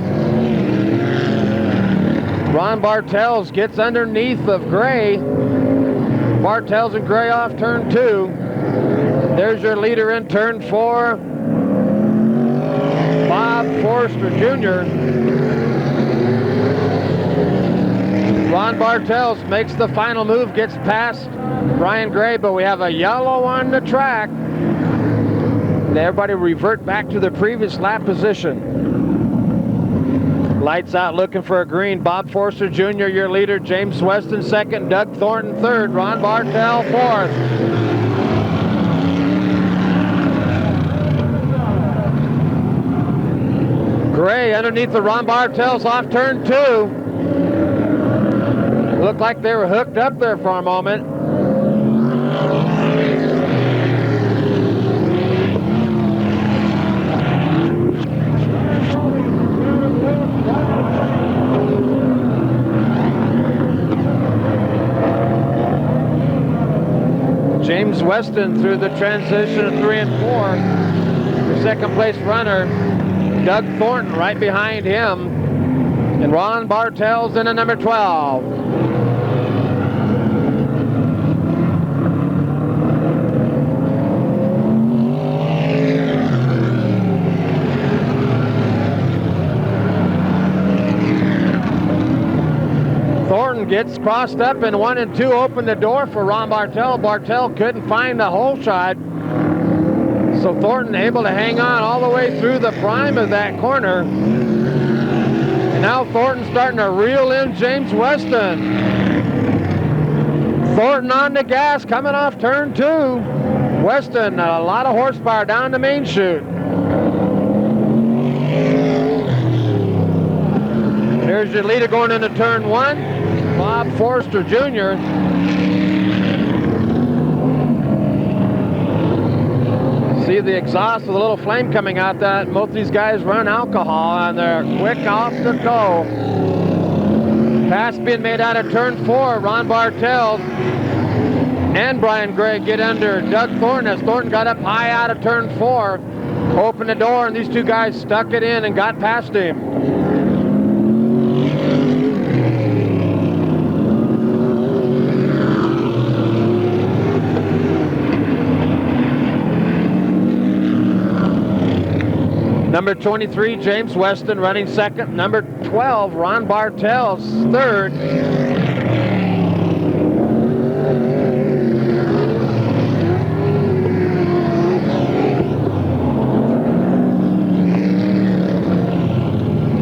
Ron Bartels gets underneath of Gray. Bartels and Gray off turn 2. There's your leader in turn 4, Bob Forster Jr. Ron Bartels makes the final move, gets past Brian Gray, but we have a yellow on the track. Everybody revert back to the previous lap position. Lights out looking for a green. Bob Forster Jr., your leader. James Weston second. Doug Thornton third. Ron Bartell fourth. Gray underneath the Ron Bartels off turn 2. Looked like they were hooked up there for a moment. James Weston through the transition of 3 and 4. The second place runner, Doug Thornton right behind him. And Ron Bartels in the number 12. Thornton gets crossed up, and 1 and 2 open the door for Ron Bartell. Bartell couldn't find the hole shot. So Thornton able to hang on all the way through the prime of that corner. And now Thornton starting to reel in James Weston. Thornton on the gas coming off turn 2. Weston, a lot of horsepower down the main chute. There's your leader going into turn 1. Bob Forster Jr. See the exhaust with a little flame coming out. That most of these guys run alcohol and they're quick off the go. Pass being made out of turn 4. Ron Bartels and Brian Gray get under Doug Thornton as Thornton got up high out of turn 4. Opened the door and these two guys stuck it in and got past him. Number 23, James Weston running second. Number 12, Ron Bartels third.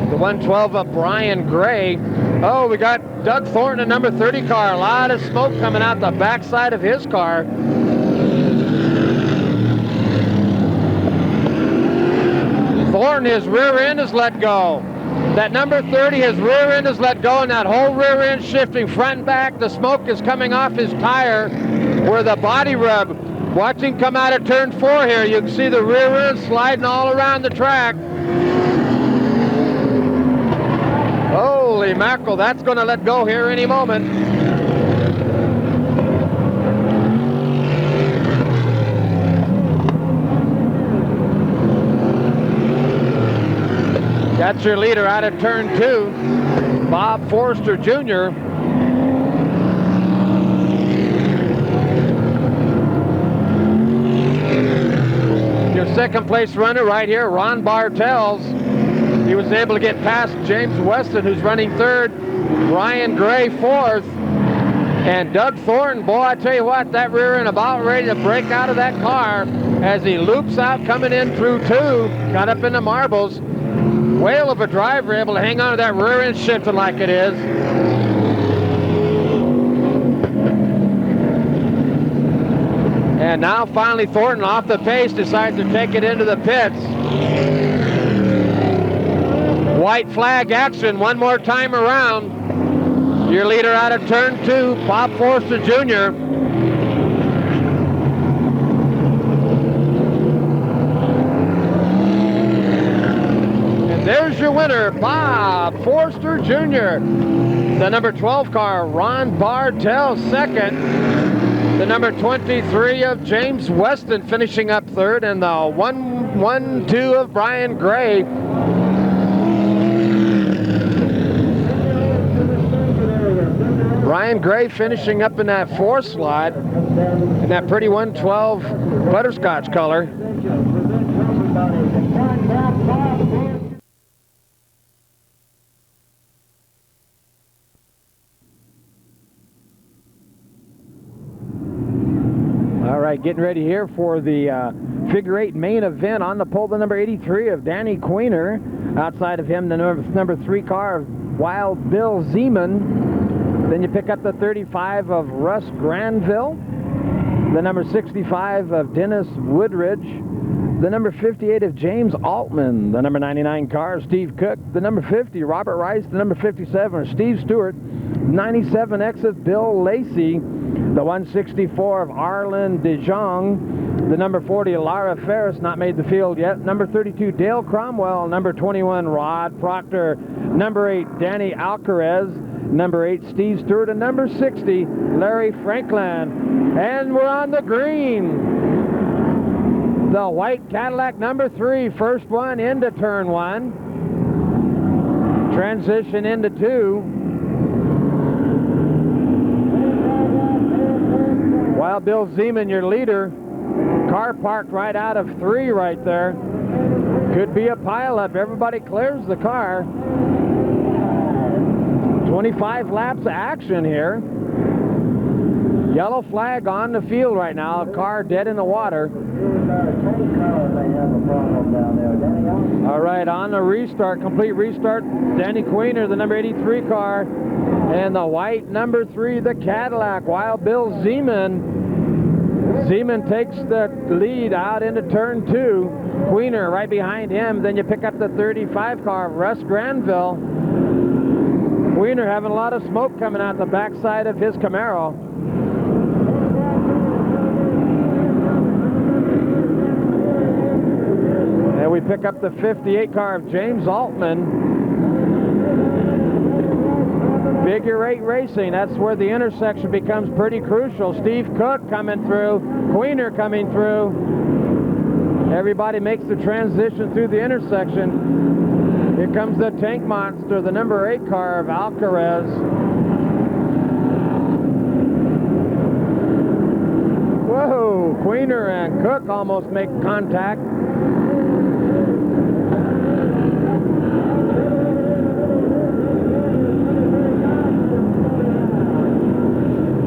The 112 of Brian Gray. Oh, we got Doug Thornton in number 30 car. A lot of smoke coming out the backside of his car. Thornton, his rear end is let go. That number 30, his rear end is let go, and that whole rear end shifting front and back. The smoke is coming off his tire where the body rub. Watching come out of turn 4 here, you can see the rear end sliding all around the track. Holy mackerel, that's going to let go here any moment. That's your leader out of turn 2, Bob Forster Jr. Your second place runner right here, Ron Bartels. He was able to get past James Weston, who's running third, Brian Gray fourth. And Doug Thornton, boy, I tell you what, that rear end about ready to break out of that car as he loops out coming in through 2, got up in the marbles. Whale of a driver, able to hang on to that rear end shifting like it is. And now finally Thornton off the pace decides to take it into the pits. White flag action one more time around. Your leader out of turn 2, Bob Forster Jr. And there's your winner, Bob Forster Jr. The number 12 car, Ron Bartell, second. The number 23 of James Weston finishing up third, and the 1-1-2 of Brian Gray. Brian Gray finishing up in that 4th slot in that pretty 112 butterscotch color. All right, getting ready here for the figure 8 main event. On the pole, the number 83 of Danny Queener. Outside of him, the number 3 car of Wild Bill Zeman. Then you pick up the 35 of Russ Granville, the number 65 of Dennis Woodridge, the number 58 of James Altman, the number 99 car of Steve Cook, the number 50 Robert Rice, the number 57 of Steve Stewart, 97X of Bill Lacey, the 164 of Arlen DeJong, the number 40 Lara Ferris, not made the field yet, number 32 Dale Cromwell, number 21 Rod Proctor, number 8 Danny Alcarez, number 8 Steve Stewart, and number 60 Larry Franklin. And we're on the green. The white Cadillac number 3, first one into turn 1. Transition into 2. Wild Bill Zeman, your leader. Car parked right out of 3 right there. Could be a pileup. Everybody clears the car. 25 laps of action here. Yellow flag on the field right now. Car dead in the water. All right, on the restart, complete restart. Danny Queener, the number 83 car, and the white number 3, the Cadillac, Wild Bill Zeman. Zeman takes the lead out into turn 2. Queener right behind him. Then you pick up the 35 car, Russ Granville. Queener having a lot of smoke coming out the backside of his Camaro. And we pick up the 58 car of James Altman. Figure 8 racing, that's where the intersection becomes pretty crucial. Steve Cook coming through, Queener coming through. Everybody makes the transition through the intersection. Here comes the tank monster, the number 8 car of Alcarez. Whoa, Queener and Cook almost make contact.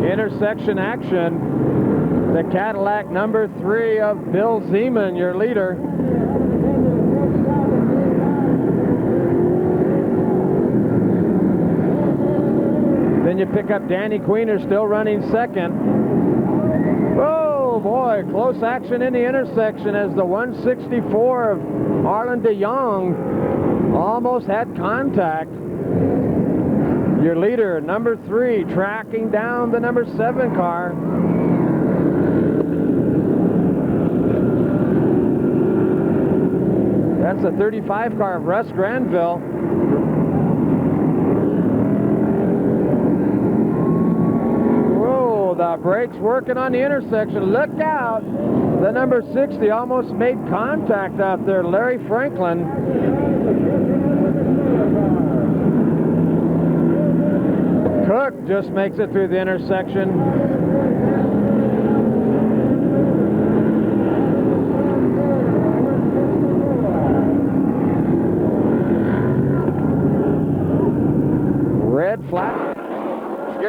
Intersection action. The Cadillac number 3 of Bill Zeman, your leader. Then you pick up Danny Queener, still running second. Oh boy, close action in the intersection as the 164 of Arlen DeJong almost had contact. Your leader, number 3, tracking down the number 7 car. That's the 35 car of Russ Granville. Whoa, the brakes working on the intersection. Look out! The number 60 almost made contact out there, Larry Franklin. Cook just makes it through the intersection. Red flag.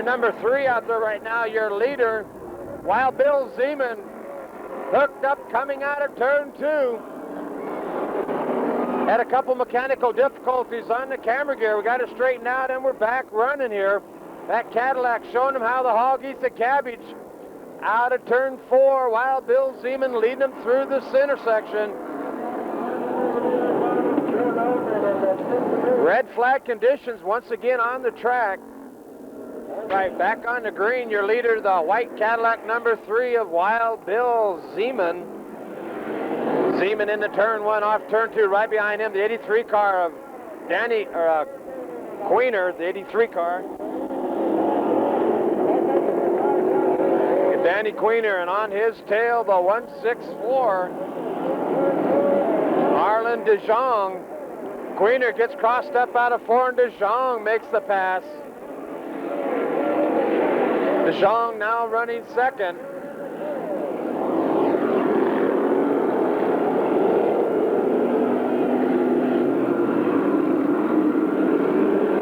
Your number 3 out there right now, your leader, Wild Bill Zeman, hooked up coming out of turn 2. Had a couple mechanical difficulties on the camera gear. We got it straightened out and we're back running here. That Cadillac showing them how the hog eats the cabbage. Out of turn 4, Wild Bill Zeman leading them through this intersection. Red flag conditions once again on the track. Right, back on the green, your leader, the white Cadillac number 3 of Wild Bill Zeman. Zeman into turn 1, off turn 2, right behind him, the 83 car of Danny, Queener, the 83 car. Danny Queener, and on his tail, the 164, Arlen DeJong. Queener gets crossed up out of 4, and DeJong makes the pass. DeJong now running second.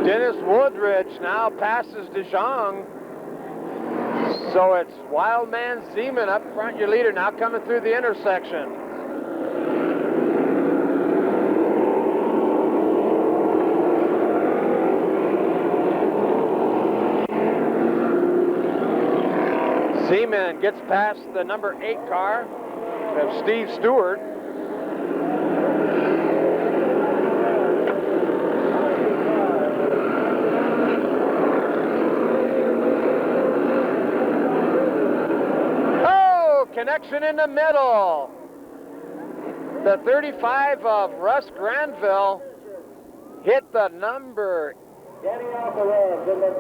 Dennis Woodridge now passes DeJong. So it's Wildman Zeman up front, your leader, now coming through the intersection. Zeman gets past the number 8 car of Steve Stewart. Connection in the middle. The 35 of Russ Granville hit the number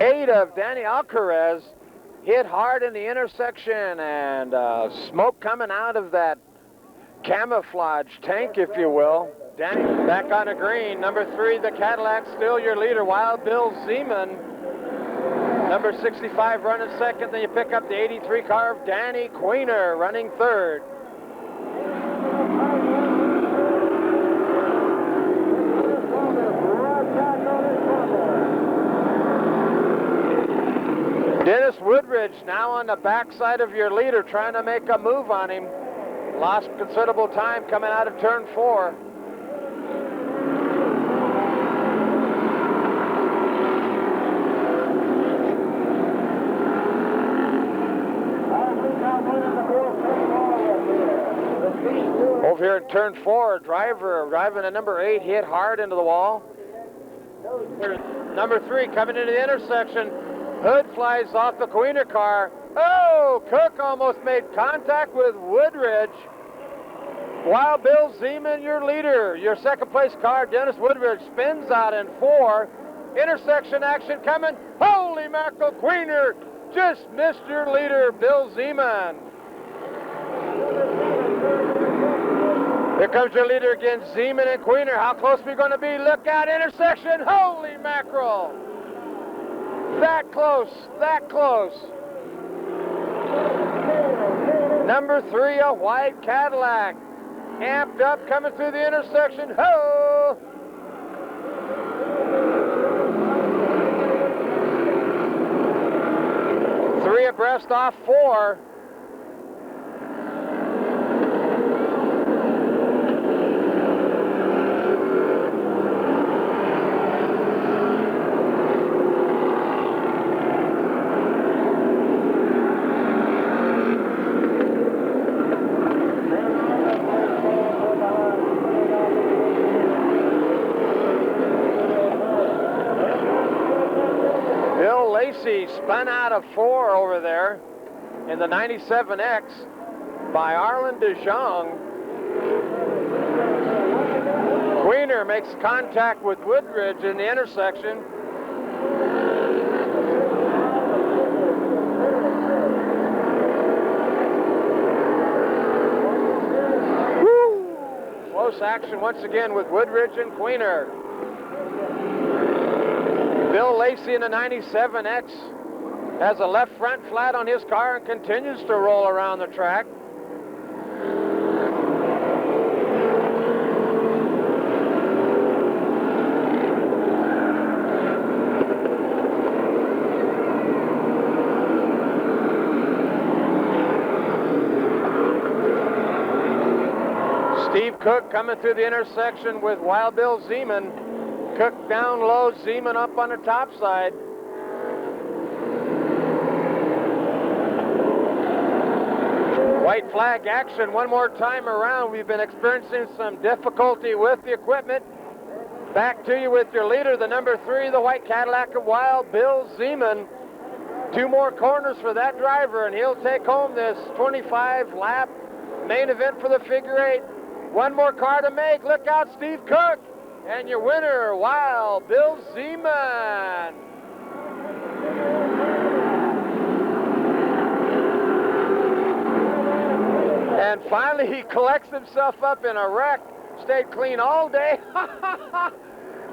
8 of Danny Alcarez, hit hard in the intersection, and smoke coming out of that camouflage tank, if you will. Danny back on the green. Number 3, the Cadillac, still your leader, Wild Bill Zeman. Number 65 running second, then you pick up the 83 car of Danny Queener running third. Dennis Woodridge now on the backside of your leader trying to make a move on him. Lost considerable time coming out of turn 4. Over here in turn 4, driver driving a number 8 hit hard into the wall. Number 3 coming into the intersection. Hood flies off the Queener car. Oh, Cook almost made contact with Woodridge. Wild Bill Zeman, your leader. Your second place car, Dennis Woodridge, spins out in 4. Intersection action coming. Holy mackerel, Queener just missed your leader, Bill Zeman. Here comes your leader again, Zeman and Queener. How close are we going to be? Look out, intersection. Holy mackerel. That close, that close. Number 3, a white Cadillac. Amped up, coming through the intersection. Ho! Three abreast off 4. Spun out of 4 over there in the 97X by Arlen DeJong. Queener makes contact with Woodridge in the intersection. Woo! Close action once again with Woodridge and Queener. Bill Lacey in the 97X has a left front flat on his car and continues to roll around the track. Steve Cook coming through the intersection with Wild Bill Zeman. Cook down low, Zeman up on the top side. White flag action one more time around. We've been experiencing some difficulty with the equipment. Back to you with your leader, the number 3, the white Cadillac of Wild Bill Zeman. 2 more corners for that driver, and he'll take home this 25-lap main event for the figure 8. 1 more car to make. Look out, Steve Cook. And your winner, Wild Bill Zeman. And finally, he collects himself up in a wreck. Stayed clean all day.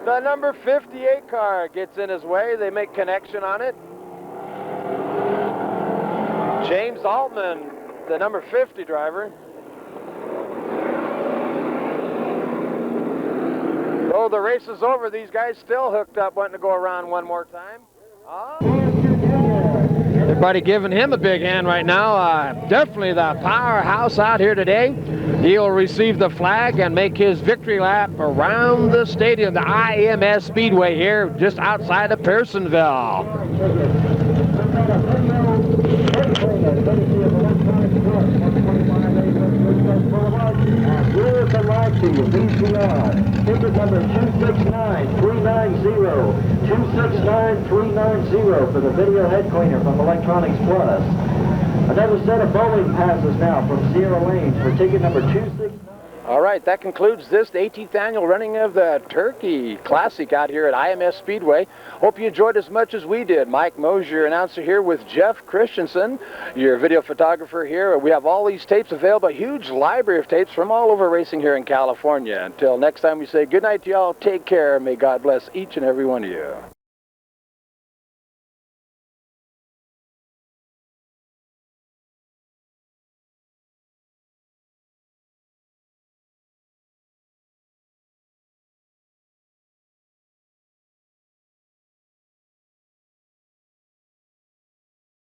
The number 58 car gets in his way. They make connection on it. James Altman, the number 50 driver. Though the race is over, these guys still hooked up, wanting to go around one more time. Everybody giving him a big hand right now. Definitely the powerhouse out here today. He'll receive the flag and make his victory lap around the stadium, the IMS Speedway here, just outside of Pearsonville. We're the light to you, VCR. Ticket number 269390. 269390 for the video head cleaner from Electronics Plus. Another set of bowling passes now from Sierra Lanes for ticket number 269. All right, that concludes this 18th annual running of the Turkey Classic out here at IMS Speedway. Hope you enjoyed as much as we did. Mike Mosier, announcer here with Jeff Christensen, your video photographer here. We have all these tapes available, a huge library of tapes from all over racing here in California. Until next time, we say good night to y'all. Take care. May God bless each and every one of you.